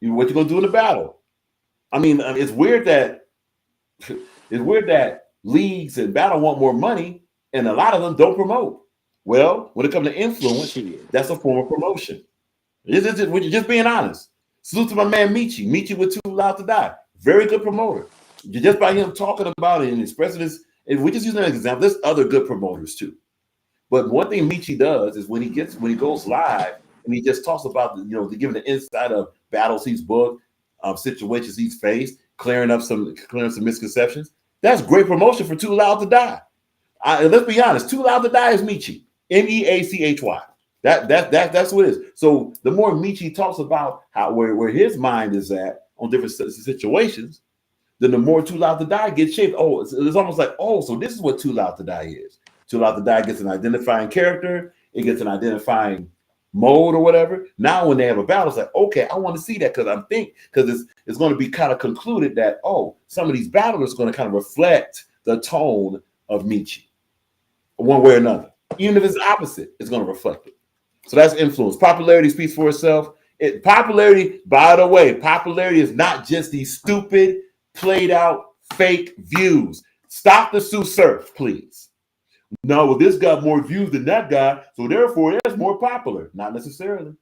what you're going to do in the battle? I mean, it's weird that leagues and battle want more money, and a lot of them don't promote. Well, when it comes to influence, that's a form of promotion. We're just being honest. Salute to my man Michi. Michi with Too Loud to Die. Very good promoter. Just by him talking about it and expressing this, and we're just using an example. There's other good promoters too. But one thing Michi does is when he goes live and he just talks about giving the insight of battles he's booked, situations he's faced, clearing some misconceptions. That's great promotion for Too Loud to Die. Let's be honest, Too Loud to Die is Michi. Meachy. That's what it is. So the more Michi talks about where his mind is at on different situations, then the more Too Loud to Die gets shaped. Oh, it's almost like, so this is what Too Loud to Die is. Too Loud to Die gets an identifying character. It gets an identifying mode or whatever. Now when they have a battle, it's like, okay, I want to see that because it's going to be kind of concluded that, some of these battlers are going to kind of reflect the tone of Michi one way or another. Even if it's opposite, it's going to reflect it. So that's influence. Popularity speaks for itself. Popularity, by the way, popularity is not just these stupid, played out, fake views. Stop the Sue Surf, please. No, well, this got more views than that guy, so therefore it's more popular. Not necessarily.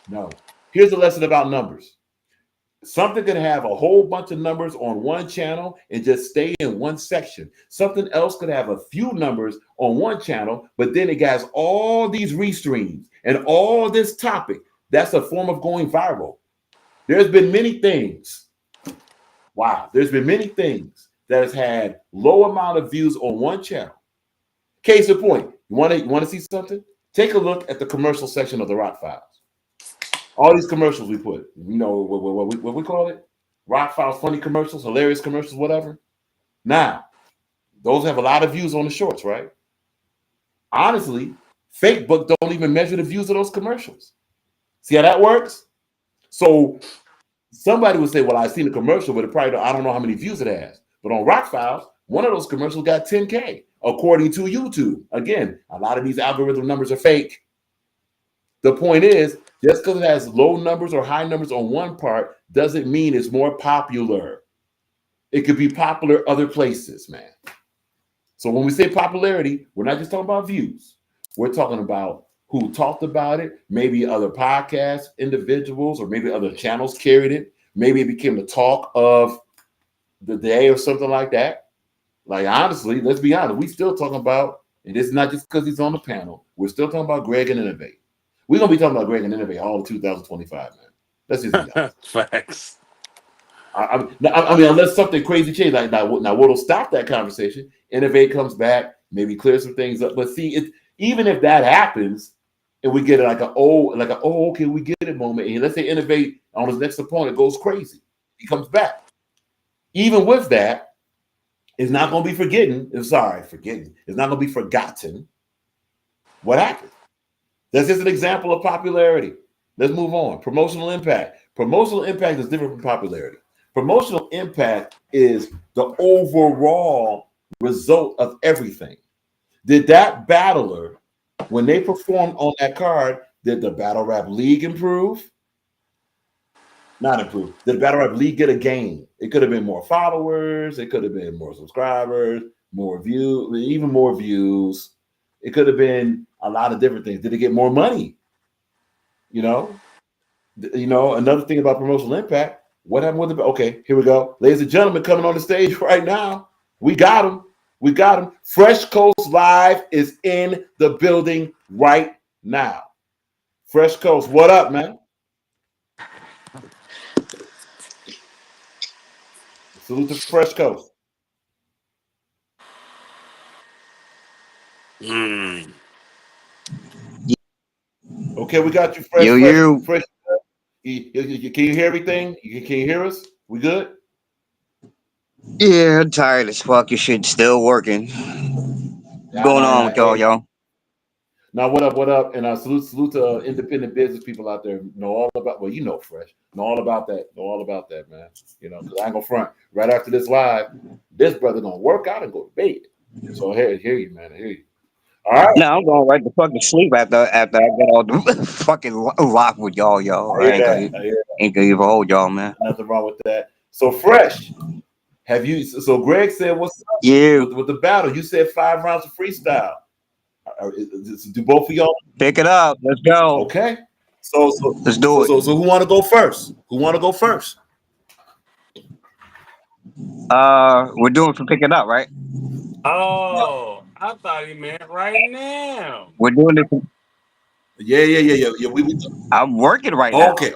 No. Here's a lesson about numbers. Something could have a whole bunch of numbers on one channel and just stay in one section. Something else could have a few numbers on one channel, but then it has all these restreams and all this topic. That's a form of going viral. There's been many things. Wow. There's been many things that has had low amount of views on one channel. Case in point, you want to see something? Take a look at the commercial section of the Rock Files. All these commercials we put, what we call it? Rock Files, funny commercials, hilarious commercials, whatever. Now, those have a lot of views on the shorts, right? Honestly, Facebook don't even measure the views of those commercials. See how that works? So somebody would say, well, I've seen the commercial, but I don't know how many views it has. But on Rock Files, one of those commercials got 10K, according to YouTube. Again, a lot of these algorithm numbers are fake. The point is, just because it has low numbers or high numbers on one part doesn't mean it's more popular. It could be popular other places, man. So when we say popularity, we're not just talking about views. We're talking about who talked about it. Maybe other podcast individuals or maybe other channels carried it. Maybe it became the talk of the day or something like that. Like, honestly, let's be honest. We still talking about, and it's not just because he's on the panel. We're still talking about Greg and Innovate. We're going to be talking about Greg and Innovate all of 2025, man. Let's just be honest. Facts. I mean, unless something crazy changes, like now what'll stop that conversation? Innovate comes back, maybe clear some things up. But see, even if that happens, and we get like okay, we get it moment. And let's say Innovate on his next opponent goes crazy, he comes back. Even with that, it's not going to be forgetting. It's not going to be forgotten what happened. That's just an example of popularity. Let's move on. Promotional impact. Promotional impact is different from popularity. Promotional impact is the overall result of everything. Did that battler, when they performed on that card, did the Battle Rap League improve? Not improve. Did the Battle Rap League get a gain? It could have been more followers. It could have been more subscribers, more views, even more views. It could have been a lot of different things. Did it get more money? Another thing about promotional impact. What happened with the? Okay, here we go, ladies and gentlemen, coming on the stage right now. We got him. Fresh Coast Live is in the building right now. Fresh Coast, what up, man? Salute to Fresh Coast. Okay, we got you, Fresh. Fresh. Can you hear everything? Can you hear us? We good? Yeah, I'm tired as fuck. Your shit's still working. What's going on with y'all? Now, what up? And salute to independent business people out there. Know all about, well, Fresh. Know all about that, man. Because I ain't gonna front. Right after this live, this brother gonna work out and go to bed. So I hear you, man. I hear you. All right. No, I'm going right to fucking sleep after I get all the fucking lock with y'all. I ain't gonna even hold y'all, man. Nothing wrong with that. So Fresh, have you? So Greg said, "What's up?" Yeah. With the battle, you said 5 rounds of freestyle. Do both of y'all pick it up? Let's go. Okay. So let's do it. So who want to go first? We're doing for pick it up, right? Oh, I thought he meant right now. We're doing it. Yeah. I'm working right now. Okay.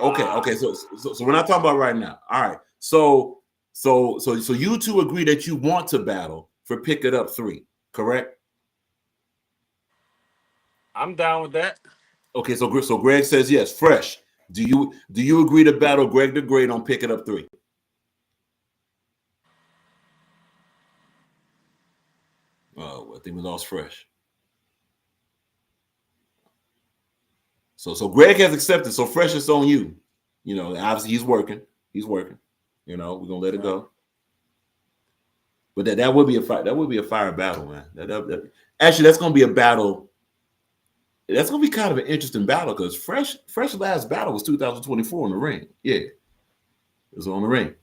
So we're not talking about right now. All right. So you two agree that you want to battle for Pick It Up 3, correct? I'm down with that. Okay, so Greg says yes. Fresh, do you agree to battle Greg the Great on Pick It Up 3? Oh, I think we lost Fresh. So Greg has accepted. So Fresh is on you. Obviously he's working. We're gonna let it go. But that would be a fight. That would be a fire battle, man. Actually, that's gonna be a battle. That's gonna be kind of an interesting battle because Fresh last battle was 2024 in the ring. Yeah, it was on the ring.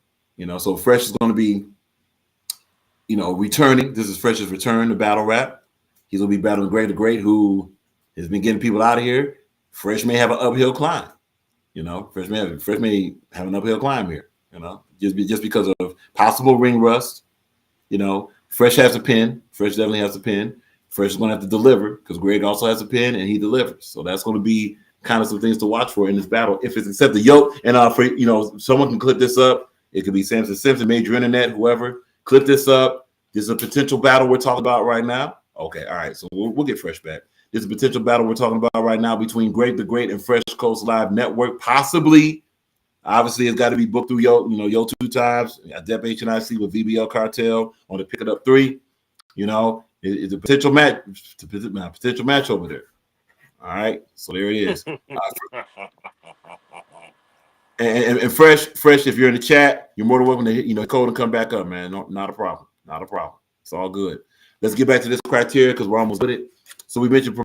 So Fresh is gonna be, returning. This is Fresh's return to battle rap. He's gonna be battling Greg the Great, who has been getting people out of here. Fresh may have an uphill climb. Fresh may have an uphill climb here. Just because of possible ring rust. Fresh has a pin. Fresh definitely has a pin. Fresh is going to have to deliver because Greg also has a pin and he delivers. So that's going to be kind of some things to watch for in this battle. If it's accepted, someone can clip this up. It could be Samson Simpson, Major Internet, whoever. Clip this up. This is a potential battle we're talking about right now. Okay, all right. So we'll get Fresh back. This is a potential battle we're talking about right now between Greg the Great and Fresh Coast Live Network. Possibly, obviously, it's got to be booked through Yo 2 times. Dep HNIC with VBL Cartel on the Pick It Up 3. It's a potential match over there. All right, so there it is. And Fresh, if you're in the chat, you're more than welcome to hit code and come back up, man. No, not a problem. It's all good. Let's get back to this criteria because we're almost with it. So we mentioned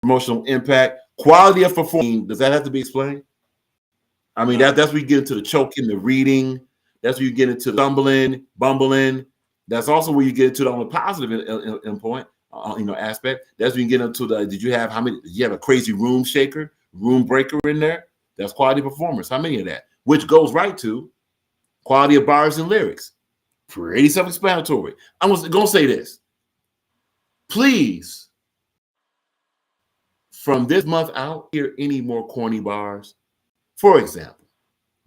promotional impact, quality of performance. Does that have to be explained? I mean, that's where you get into the choking, the reading. That's where you get into stumbling, bumbling. That's also where you get into on the positive point, aspect. That's when you get into the. Did you have how many? Did you have a crazy room shaker, room breaker in there? That's quality performance. How many of that? Which goes right to quality of bars and lyrics. Pretty self-explanatory. I'm gonna say this. Please, from this month out, hear any more corny bars. For example,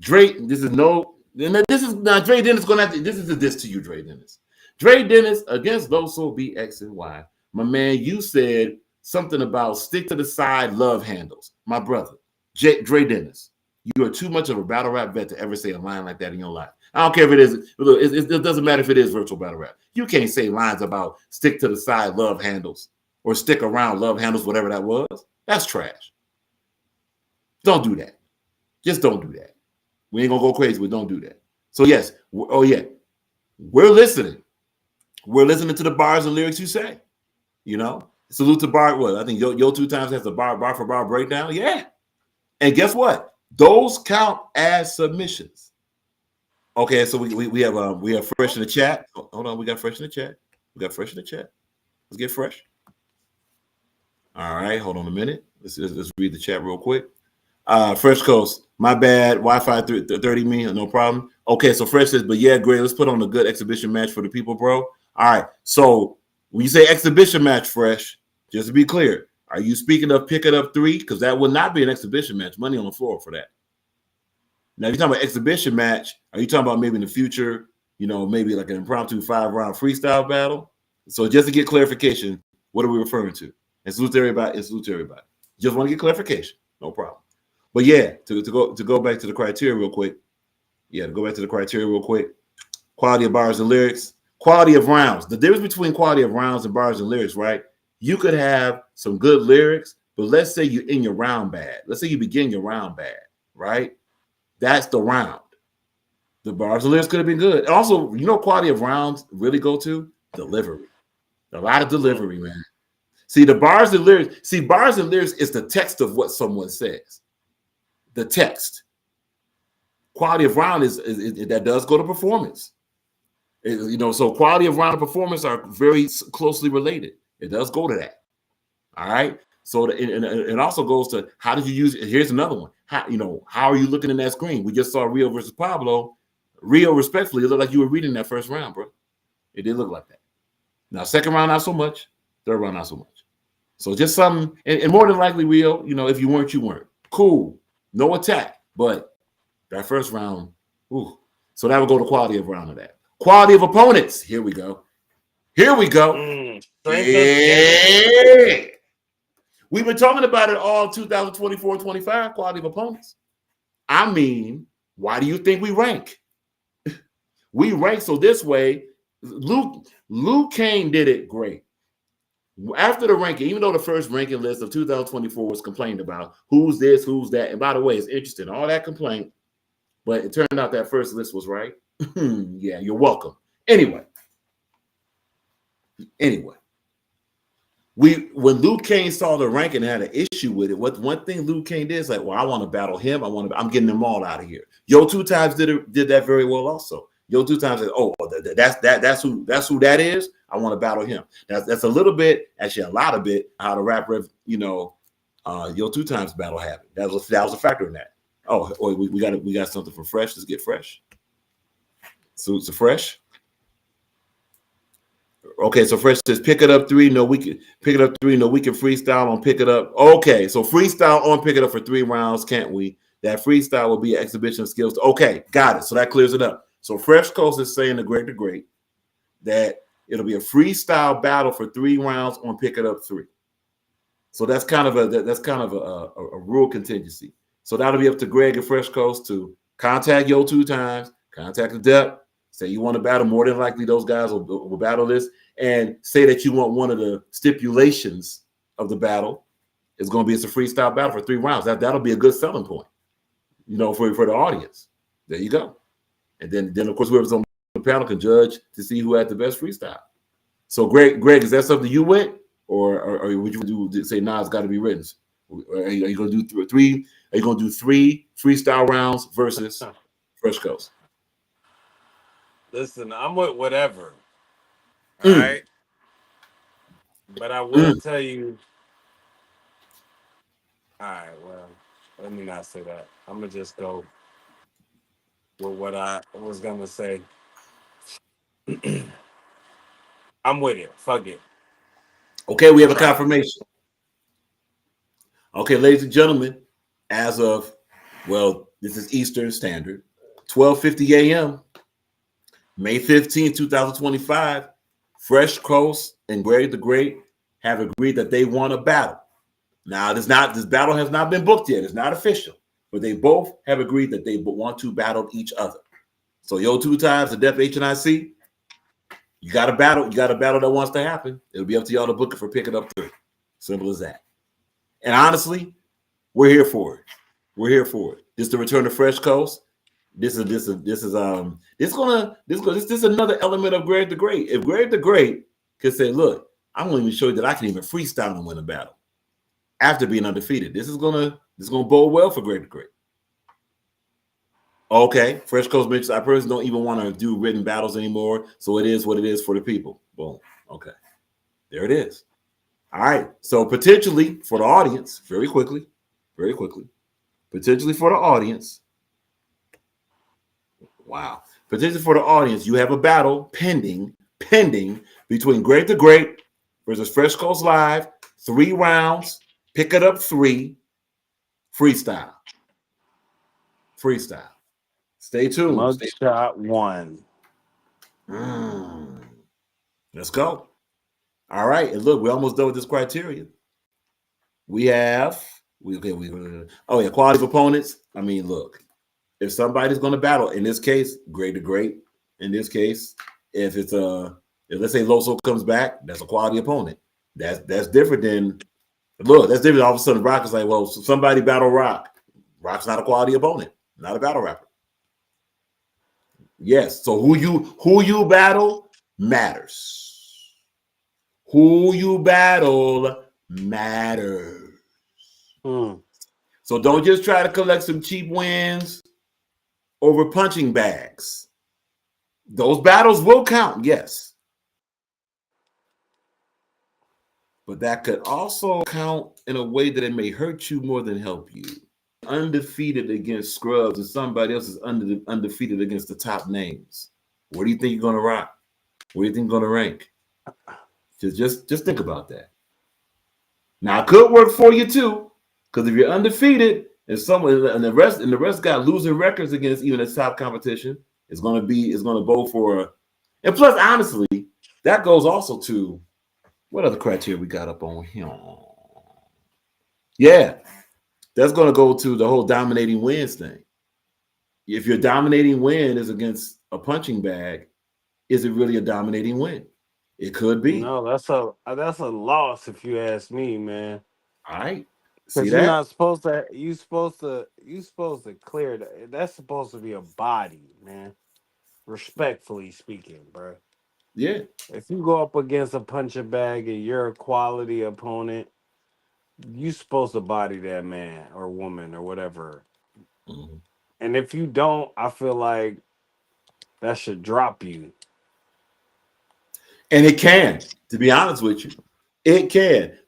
Drake. This is not Dre Dennis gonna have to. This is a diss to you, Dre Dennis. Dre Dennis against Loso B X and Y. My man, you said something about stick to the side love handles. My brother, Dre Dennis, you are too much of a battle rap vet to ever say a line like that in your life. I don't care if it is. It doesn't matter if it is virtual battle rap. You can't say lines about stick to the side love handles or stick around love handles, whatever that was. That's trash. Don't do that. Just don't do that. We ain't gonna go crazy, but don't do that. So yes, we're listening. We're listening to the bars and lyrics you say. Salute to Bar. What I think Yo 2 Times has a bar for bar breakdown. Yeah, and guess what? Those count as submissions. Okay, so we have fresh in the chat. Hold on, we got fresh in the chat. Let's get fresh. All right, hold on a minute. Let's read the chat real quick. Fresh Coast, my bad. Wi-Fi 30 me, no problem. Okay, so Fresh says, but yeah, great. Let's put on a good exhibition match for the people, bro. All right. So when you say exhibition match, Fresh, just to be clear, are you speaking of Pick It Up 3? Because that would not be an exhibition match. Money on the floor for that. Now, if you're talking about exhibition match, are you talking about maybe in the future, maybe like an impromptu 5-round freestyle battle? So just to get clarification, what are we referring to? And salute to everybody. Just want to get clarification. No problem. But yeah, to go back to the criteria real quick. Quality of bars and lyrics. Quality of rounds. The difference between quality of rounds and bars and lyrics, right? You could have some good lyrics, but let's say you in your round bad. Let's say you begin your round bad, right? That's the round. The bars and lyrics could have been good. And also, quality of rounds really go to delivery. A lot of delivery, man. See, the bars and lyrics. See, bars and lyrics is the text of what someone says. The text. Quality of round is that does go to performance. So quality of round and performance are very closely related. It does go to that. All right. So it also goes to how did you use it? Here's another one. How are you looking in that screen? We just saw Rio versus Pablo. Rio, respectfully, it looked like you were reading that first round, bro. It did look like that. Now, second round, not so much. Third round, not so much. So just something, and more than likely, Rio, if you weren't, you weren't. Cool. No attack. But that first round, ooh. So that would go to quality of round of that. Quality of opponents. Here we go. Yeah. We've been talking about it all 2024-25, quality of opponents. I mean, why do you think we rank? We rank so this way. Luke Kane did it great. After the ranking, even though the first ranking list of 2024 was complained about, who's this, who's that, and by the way, it's interesting, all that complaint, but it turned out that first list was right. Yeah, you're welcome. Anyway, when Luke Kane saw the ranking and had an issue with it, one thing Luke Kane did is like, well, I want to battle him. I'm getting them all out of here. Yo 2 Times did that very well also. Yo 2 Times said, oh, that's who that is. I want to battle him. That's a little bit, actually a lot of it, how the rap Yo 2 Times battle happened. That was a factor in that. Oh, we got something for Fresh. Let's get Fresh. So Fresh. Okay, so Fresh says pick it up 3. No, we can pick it up 3. No, we can freestyle on pick it up. Okay, so freestyle on pick it up for 3 rounds, can't we? That freestyle will be an exhibition of skills. Okay, got it. So that clears it up. So Fresh Coast is saying the great that it'll be a freestyle battle for 3 rounds on pick it up 3. So that's kind of a rule contingency. So that'll be up to Greg and Fresh Coast to contact Yo 2 Times, contact the depth, say you want to battle. More than likely, those guys will battle this, and say that you want one of the stipulations of the battle is going to be it's a freestyle battle for 3 rounds. That'll be a good selling point, for the audience. There you go. And then of course whoever's on the panel can judge to see who had the best freestyle. So Greg, is that something you went, or would you do say nah, it's got to be written? Are you going to do 3? Are you going to do 3 freestyle rounds versus Fresh Coast? Listen, I'm with whatever. All right. But I will tell you. All right. Well, let me not say that. I'm gonna just go with what I was gonna say. I'm with it. Fuck it. Okay, we have a Track. confirmation. Okay, ladies and gentlemen, as of, well, this is Eastern Standard, 12:50 a.m., May 15th, 2025, Fresh Coast and Greg the Great have agreed that they want a battle. Now, this battle has not been booked yet. It's not official, but they both have agreed that they want to battle each other. So, yo, two times the Def H and IC, you got a battle. You got a battle that wants to happen. It'll be up to y'all to book it for picking up 3. Simple as that. And honestly, we're here for it. We're here for it. This is the return to Fresh Coast. This is another element of Greg the Great. If Greg the Great could say, "Look, I'm going to show you that I can even freestyle and win a battle after being undefeated," this is gonna bode well for Greg the Great. Okay, Fresh Coast makes. I personally don't even want to do written battles anymore, so it is what it is for the people. Boom. Okay, there it is. All right. So potentially for the audience, very quickly, potentially for the audience. Wow. Potentially for the audience, you have a battle pending between Greg the Great versus Fresh Coast Live. 3 rounds. Pick it up 3. Freestyle. Stay tuned. Mugshot 1. Let's go. All right. And look, we're almost done with this criteria. We have quality of opponents. I mean, look, if somebody's going to battle, in this case, Greg the Great. In this case, if let's say Loso comes back, that's a quality opponent. That's different than that's different. All of a sudden, Rock is like, well, somebody battle Rock. Rock's not a quality opponent, not a battle rapper. Yes. So who you battle matters. Who you battle matters. So don't just try to collect some cheap wins over punching bags. Those battles will count, yes. But that could also count in a way that it may hurt you more than help you. Undefeated against scrubs and somebody else is undefeated against the top names. Where do you think you're going to rock? Where do you think you're going to rank? Just think about that. Now, it could work for you too, because if you're undefeated and the rest got losing records against even the top competition, it's going to bode for. And plus, honestly, that goes also to what other criteria we got up on here. Yeah, that's going to go to the whole dominating wins thing. If your dominating win is against a punching bag, is it really a dominating win? It could be. No, that's a loss if you ask me, man. All right. See Because that? you're not supposed to. You supposed to clear that. That's supposed to be a body, man. Respectfully speaking, bro. Yeah. If you go up against a punching bag and you're a quality opponent, you supposed to body that man or woman or whatever. Mm-hmm. And if you don't, I feel like that should drop you. And it can, to be honest with you, it can.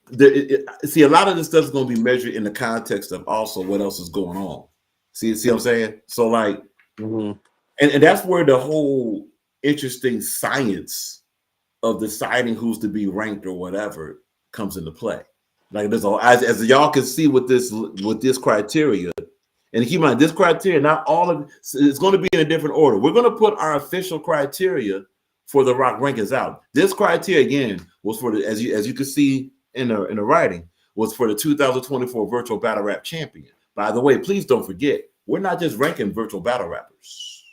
See, a lot of this stuff is going to be measured in the context of also what else is going on. See what I'm saying? So, like, and that's where the whole interesting science of deciding who's to be ranked or whatever comes into play. Like, there's as y'all can see with this criteria. And keep in mind, this criteria, not all of it's going to be in a different order. We're going to put our official criteria for the Rock rankings out. This criteria again was for the as you can see in the writing was for the 2024 Virtual Battle Rap Champion. By the way, please don't forget, we're not just ranking virtual battle rappers.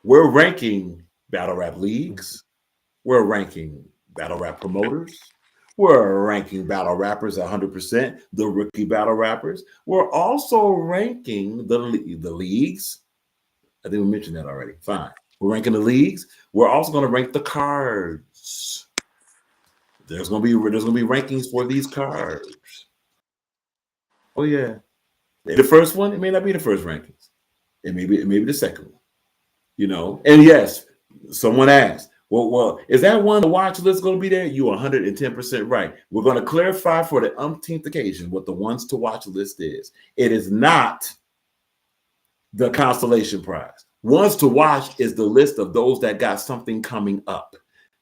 We're ranking battle rap leagues. We're ranking battle rap promoters. We're ranking battle rappers 100%, the rookie battle rappers. We're also ranking the leagues. I think we mentioned that already. Fine. We're ranking the leagues. We're also going to rank the cards. There's going to be rankings for these cards. Oh yeah. The first one, it may not be the first rankings. It may be the second one. You know, and yes, someone asked, well, is that one the watch list going to be there? You 110% right. We're going to clarify for the umpteenth occasion what the ones to watch list is. It is not the consolation prize. Ones to watch is the list of those that got something coming up.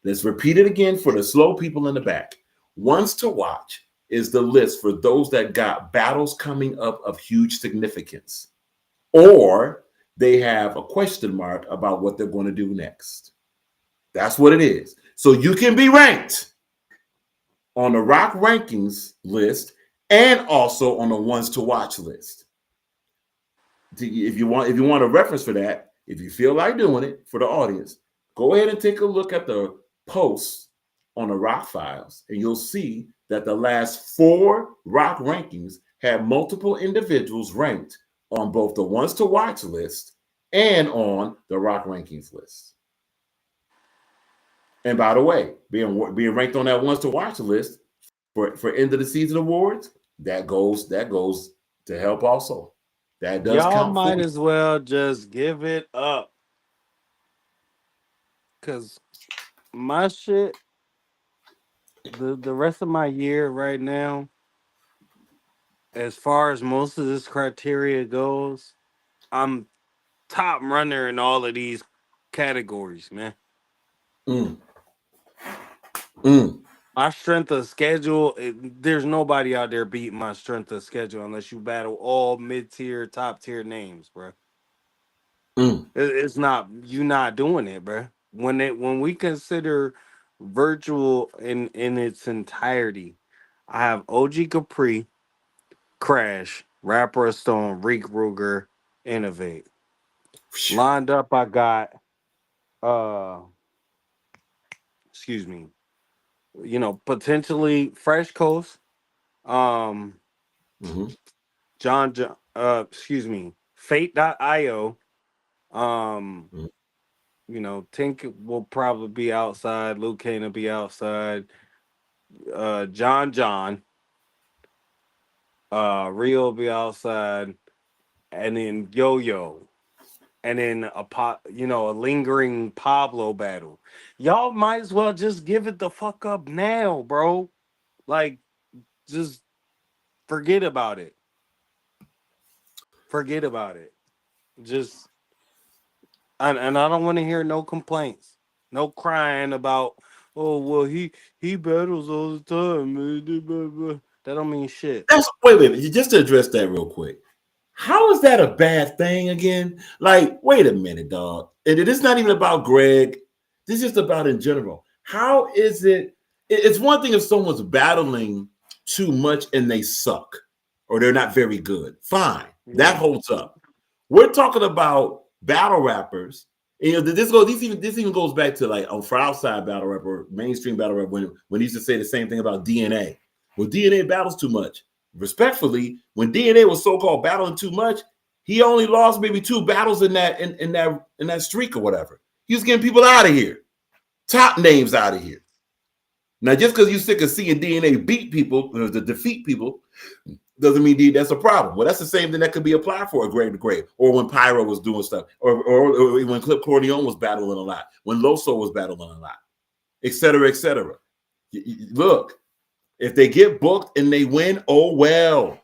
Let's repeat it again for the slow people in the back. Ones to watch is the list for those that got battles coming up of huge significance, or they have a question mark about what they're going to do next. That's what it is. So you can be ranked on the Rock rankings list and also on the ones to watch list. If you want a reference for that, if you feel like doing it for the audience, go ahead and take a look at the posts on the Rock Files, and you'll see that the last 4 Rock rankings had multiple individuals ranked on both the ones to watch list and on the Rock rankings list. And by the way, being ranked on that ones to watch list for end of the season awards, that goes to help also. That does Y'all count for might you. as well just give it up. Cause my shit, the rest of my year right now, as far as most of this criteria goes, I'm top runner in all of these categories, man. Mm. Mm. My strength of schedule, there's nobody out there beating my strength of schedule unless you battle all mid-tier, top-tier names, bro. Mm. It's not, you not doing it, bro. When we consider virtual in its entirety, I have OG Capri, Crash, Rapper Stone, Reek Ruger, Innovate. Lined up, I got excuse me, potentially Fresh Coast, um, excuse me, Fate.io, Mm. Tink will probably be outside, Luke Kane will be outside, John, Rio will be outside, and then Yo, and then a lingering Pablo battle. Y'all might as well just give it the fuck up now, bro. Like, just forget about it. Forget about it. Just and I don't want to hear no complaints, no crying about. Oh well, he battles all the time. That don't mean shit. Wait a minute. Just to address that real quick. How is that a bad thing again? Like, wait a minute, dog. And it is not even about Greg. This is just about in general. How is it? It's one thing if someone's battling too much and they suck or they're not very good. Fine. That holds up. We're talking about battle rappers. This even goes back to like for outside battle rapper, mainstream battle rapper when he used to say the same thing about DNA. Well, DNA battles too much. Respectfully, when DNA was so-called battling too much, he only lost maybe 2 battles in that streak or whatever. He was getting people out of here, top names out of here. Now, just because you're sick of seeing DNA beat people, to defeat people, doesn't mean that's a problem. Well, that's the same thing that could be applied for a Greg the Great, or when Pyro was doing stuff, or when Clip Corleone was battling a lot, when Loso was battling a lot, et cetera, et cetera. Look, if they get booked and they win, oh well.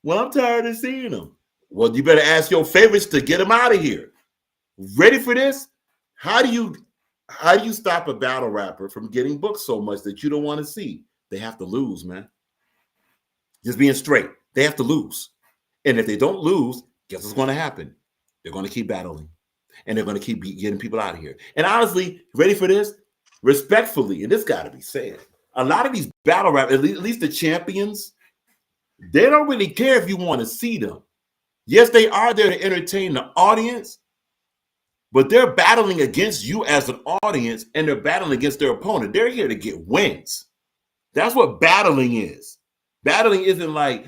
Well, I'm tired of seeing them. Well, you better ask your favorites to get them out of here. Ready for this? How do you stop a battle rapper from getting booked so much that you don't want to see? They have to lose, man. Just being straight. They have to lose. And if they don't lose, guess what's going to happen? They're going to keep battling. And they're going to keep getting people out of here. And honestly, ready for this? Respectfully, and this got to be said, a lot of these battle rappers, at least the champions, they don't really care if you want to see them. Yes, they are there to entertain the audience, but they're battling against you as an audience, and they're battling against their opponent. They're here to get wins. That's what battling is. Battling isn't like,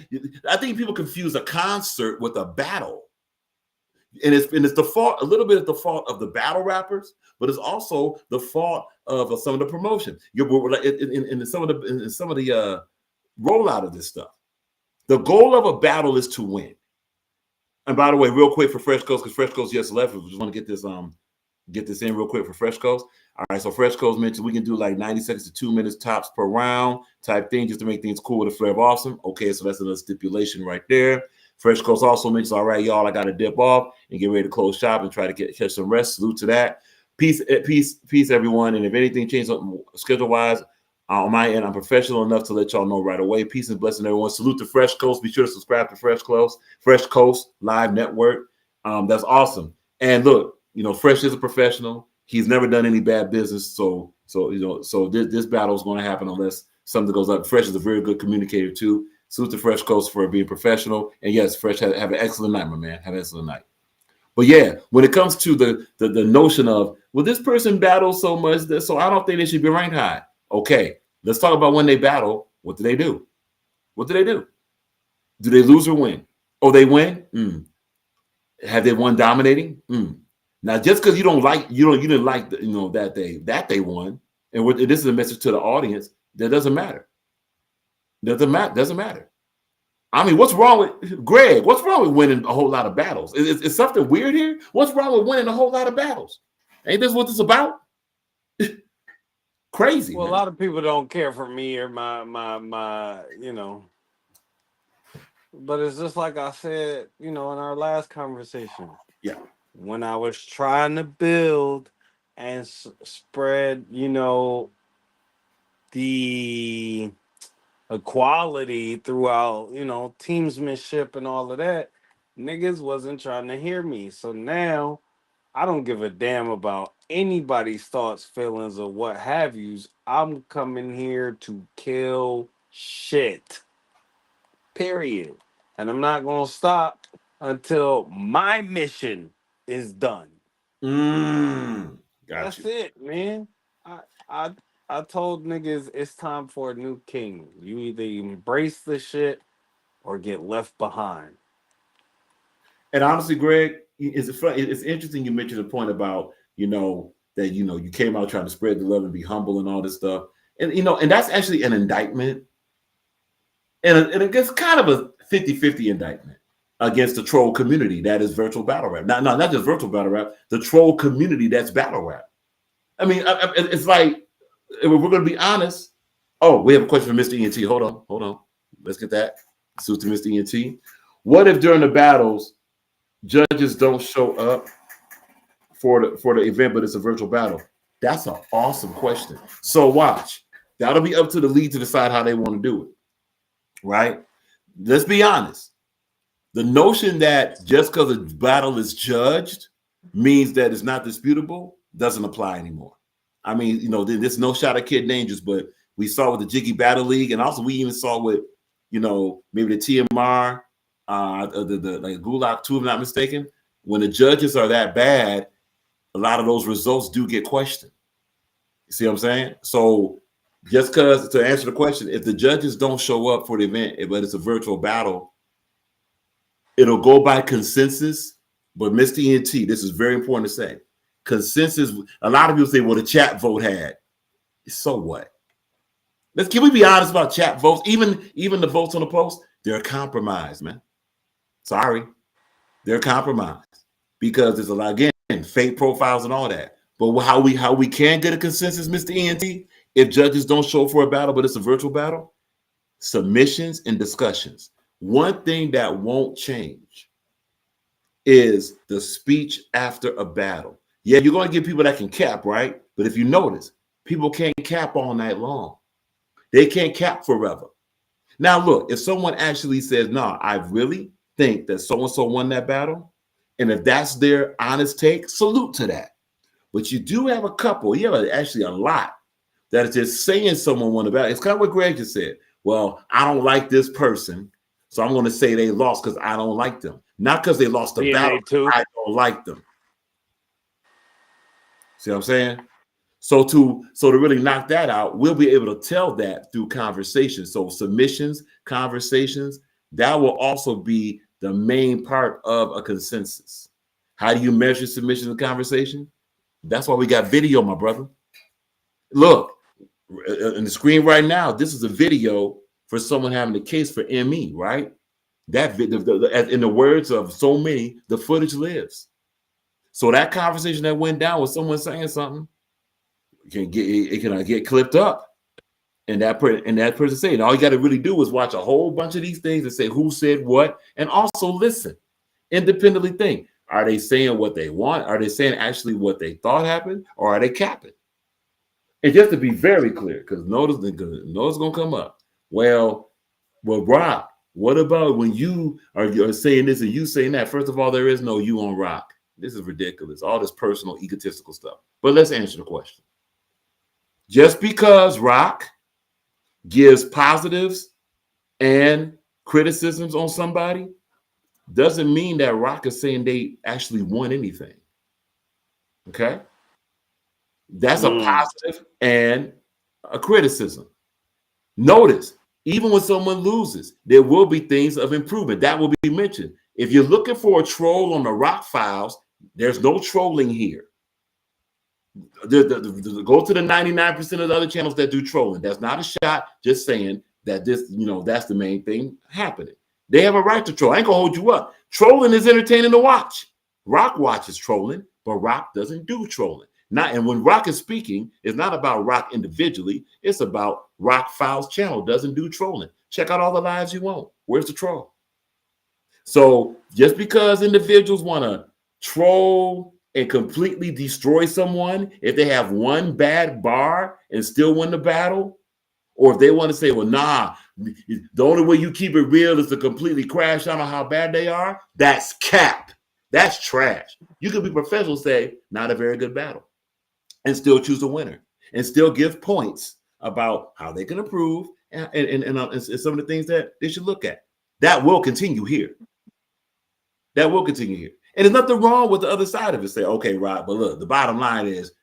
I think people confuse a concert with a battle. And it's the fault, a little bit of the fault of the battle rappers, but it's also the fault of some of the promotion. In some of the rollout of this stuff. The goal of a battle is to win. And by the way, real quick for Fresh Coast, because Fresh Coast just left, we just want to get this get this in real quick for Fresh Coast. All right, so Fresh Coast mentioned we can do like 90 seconds to 2 minutes tops per round type thing just to make things cool with a flair of awesome. Okay, so that's another stipulation right there. Fresh Coast also mentions, all right, y'all, I got to dip off and get ready to close shop and try to catch some rest. Salute to that. Peace, everyone. And if anything changes schedule-wise, on my end, I'm professional enough to let y'all know right away. Peace and blessing, everyone. Salute to Fresh Coast. Be sure to subscribe to Fresh Coast Live Network. That's awesome. And look, Fresh is a professional. He's never done any bad business. So this battle is going to happen unless something goes up. Fresh is a very good communicator too. Salute to Fresh Coast for being professional. And yes, Fresh, have an excellent night, my man. Have an excellent night. But yeah, when it comes to the notion of, well, this person battles so much, so I don't think they should be ranked high. Okay, let's talk about when they battle. What do they do? What do they do? Do they lose or win? Oh, they win? Have they won dominating? Now, just because you didn't like that they won, and this is a message to the audience, that doesn't matter. Doesn't matter. I mean, what's wrong with Greg? What's wrong with winning a whole lot of battles? Is something weird here? What's wrong with winning a whole lot of battles? Ain't this what it's about? Crazy. Well, man. A lot of people don't care for me or my But it's just like I said, in our last conversation. Yeah. When I was trying to build and spread, the equality throughout, teamsmanship and all of that, niggas wasn't trying to hear me. So now I don't give a damn about anybody's thoughts, feelings, or what have yous. I'm coming here to kill shit. Period. And I'm not going to stop until my mission is done. That's it, man. I told niggas it's time for a new king. You either embrace the shit or get left behind. And honestly, Greg, it's interesting you mentioned the point about, that, you came out trying to spread the love and be humble and all this stuff. And, and that's actually an indictment. And it gets kind of a 50-50 indictment against the troll community that is virtual battle rap. Not just virtual battle rap, the troll community that's battle rap. I mean, it's like, if we're going to be honest. Oh, we have a question for Mr. ENT. Hold on. Let's get that. Salute to Mr. ENT. What if during the battles, judges don't show up for the event, but it's a virtual battle? That's an awesome question. So watch. That'll be up to the league to decide how they want to do it. Right? Let's be honest. The notion that just because a battle is judged means that it's not disputable doesn't apply anymore. I mean, there's no shot at Kid Dangerous, but we saw with the Jiggy Battle League, and also we even saw with, maybe the TMR, the like Gulak 2, if I'm not mistaken. When the judges are that bad, a lot of those results do get questioned. You see what I'm saying? So just because, to answer the question, if the judges don't show up for the event, but it's a virtual battle, it'll go by consensus. But Mr. ENT, this is very important to say. Consensus, a lot of people say, well, the chat vote had. So what? Can we be honest about chat votes? Even the votes on the post, they're compromised, man. Sorry. They're compromised. Because there's a lot, again, fake profiles and all that. But how we can get a consensus, Mr. ENT, if judges don't show for a battle, but it's a virtual battle, submissions and discussions. One thing that won't change is the speech after a battle. Yeah, you're going to get people that can cap, right? But if you notice, people can't cap all night long. They can't cap forever. Now, look, if someone actually says, no, I really think that so-and-so won that battle, and if that's their honest take, salute to that. But you do have a couple, you have actually a lot that is just saying someone won the battle. It's kind of what Greg just said. Well, I don't like this person, so I'm going to say they lost because I don't like them. Not because they lost the battle, I don't like them. See what I'm saying? So to really knock that out, we'll be able to tell that through conversations. So submissions, conversations, that will also be the main part of a consensus. How do you measure submission and conversation? That's why we got video, my brother. Look, on the screen right now, this is a video for someone having a case for ME, right? That in the words of so many, the footage lives. So that conversation that went down with someone saying something can get clipped up. And that person saying, all you got to really do is watch a whole bunch of these things and say who said what, and also listen, independently think. Are they saying what they want? Are they saying actually what they thought happened, or are they capping? And just to be very clear, because notice gonna come up. Well, Rock, what about when you are saying this and you saying that? First of all, there is no you on Rock. This is ridiculous. All this personal, egotistical stuff. But let's answer the question. Just because Rock gives positives and criticisms on somebody doesn't mean that Rock is saying they actually won anything. Okay? That's a positive and a criticism. Notice, even when someone loses, there will be things of improvement that will be mentioned. If you're looking for a troll on the Rock Files, there's no trolling here. Go to the 99% of the other channels that do trolling. That's not a shot, just saying that this, that's the main thing happening. They have a right to troll. I ain't gonna hold you up. Trolling is entertaining to watch. Rock watches trolling, but Rock doesn't do trolling. And when Rock is speaking, it's not about Rock individually. It's about Rock Files channel doesn't do trolling. Check out all the lives you want. Where's the troll? So just because individuals want to troll and completely destroy someone, if they have one bad bar and still win the battle, or if they want to say, well, nah, the only way you keep it real is to completely crash out on how bad they are, that's cap. That's trash. You could be professional, say, not a very good battle, and still choose a winner, and still give points about how they can improve and some of the things that they should look at. That will continue here. That will continue here. And there's nothing wrong with the other side of it. Say, okay, Rock, but look, the bottom line is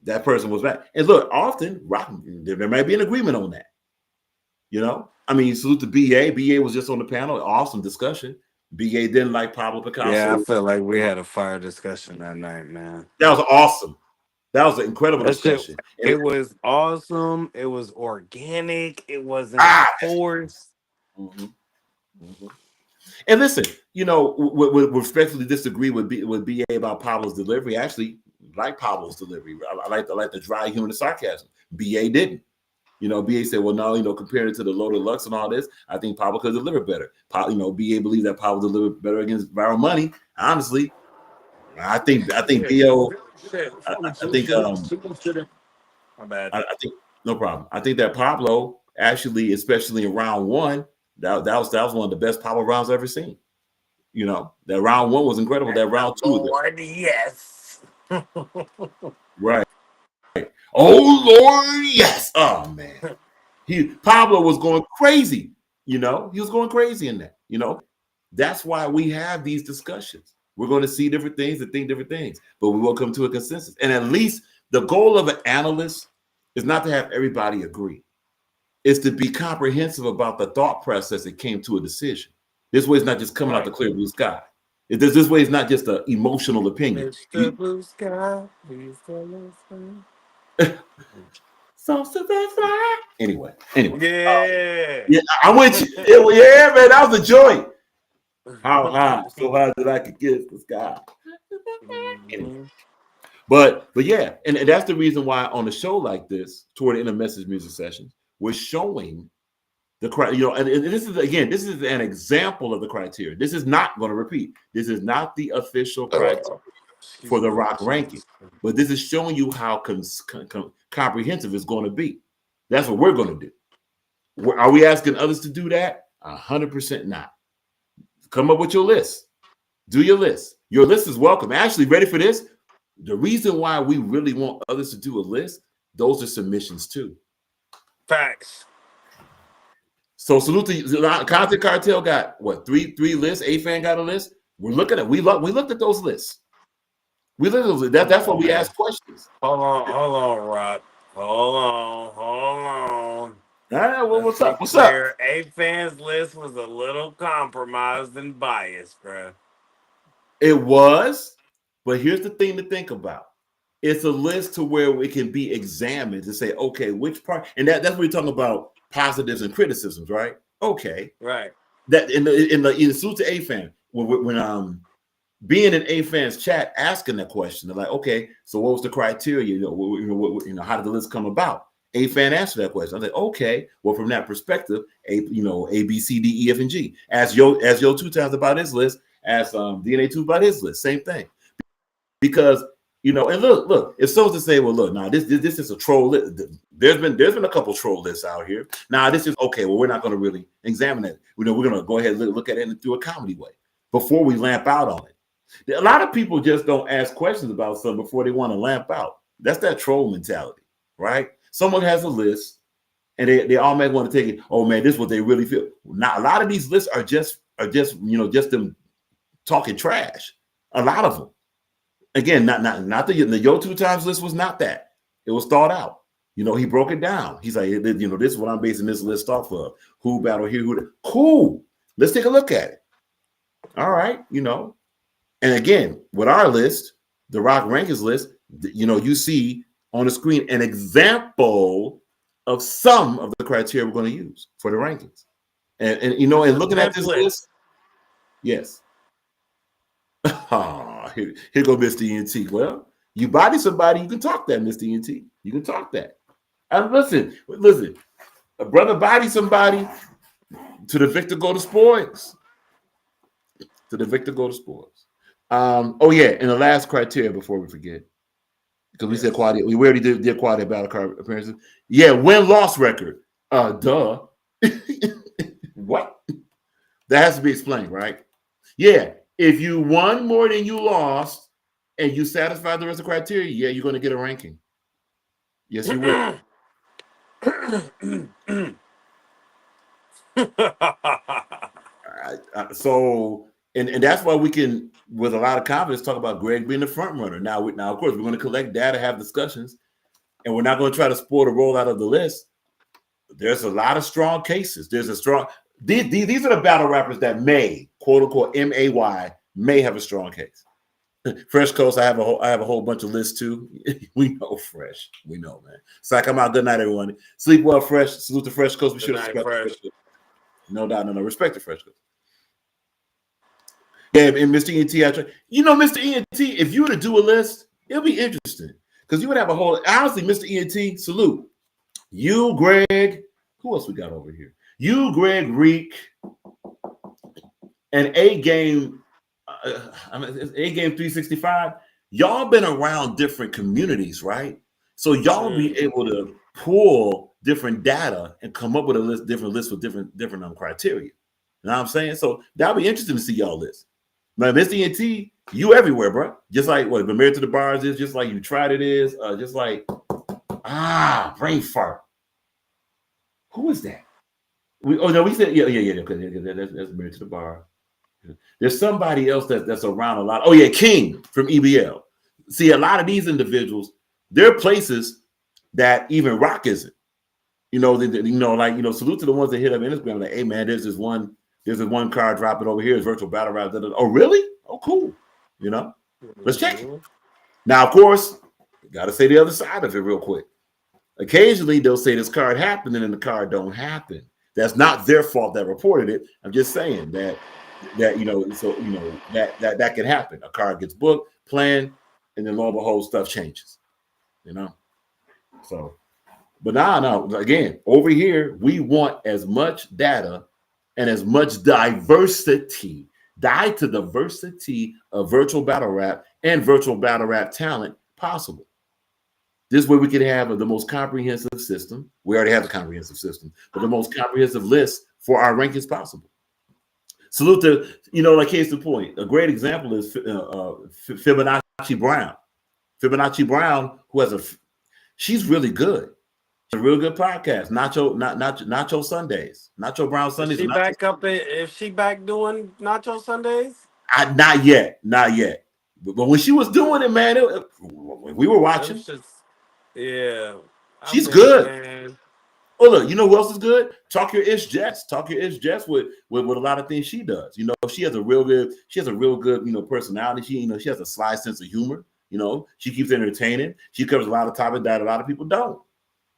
that person was bad. And look, often, Rock, there might be an agreement on that. I mean, salute to BA. BA was just on the panel. Awesome discussion. BA didn't like Pablo Picasso. Yeah, I feel like we had a fire discussion that night, man. That was awesome. That was an incredible discussion. It was awesome. It was organic. It wasn't forced. Mm-hmm. Mm-hmm. And listen, we respectfully disagree with BA about Pablo's delivery. I actually like Pablo's delivery. I like the dry humor and sarcasm. BA didn't. BA said, well, no, compared it to the Low Deluxe and all this, I think Pablo could deliver better. BA believes that Pablo delivered better against Viral Money. Honestly, I think BO. My bad. I think no problem. I think that Pablo actually, especially in round one, that was one of the best Pablo rounds I've ever seen. That round one was incredible. That round two, Lord, yes. Right. Oh Lord, yes. Oh man, Pablo was going crazy. He was going crazy in that. That's why we have these discussions. We're going to see different things and think different things, but we will come to a consensus. And at least the goal of an analyst is not to have everybody agree. It's to be comprehensive about the thought process that came to a decision. This way is not just coming out the clear blue sky. This way is not just an emotional opinion. Mr. Blue Sky, please tell us. Anyway. Yeah. I'm with you. Yeah, man, that was a joint. How high? So high that I could kiss the sky. Anyway. But yeah, and that's the reason why on a show like this, toward the end of Message Music Sessions, we're showing the criteria. And this is an example of the criteria. This is not going to repeat. This is not the official criteria for the Rock ranking, but this is showing you how comprehensive it's going to be. That's what we're going to do. Are we asking others to do that? 100% not. Come up with your list. Do your list. Your list is welcome. Actually, ready for this? The reason why we really want others to do a list, those are submissions too. Facts. So salute to Content Cartel got what three lists. A-Fan got a list. We're looking at we looked at those lists. We looked at those. That's why we ask questions. Hold on, Rock. Hold on. What's up? What's up? A-Fan's list was a little compromised and biased, bro. It was, but here's the thing to think about. It's a list to where it can be examined to say, okay, which part, and that's what we're talking about, positives and criticisms, right? Okay, right. That in the suit to A-Fan, when being in A fans chat asking that question. They're like, okay, so what was the criteria? How did the list come about? A fan answered that question. I was like, okay, well, from that perspective, A, B, C, D, E, F, and G. As Yo 2 times about his list, as DNA 2 about his list, same thing. Because and look, if someone's to say, well, look, now this is a troll list. There's been a couple troll lists out here. Now this is okay. Well, we're not going to really examine it. We're going to go ahead and look at it through a comedy way before we lamp out on it. A lot of people just don't ask questions about something before they want to lamp out. That's that troll mentality, right? Someone has a list and they all may want to take it. Oh man, this is what they really feel. Now a lot of these lists are just them talking trash. A lot of them. Again, not the Yo 2 times list was not that. It was thought out. He broke it down. He's like, this is what I'm basing this list off of. Who battle here, who cool. Let's take a look at it. All right, And again, with our list, the Rock Rankings list, you see on the screen an example of some of the criteria we're going to use for the rankings. And looking at this list, yes. Here go Mr. ENT. Well, you body somebody, you can talk that, Mr. ENT. You can talk that. And listen, a brother body somebody, to the victor go the spoils. To the victor go the spoils. Oh yeah, and the last criteria before we forget, because we said quality, we already did quality battle card appearances. Yeah, win-loss record. Duh. What? That has to be explained, right? Yeah. If you won more than you lost and you satisfy the rest of the criteria, yeah, you're going to get a ranking. Yes, you will. So, and that's why we can, with a lot of confidence, talk about Greg being the front runner. Now, of course, we're going to collect data, have discussions, and we're not going to try to spoil the rollout of the list. There's a lot of strong cases. There's a strong. These are the battle rappers that may, quote unquote, MAY, may have a strong case. Fresh Coast, I have a whole bunch of lists too. We know Fresh. We know, man. So come out. Good night, everyone. Sleep well, Fresh. Salute to Fresh Coast. We should respect Fresh. No doubt, no. Respect the Fresh Coast. Yeah, and Mr. ENT, Mr. ENT, if you were to do a list, it'll be interesting because you would have a whole. Honestly, Mr. ENT, salute. You, Greg. Who else we got over here? You, Greg, Reek, and A Game 365. Y'all been around different communities, right? So y'all be able to pull different data and come up with different lists with different criteria. You know what I'm saying? So that'll be interesting to see y'all list. Now, Mr. ENT, you everywhere, bro. Just like what Married to the Bars is, just like You Tried It is, just like brain fart. Who is that? We said yeah. That's Married to the Bar. There's somebody else that's around a lot. Oh yeah, King from EBL. See, a lot of these individuals, there are places that even Rock isn't. Salute to the ones that hit up Instagram like, hey man, there's this one card dropping over here. It's virtual battle rap. Oh really? Oh cool. Let's check it. Now, of course, got to say the other side of it real quick. Occasionally they'll say this card happened and then the card don't happen. That's not their fault that reported it. I'm just saying that that can happen. A card gets booked, planned, and then lo and behold, stuff changes. So, but no. Again, over here, we want as much data and as much diversity of virtual battle rap and virtual battle rap talent possible. This way we can have the most comprehensive system. We already have the comprehensive system, but the most comprehensive list for our rankings possible. Salute to, like case in point. A great example is Fibonacci Brown. Fibonacci Brown, she's really good. She's a real good podcast. Nacho Sundays. Nacho Brown Sundays. Is she back doing Nacho Sundays? Not yet. But when she was doing it, man, we were watching. Yeah. She's good. Man. Oh, look, you know who else is good? Talk Your Ish Jess with a lot of things she does. She has a real good personality. She has a sly sense of humor. She keeps entertaining. She covers a lot of topics that a lot of people don't.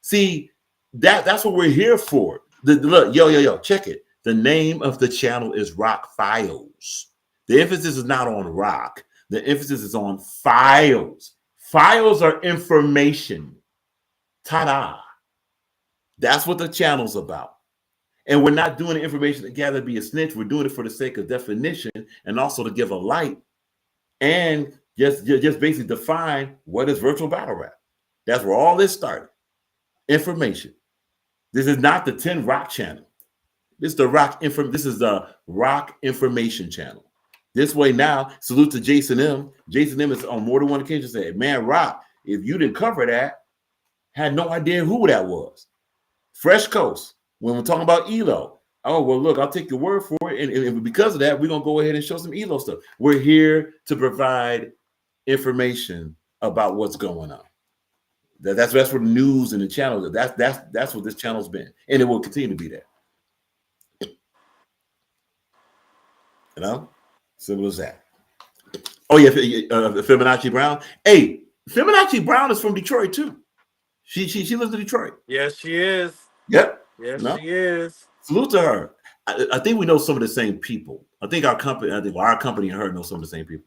See, that's what we're here for. Look, yo, check it. The name of the channel is Rock Files. The emphasis is not on rock. The emphasis is on files. Files are information. Ta-da. That's what the channel's about. And we're not doing the information to gather to be a snitch. We're doing it for the sake of definition and also to give a light and just basically define what is virtual battle rap. That's where all this started. Information. This is not the 10 Rock channel. This is the This is the Rock Information channel. This way now, salute to Jason M. Jason M is on more than one occasion said, man, Rock, if you didn't cover that, had no idea who that was. Fresh Coast, when we're talking about ELO, oh, well, look, I'll take your word for it. And because of that, we're going to go ahead and show some ELO stuff. We're here to provide information about what's going on. That's for the news and the channel. That's what this channel's been. And it will continue to be that. You know? Simple as that. Oh, yeah, Fibonacci Brown. Hey, Fibonacci Brown is from Detroit, too. She lives in Detroit. Yes, she is. Yep. Yes, No? she is. Salute to her. I think we know some of the same people. I think our company and her know some of the same people.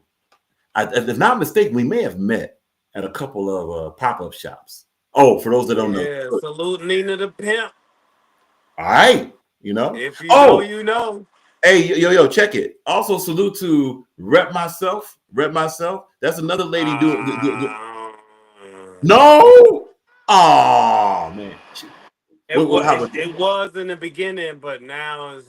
If not mistaken, we may have met at a couple of pop-up shops. Oh, for those that don't know. Yeah, salute Nina the Pimp. All right. You know? If you know, you know. Hey, yo, check it. Also, salute to Rep Myself. That's another lady doing. No. Oh man. It was in the beginning, but now it's.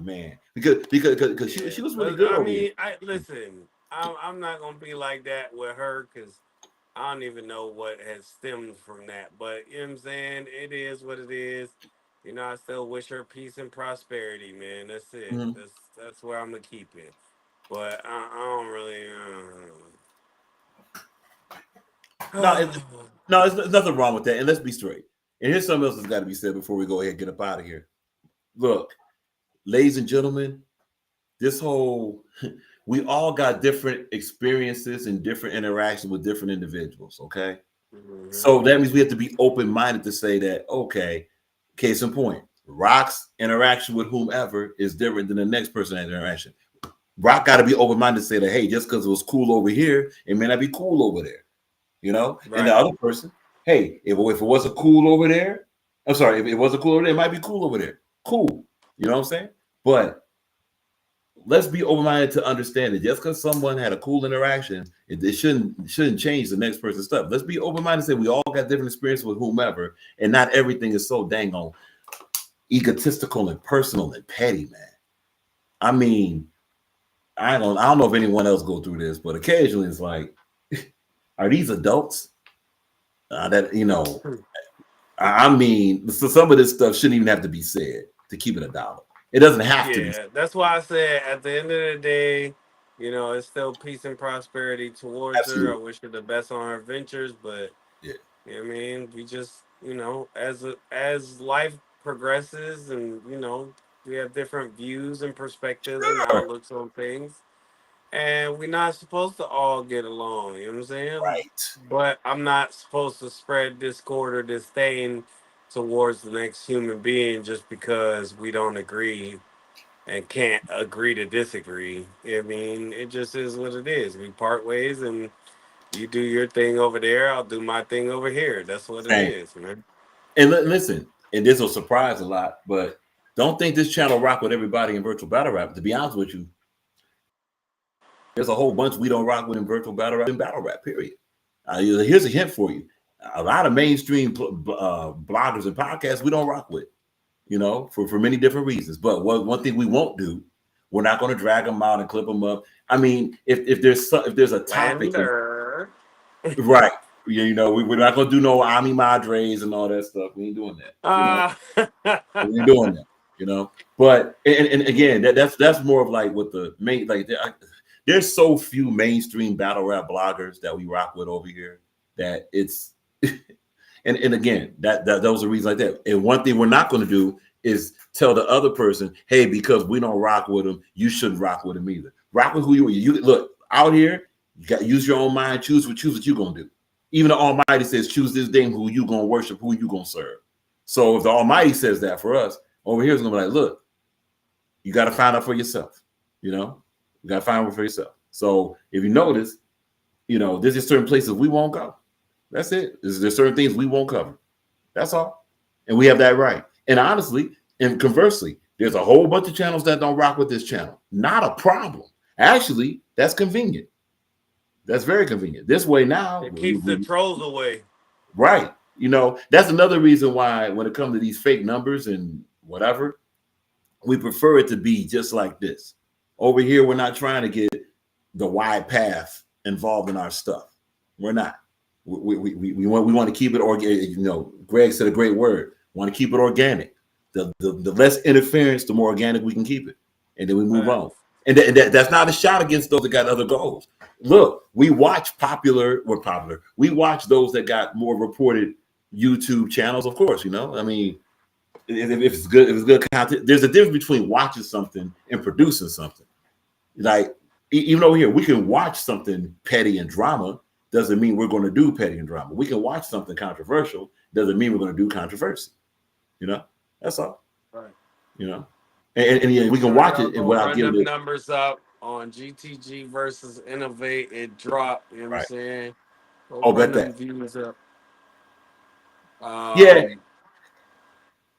Man, because she was really good. I mean, listen. I'm not gonna be like that with her because I don't even know what has stemmed from that. But you know what I'm saying? It is what it is. You know, I still wish her peace and prosperity, man. That's it. Mm-hmm. That's where I'm gonna keep it. But I don't really. No, there's nothing wrong with that. And let's be straight. And here's something else that's got to be said before we go ahead and get up out of here. Look, ladies and gentlemen, we all got different experiences and different interactions with different individuals, okay? Mm-hmm. So that means we have to be open-minded to say that, okay, case in point, Rock's interaction with whomever is different than the next person's interaction. Rock got to be open-minded to say that, hey, just because it was cool over here, it may not be cool over there, you know? Right. And the other person, hey, if it wasn't cool over there, I'm sorry, if it wasn't cool over there, it might be cool over there. Cool. You know what I'm saying? But let's be open-minded to understand that just because someone had a cool interaction, it shouldn't change the next person's stuff. Let's be open-minded and say we all got different experiences with whomever, and not everything is so dang on egotistical and personal and petty, man. I mean, I don't know if anyone else go through this, but occasionally it's like, are these adults? That you know, I mean, so some of this stuff shouldn't even have to be said to keep it $1. It doesn't have to be. Yeah, that's why I said at the end of the day, you know, it's still peace and prosperity towards her. I wish her the best on her ventures, but yeah, you know what I mean, we just, you know, as life progresses and, you know, we have different views and perspectives and outlooks on things. And we're not supposed to all get along, you know what I'm saying? Right. But I'm not supposed to spread discord or disdain towards the next human being just because we don't agree and can't agree to disagree. I mean, it just is what it is. We part ways and you do your thing over there, I'll do my thing over here. That's what it is, man. And listen, and this will surprise a lot, but don't think this channel rock with everybody in virtual battle rap. To be honest with you, there's a whole bunch we don't rock with in virtual battle rap, period. Here's a hint for you. A lot of mainstream bloggers and podcasts we don't rock with, you know, for many different reasons. But one thing we won't do, we're not going to drag them out and clip them up. I mean, if there's a topic, right? You know, we're not going to do no Ami Madres and all that stuff. We ain't doing that. We ain't doing that. You know, but and again, that's more of like with the main like. There's so few mainstream battle rap bloggers that we rock with over here that it's and again that those are reasons like that. And one thing we're not going to do is tell the other person, hey, because we don't rock with them, you shouldn't rock with them either. Rock with who you look out here. You got to use your own mind. Choose what you're gonna do. Even the Almighty says, choose this day who you gonna worship, who you gonna serve. So if the Almighty says that for us over here, is gonna be like, look, you got to find out for yourself. You know, you gotta find one for yourself. So if you notice, there's just certain places we won't go. That's it. There's certain things we won't cover. That's all. And we have that right. And honestly, and conversely, there's a whole bunch of channels that don't rock with this channel. Not a problem. Actually, that's convenient. That's very convenient. This way now, It keeps the trolls away. right. That's another reason why when it comes to these fake numbers and whatever, we prefer it to be just like this. Over here, we're not trying to get the wide path involved in our stuff. We're not. We want to keep it organic. Greg said a great word. Want to keep it organic. The less interference, the more organic we can keep it, and then we move on. And that's not a shot against those that got other goals. Look, we watch popular. We watch those that got more reported YouTube channels. Of course, I mean, if it's good content, there's a difference between watching something and producing something. Like even over here, we can watch something petty and drama. Doesn't mean we're going to do petty and drama. We can watch something controversial. Doesn't mean we're going to do controversy. That's all. Right. And yeah, we can watch it and without Run giving them it numbers up on GTG versus Innovate. It dropped. You know what I'm right. saying? Go Oh, run bet them that. views up. Yeah,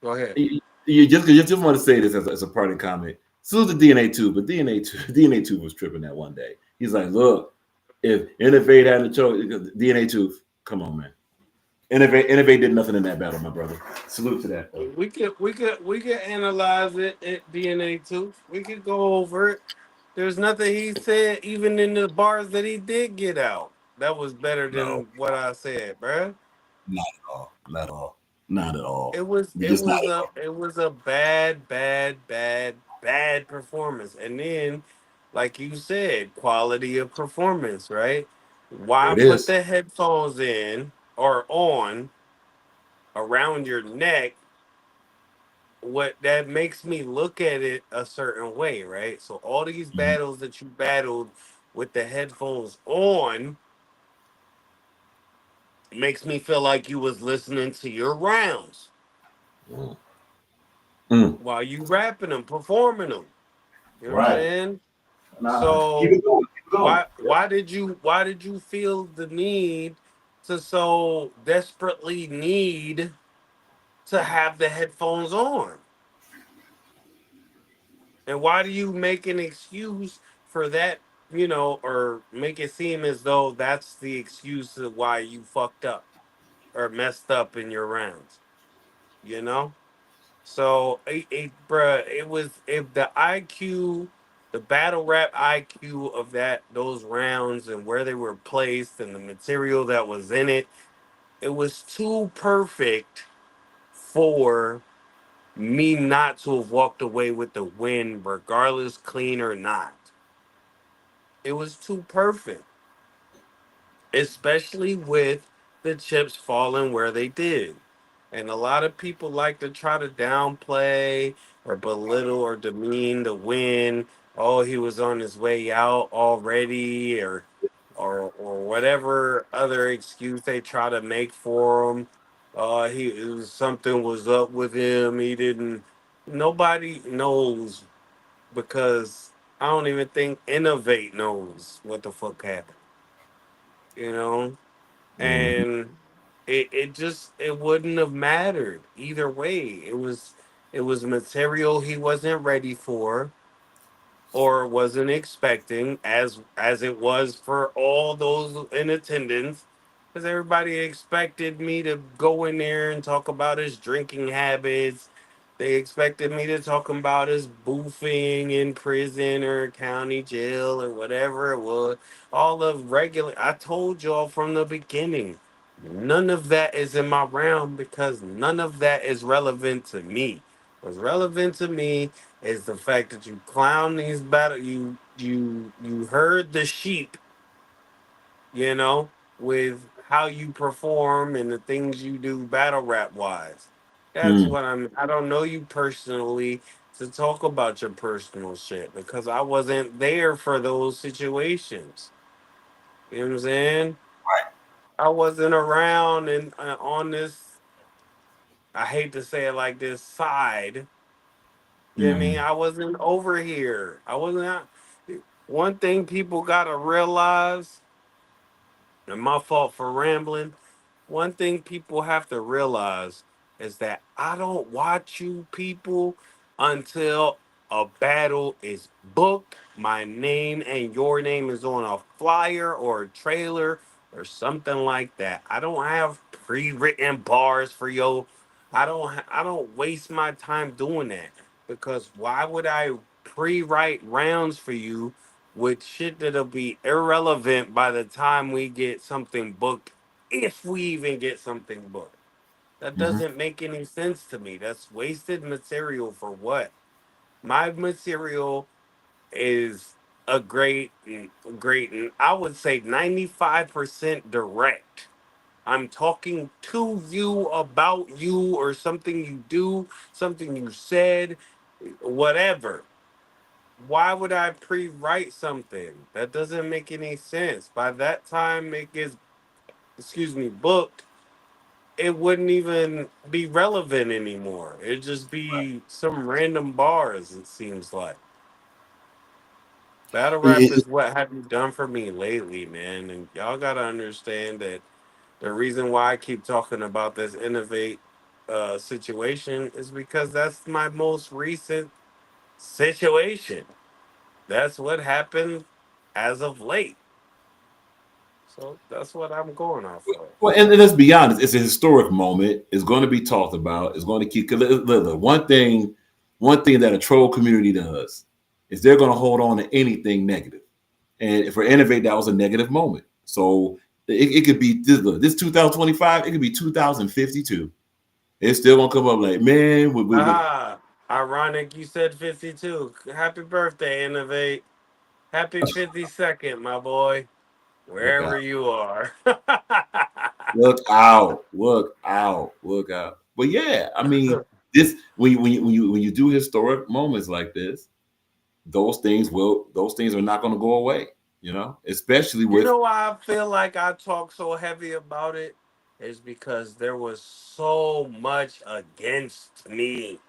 Go ahead. you just want to say this as a parting comment. Salute the DNA tube, but DNA tube was tripping that one day. He's like, look, if Innovate hadn't chosen DNA tube, come on, man. Innovate did nothing in that battle, my brother. Salute to that. Though. We could analyze it at DNA too. We could go over it. There's nothing he said, even in the bars that he did get out, that was better No, than what I said, bruh. not at all. Not at all. Not at all. It was You it just not was at a all. it was a bad performance. And then, like you said, quality of performance, right? There Why it put is. the headphones in or on around your neck? What that makes me look at it a certain way, right? So all these Mhm. battles that you battled with the headphones on makes me feel like you was listening to your rounds Mm. while you rapping them, performing them. You know what I'm Right. saying? Nah, keep So it going. Keep it going. why did you feel the need to so desperately need to have the headphones on? And why do you make an excuse for that, or make it seem as though that's the excuse of why you fucked up or messed up in your rounds, you know? So, bruh, it was if the IQ, the battle rap IQ of those rounds and where they were placed and the material that was in it, it was too perfect for me not to have walked away with the win, regardless clean or not. It was too perfect, especially with the chips falling where they did. And a lot of people like to try to downplay or belittle or demean the win. Oh, he was on his way out already, or whatever other excuse they try to make for him. Something was up with him. He didn't. Nobody knows because I don't even think Innovate knows what the fuck happened. You know, Mhm. and it wouldn't have mattered either way. It was material he wasn't ready for or wasn't expecting, as it was for all those in attendance, because everybody expected me to go in there and talk about his drinking habits. They expected me to talk about his boofing in prison or county jail or whatever it was. All of regular. I told y'all from the beginning, none of that is in my realm because none of that is relevant to me. What's relevant to me is the fact that you clown these battle you heard the sheep, you know, with how you perform and the things you do battle rap wise. That's Mm. what I don't know you personally to talk about your personal shit because I wasn't there for those situations. You know what I'm saying? I wasn't around and on this, I hate to say it like this, side. You know what I mean? Mhm. I wasn't over here. I wasn't out. One thing people gotta realize, and my fault for rambling, one thing people have to realize is that I don't watch you people until a battle is booked. My name and your name is on a flyer or a trailer or something like that. I don't have pre-written bars for yo. I don't waste my time doing that because why would I pre-write rounds for you with shit that'll be irrelevant by the time we get something booked, if we even get something booked. That Mhm. doesn't make any sense to me. That's wasted material for what? My material is a great, and I would say 95% direct. I'm talking to you about you or something you do, something you said, whatever. Why would I pre-write something? That doesn't make any sense. By that time it gets, excuse me, booked, it wouldn't even be relevant anymore. It'd just be some random bars, it seems like. Battle rap It- is what have you done for me lately, man. And y'all gotta understand that the reason why I keep talking about this innovate situation is because that's my most recent situation. That's what happened as of late. So that's what I'm going off of. well, and let's be honest, it's a historic moment. It's going to be talked about. It's going to keep. Look, one thing that a troll community does is they're going to hold on to anything negative. And for Innovate, that was a negative moment. So it could be this 2025. It could be 2052. It's still gonna come up like, man, Ah, ironic you said 52. Happy birthday, Innovate. Happy 52nd, my boy. look Wherever out, you are. look out, look out, look out. But yeah, I mean, this when you do historic moments like this, those things are not going to go away. You know, especially You with know why I feel like I talk so heavy about it? Is because there was so much against me.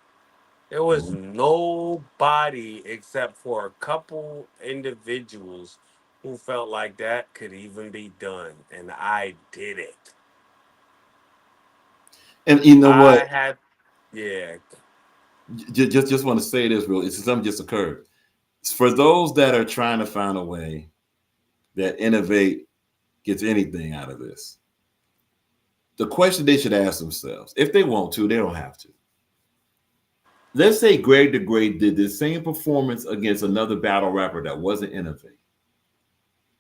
There was nobody except for a couple individuals who felt like that could even be done. And I did it. and you know what? I had, yeah. Just want to say this real. It's something just occurred. For those that are trying to find a way that Innovate gets anything out of this, the question they should ask themselves, if they want to, they don't have to. Let's say Greg the Great did the same performance against another battle rapper that wasn't Innovate.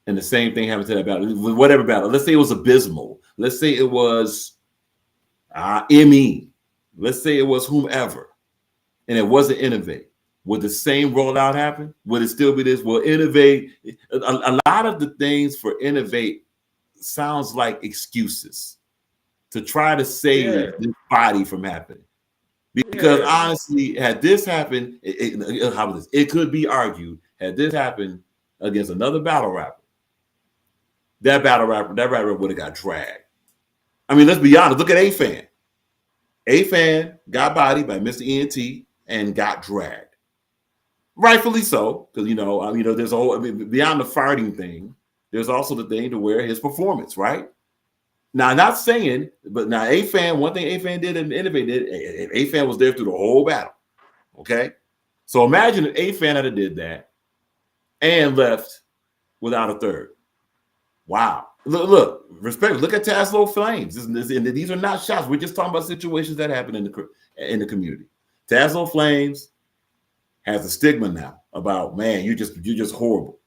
And the same thing happened to that battle, whatever battle. Let's say it was Abysmal. Let's say it was ME. Let's say it was whomever. And it wasn't Innovate. Would the same rollout happen? Would it still be this? Will Innovate? A lot of the things for Innovate sounds like excuses to try to Yeah. save this body from happening. Because Yeah. honestly, had this happened, how about this? It could be argued had this happened against another battle rapper, that rapper would have got dragged. I mean, let's be honest. Look at A-Fan. A-Fan got bodied by Mr. ENT and got dragged. Rightfully so, because there's a whole. I mean, beyond the farting thing, there's also the thing to where his performance, right? Now, not saying, but now A-Fan, one thing A-Fan did and Innovate did, A-Fan was there through the whole battle. Okay. So imagine if A-Fan had did that and left without a third. Wow. Look, respect. Look at Taslow Flames. These are not shots. We're just talking about situations that happen in the community. Taslow Flames has a stigma now about, man, you're just horrible.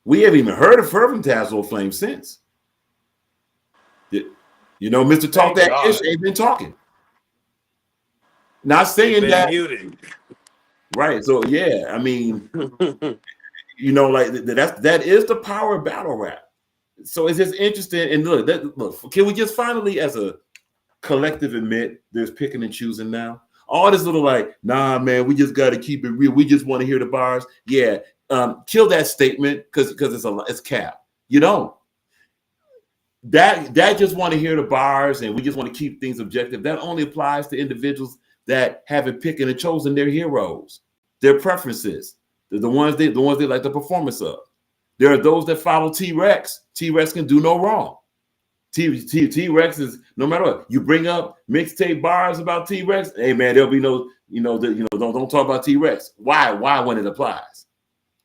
We haven't even heard of her from Taslow Flames since. Mr. Talk Thank That Ish God. ain't been talking. Not He saying been that, muted. right? So yeah, I mean, like that is the power of battle rap. So it's just interesting. And look, can we just finally, as a collective, admit there's picking and choosing now? All this little like, nah, man, we just got to keep it real. We just want to hear the bars. Yeah, kill that statement because it's cap. You don't. That just want to hear the bars and we just want to keep things objective. That only applies to individuals that haven't picked and chosen their heroes, their preferences, the ones they like the performance of. There are those that follow T-Rex. T-Rex can do no wrong. T-Rex is no matter what. You bring up mixtape bars about T-Rex, hey man, there'll be no, don't talk about T-Rex. Why when it applies?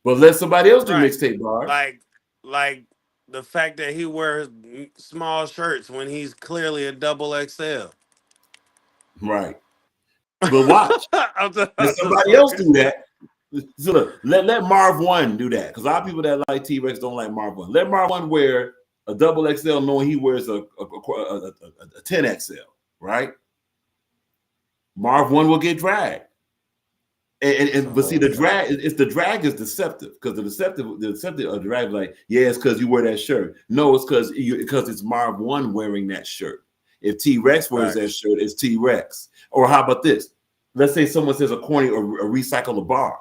But let somebody else do mixtape bars. Like the fact that he wears small shirts when he's clearly a double XL. Right. But watch. Let somebody else do that. So look, let Marv One do that. Because a lot of people that like T-Rex don't like Marv One. Let Marv One wear a double XL knowing he wears a 10 XL, right? Marv One will get dragged. But see, the drag is deceptive because the deceptive drag like, yeah, it's because you wear that shirt. No, it's because it's Marv One wearing that shirt. If T-Rex wears that shirt, it's T-Rex. Or how about this? Let's say someone says a corny or recycle a bar.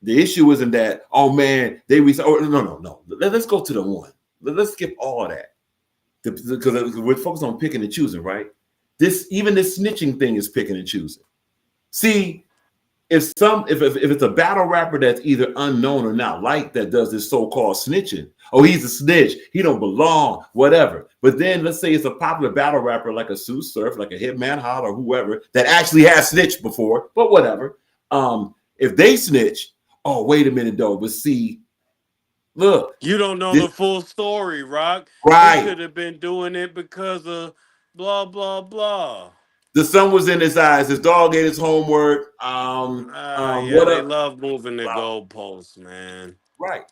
The issue isn't that, oh man, they recycle. No. Let's go to the one. Let's skip all of that because we're focused on picking and choosing, right? Even this snitching thing is picking and choosing. See. If it's a battle rapper that's either unknown or not liked that does this so-called snitching, oh, he's a snitch, he don't belong, whatever. But then let's say it's a popular battle rapper like a Sue Surf, like a Hitman Holla or whoever that actually has snitched before, but whatever. If they snitch, oh, wait a minute though, but see, look. You don't know the full story, Rock. Right. He could have been doing it because of blah, blah, blah. The sun was in his eyes. His dog ate his homework. They love moving the goalposts, man. Right.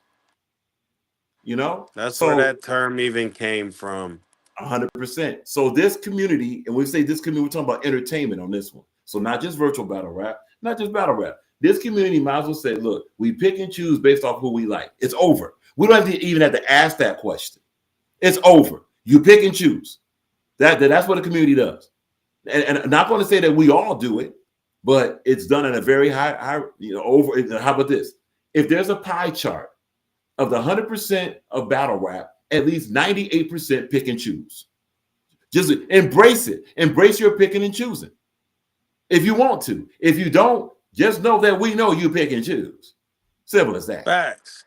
That's where that term even came from. 100%. So this community, and we say this community, we're talking about entertainment on this one. So not just virtual battle rap, not just battle rap. This community might as well say, look, we pick and choose based off who we like. It's over. We don't even have to ask that question. It's over. You pick and choose. That's what a community does. And I'm not going to say that we all do it, but it's done at a very high, over. How about this? If there's a pie chart of the 100% of battle rap, at least 98% pick and choose. Just embrace it. Embrace your picking and choosing. If you want to. If you don't, just know that we know you pick and choose. Simple as that. Facts.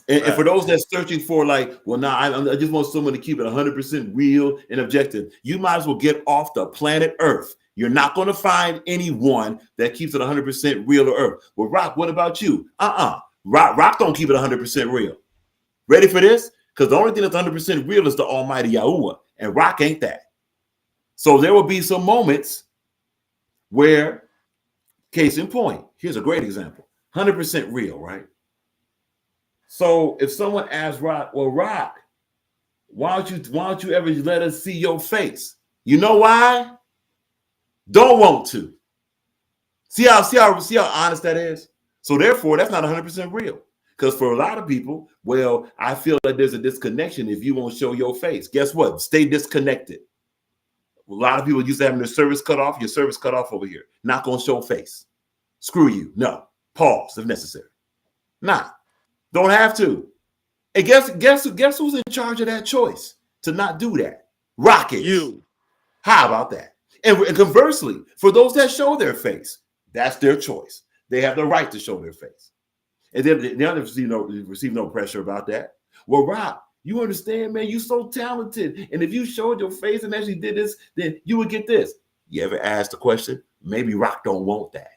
And for those that's searching for like, well, nah, I just want someone to keep it 100% real and objective. You might as well get off the planet Earth. You're not going to find anyone that keeps it 100% real or Earth. Well, Rock, what about you? Rock don't keep it 100% real. Ready for this? Because the only thing that's 100% real is the Almighty Yahuwah, and Rock ain't that. So there will be some moments where, case in point, here's a great example, 100% real, right? So if someone asks Rock, well, Rock, why don't you ever let us see your face? You know why? Don't want to. See how honest that is? So therefore, that's not 100% real. Because for a lot of people, well, I feel like there's a disconnection if you won't show your face. Guess what? Stay disconnected. A lot of people used to having their service cut off. Your service cut off over here. Not going to show face. Screw you. No. Pause if necessary. Nah. Don't have to. And guess who's in charge of that choice to not do that? Rocket. You. How about that? And conversely, for those that show their face, that's their choice. They have the right to show their face. And then they'll receive no pressure about that. Well, Rock, you understand, man, you're so talented. And if you showed your face and actually did this, then you would get this. You ever asked the question? Maybe Rock don't want that.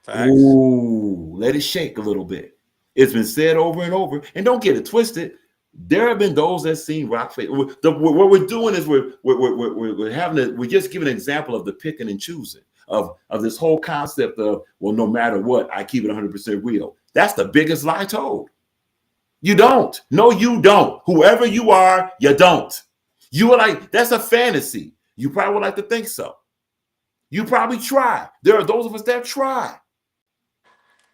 Facts. Ooh, let it shake a little bit. It's been said over and over. And don't get it twisted. There have been those that seen Rock face. What we're doing is we're just giving an example of the picking and choosing of this whole concept of, well, no matter what, I keep it 100% real. That's the biggest lie told. You don't. No, you don't. Whoever you are, you don't. You are like, that's a fantasy. You probably would like to think so. You probably try. There are those of us that try.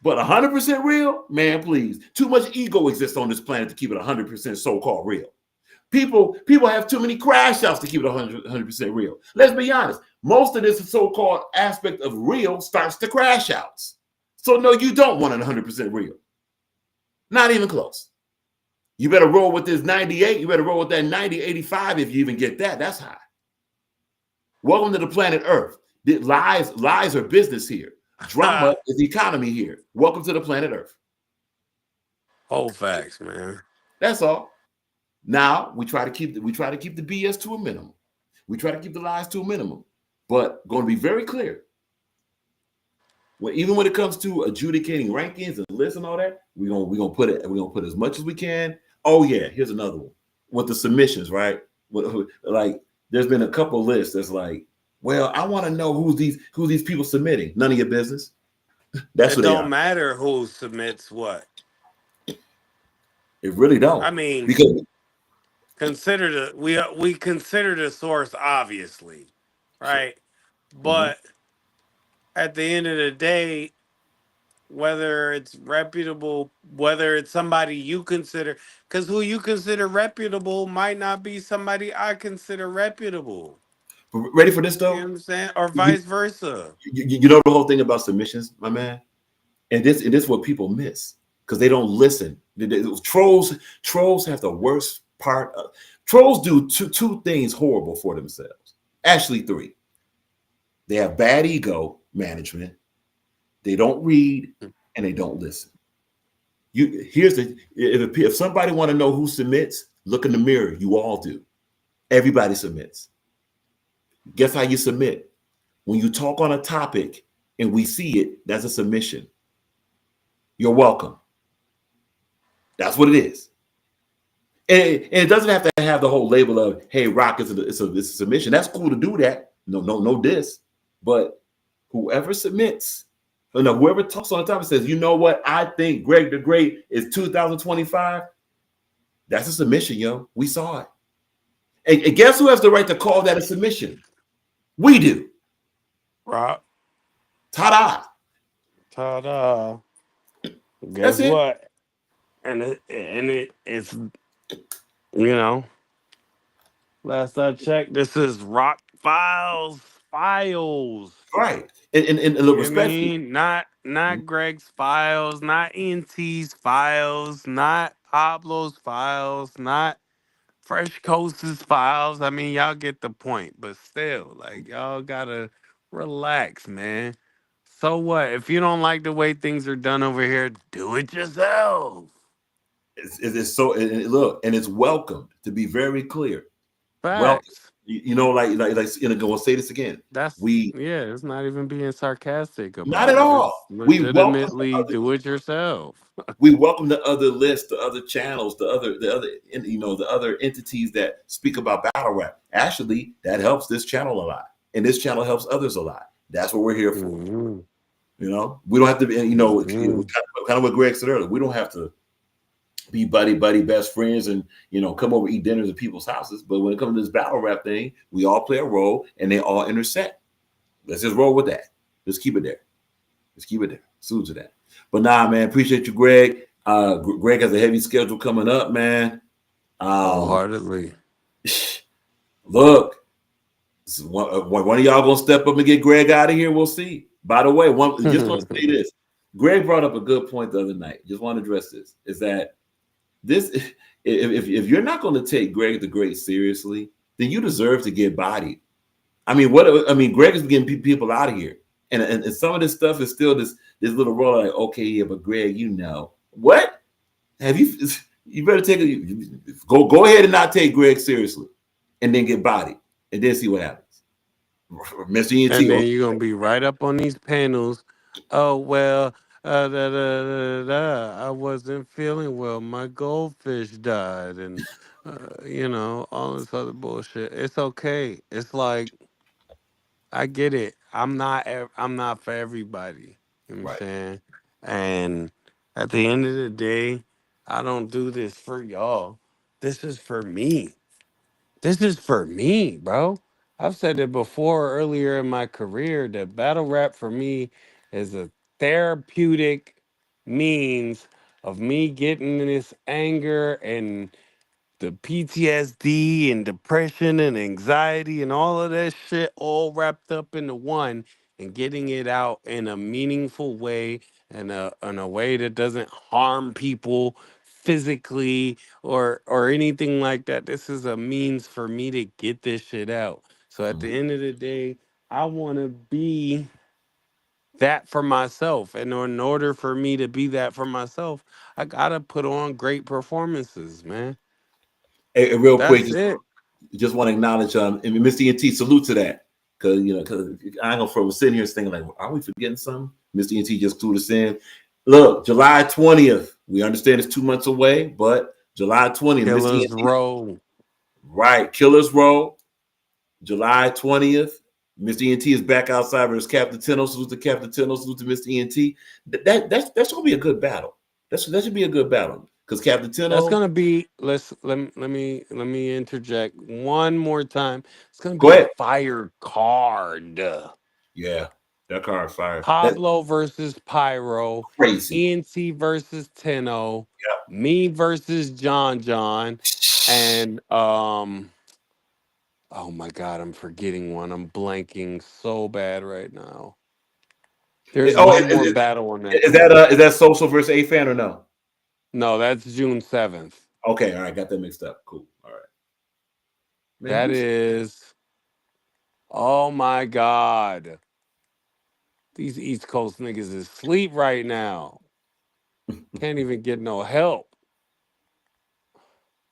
But 100% real, man, please. Too much ego exists on this planet to keep it 100% so-called real. People have too many crash outs to keep it 100% real. Let's be honest. Most of this so-called aspect of real starts to crash outs. So no, you don't want it 100% real. Not even close. You better roll with this 98. You better roll with that 90, 85 if you even get that. That's high. Welcome to the planet Earth. Lies are business here. Drama is the economy here. Welcome to the planet Earth. Whole facts, man. That's all. Now we try to keep the BS to a minimum. We try to keep the lies to a minimum. But going to be very clear. Even when it comes to adjudicating rankings and lists and all that, we're gonna put as much as we can. Oh yeah, here's another one with the submissions, right? Like there's been a couple lists that's like, well, I want to know who these people submitting. None of your business. That's It who they don't are. matter who submits what. It really I don't mean, because consider we consider the source obviously, sure. right? Mhm. But at the end of the day, whether it's reputable, whether it's somebody you consider, because who you consider reputable might not be somebody I consider reputable. Ready for this You know though? what I'm saying? Or You, vice versa. you know the whole thing about submissions, my man, and this is what people miss because they don't listen. Trolls have the worst part. Trolls do two things horrible for themselves. Actually, three. They have bad ego management. They don't read and they don't listen. Here's the if somebody want to know who submits, look in the mirror. You all do. Everybody submits. Guess how you submit? When you talk on a topic and we see it, that's a submission. You're welcome. That's what it is. And it doesn't have to have the whole label of "Hey, Rock is it's a submission." That's cool to do that. No diss. But whoever submits, whoever talks on the topic says, "You know what? I think Greg the Great is 2025." That's a submission, yo. We saw it. And guess who has the right to call that a submission? We do. Rock. Ta-da. Ta-da. That's Guess it. what? It's you know, last I checked, this is Rock Files. Files. Right. And look, You know what I respectfully. mean? Not Greg's files, not NT's files, not Pablo's files, not Fresh Coast's files. I mean, y'all get the point, but still, like y'all gotta relax, man. So what? If you don't like the way things are done over here, do it yourself. It's so look, and it's welcomed to be very clear. Welcome. Facts. We'll say this again. That's We yeah, it's not even being sarcastic not about at it. It's all. legitimately do it yourself. We welcome the other lists, the other channels, the other entities that speak about battle rap. Actually, that helps this channel a lot, and this channel helps others a lot. That's what we're here for. Mm-hmm. We don't have to be. Mm-hmm. Kind of what Greg said earlier. We don't have to be buddy best friends and come over eat dinners at people's houses. But when it comes to this battle rap thing, we all play a role and they all intersect. Let's just roll with that. Just keep it there. Just keep it there. Salute to that. But nah, man, appreciate you, Greg. Greg has a heavy schedule coming up, man. Wholeheartedly. Look, one of y'all gonna step up and get Greg out of here. We'll see. By the way, just want to say this. Greg brought up a good point the other night. Just want to address this. Is that this if you're not going to take Greg the Great seriously, then you deserve to get bodied. Greg is getting people out of here, and some of this stuff is still this little role like, okay, yeah, but Greg, what have you? You better take it. Go ahead and not take Greg seriously, and then get bodied, and then see what happens. Mr. ENT, And then you're gonna be right up on these panels. Oh well, I wasn't feeling well. My goldfish died, and all this other bullshit. It's okay. It's like I get it. I'm not for everybody. You know what I'm right. saying? And at the end of the day, I don't do this for y'all. This is for me. This is for me, bro. I've said it before earlier in my career that battle rap for me is a therapeutic means of me getting this anger and the PTSD and depression and anxiety and all of that shit all wrapped up into one and getting it out in a meaningful way and in a way that doesn't harm people physically or anything like that. This is a means for me to get this shit out. So at the end of the day, I want to be that for myself. And in order for me to be that for myself, I gotta put on great performances, man. Hey, real quick, That's it. just want to acknowledge and Mr. ENT, salute to that. Cause cause I ain't gonna for sitting here thinking like, are we forgetting something? Mr. ENT just clued us in. Look, July 20th. We understand it's 2 months away, but July 20th, Mr. Killers ENT. Row. Right, Killers Row, July 20th. Mr. ENT is back outside versus Captain Tenno. Salute to Captain Tenno. Salute to Mr. ENT. That's gonna be a good battle. That should be a good battle because Captain That's Tenno. gonna be let me interject one more time. It's gonna Go be a ahead. fire card. Yeah, that card fire. That's Pablo versus Pyro, crazy. ENT versus Tenno, Yeah. me versus John John, and oh my god, I'm forgetting one. I'm blanking so bad right now. There's Oh, one more battle on that is card. that Social versus A Fan or no? No, that's June 7th. Okay, all right, got that mixed up. Cool. All right, man. That is, oh my god. These East Coast niggas is asleep right now. Can't even get no help.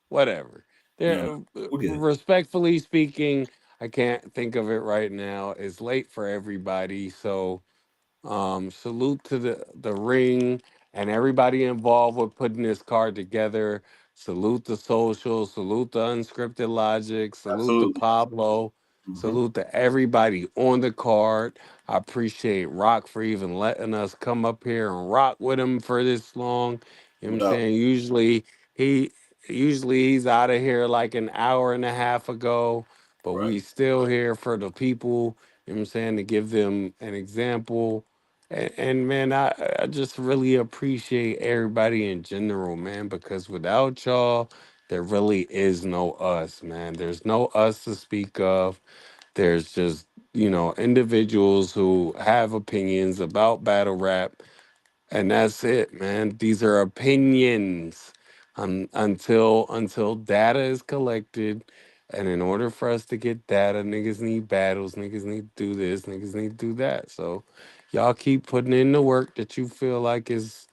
Whatever. No, There, we're good. respectfully speaking, I can't think of it right now. It's late for everybody, so salute to the ring and everybody involved with putting this card together. Salute the social. Salute the unscripted logic. Salute to Absolutely. Pablo. Mm-hmm. Salute to everybody on the card. I appreciate Rock for even letting us come up here and rock with him for this long. You know what I'm What up? saying? He usually he's out of here like an hour and a half ago, but Right. we still here for the people. You know what I'm saying? To give them an example and man, I just really appreciate everybody in general, man, because without y'all, there really is no us, man. There's no us to speak of. There's just, individuals who have opinions about battle rap and that's it, man. These are opinions until data is collected. And in order for us to get data, niggas need battles, niggas need to do this, niggas need to do that. So y'all keep putting in the work that you feel like is,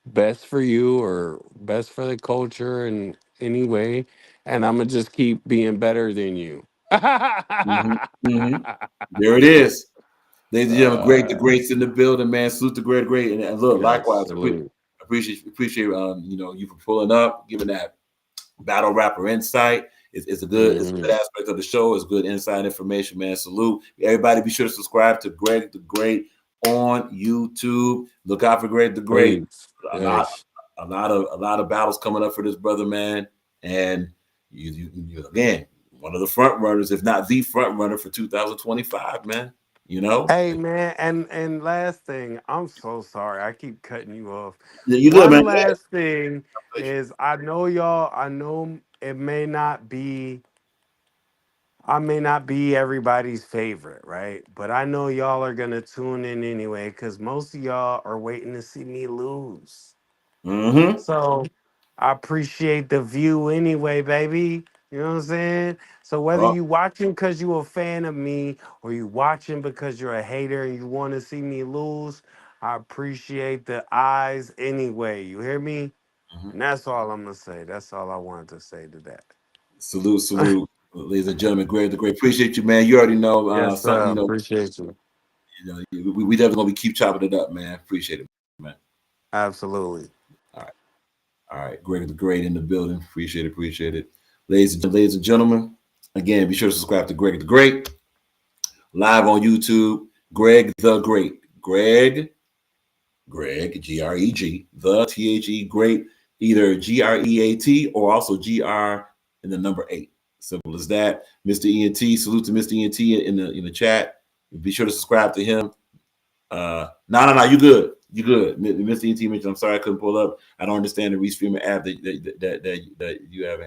best for you or best for the culture in any way. And I'm gonna just keep being better than you. Mm-hmm. Mm-hmm. There it is. Ladies and gentlemen, great, the uh, greats in the building, man. Salute the great, and look, yes, likewise, salute. appreciate you for pulling up, giving that battle rapper insight. It's a Hmm. good aspect of the show. It's good inside information, man. Salute everybody. Be sure to subscribe to Greg the Great on YouTube. Look out for Greg the Great. Please. A lot, Yes. a lot of battles coming up for this brother, man. And you again, one of the front runners, if not the front runner for 2025, man. You know, Hey man, and last thing, I'm so sorry. I keep cutting you off. yeah, you good, man. One last thing is I know it may not be I may not be everybody's favorite, right? But I know y'all are gonna tune in anyway, because most of y'all are waiting to see me lose. Mm-hmm. So I appreciate the view anyway, baby. You know what I'm saying? So whether Oh, you watching because you a fan of me or you watching because you're a hater and you want to see me lose, I appreciate the eyes anyway. You hear me? mhm. And that's all I'm gonna say. That's all I wanted to say to that. Salute, ladies and gentlemen. Greg the Great. Appreciate you, man. You already know Yes, something. sir. Appreciate you. We definitely gonna be keep chopping it up, man. Appreciate it, man. Absolutely. All right, all right. Greg the Great in the building. Appreciate it, ladies and gentlemen. Again, be sure to subscribe to Greg the Great live on YouTube. Greg the Great. Greg, Greg, the THE, great, either GREAT or also GR and the number 8. Simple as that. Mr. ENT, salute to Mr. ENT in the chat. Be sure to subscribe to him. No, you good. You good. Mr. ENT mentioned, I'm sorry I couldn't pull up. I don't understand the restreaming app that you have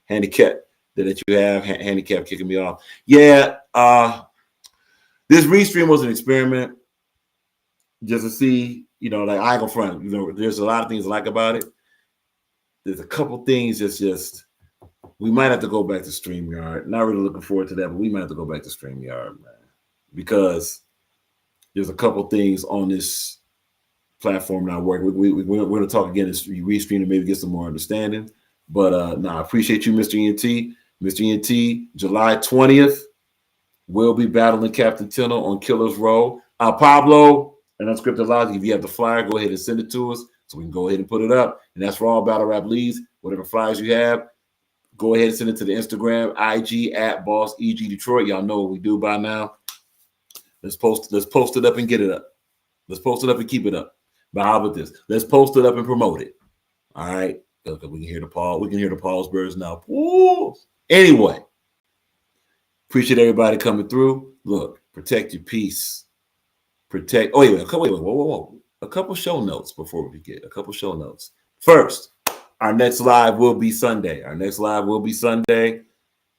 handicap that you have handicap kicking me off. Yeah, this restream was an experiment just to see, like I go front. There's a lot of things I like about it. There's a couple things that's just we might have to go back to StreamYard. Not really looking forward to that, but we might have to go back to StreamYard, man. Because there's a couple things on this platform not working. We're going to talk again as we restream and maybe get some more understanding. But I appreciate you, Mr. ENT. Mr. ENT, July 20th, we'll be battling Captain Tino on Killer's Row. Pablo and Unscripted Logic, if you have the flyer, go ahead and send it to us so we can go ahead and put it up. And that's for all Battle Rap leads. Whatever flyers you have, go ahead and send it to the Instagram, IG at Boss EG Detroit. Y'all know what we do by now. Let's post it up and get it up. Let's post it up and keep it up. But how about this? Let's post it up and promote it. All right. Okay, we can hear the Paul. We can hear the Paul's birds now. Ooh. Anyway, appreciate everybody coming through. Look, protect your peace. Protect. Oh, wait. Whoa. A couple show notes before we begin. A couple show notes. First, our next live will be Sunday.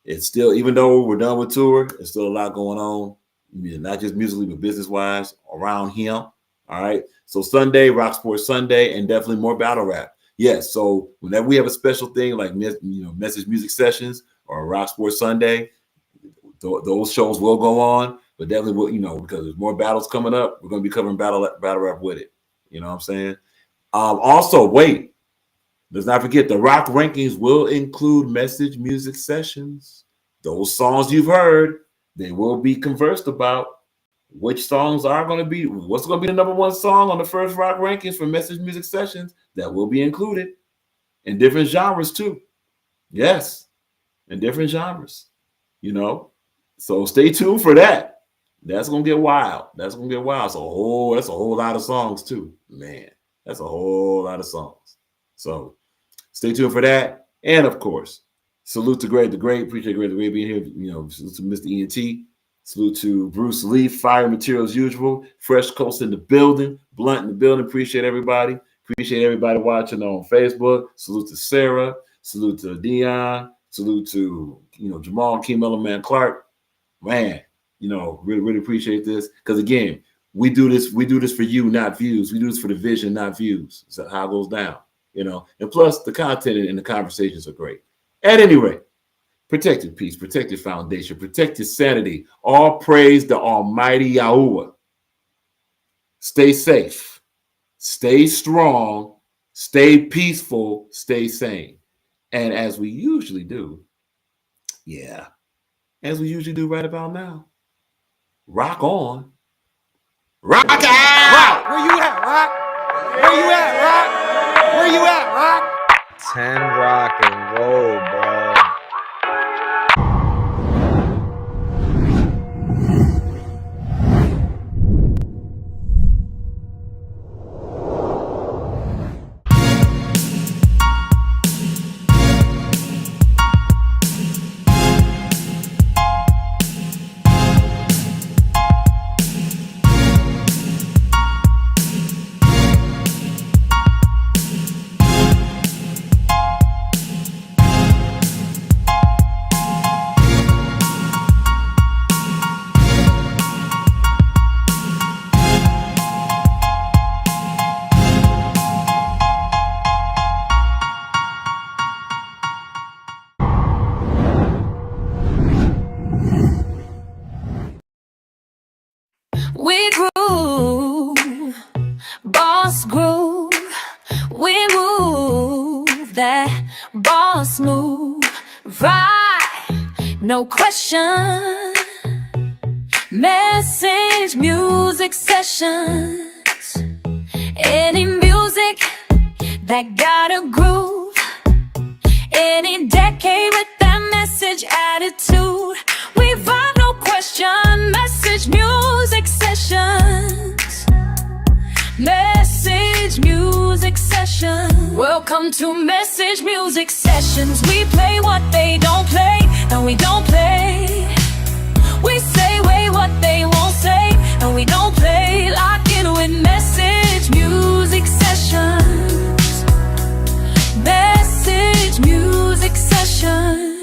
It's still, even though we're done with tour, there's still a lot going on. Not just musically, but business-wise around him. All right. So Sunday, Rock Sports Sunday, and definitely more battle rap. Yes. So whenever we have a special thing like message music sessions or Rock Sports Sunday, those shows will go on. But definitely will, because there's more battles coming up, we're going to be covering battle rap with it. You know what I'm saying? Also, wait. Let's not forget the Rock rankings will include message music sessions. Those songs you've heard, they will be conversed about. Which songs are going to be, what's going to be the number one song on the first Rock rankings for message music sessions? That will be included in different genres too. Yes, in different genres, So stay tuned for that. That's going to get wild. So that's a whole lot of songs too. Man, that's a whole lot of songs. So stay tuned for that. And of course, salute to Greg the Great. Appreciate Greg the Great being here. Salute to Mr. ENT. Salute to Bruce Lee, Fire Material as usual. Fresh Coast in the building. Blunt in the building. Appreciate everybody. Appreciate everybody watching on Facebook. Salute to Sarah. Salute to Dion. Salute to Jamal, Keem, Man, Clark. Man, really appreciate this. Because again, we do this for you, not views. We do this for the vision, not views. That's how it goes down. And plus the content and the conversations are great. At any rate, protect your peace, protect your foundation, protect your sanity. All praise the Almighty Yahuwah. Stay safe, stay strong, stay peaceful, stay sane. And as we usually do right about now, rock on. Rock out! Rock! Where you at, Rock? Where you at, Rock? Where you at, Rock? 10 rock and roll, bro. We groove, boss groove. We move that boss move, right? No question. Message music sessions. Any music that got a groove. Any decade with that message attitude. We vibe, no question. Message music sessions. Message music sessions. Welcome to Message Music Sessions. We play what they don't play, and we don't play. We say way what they won't say, and we don't play. Lock in with Message Music Sessions. Message Music Sessions.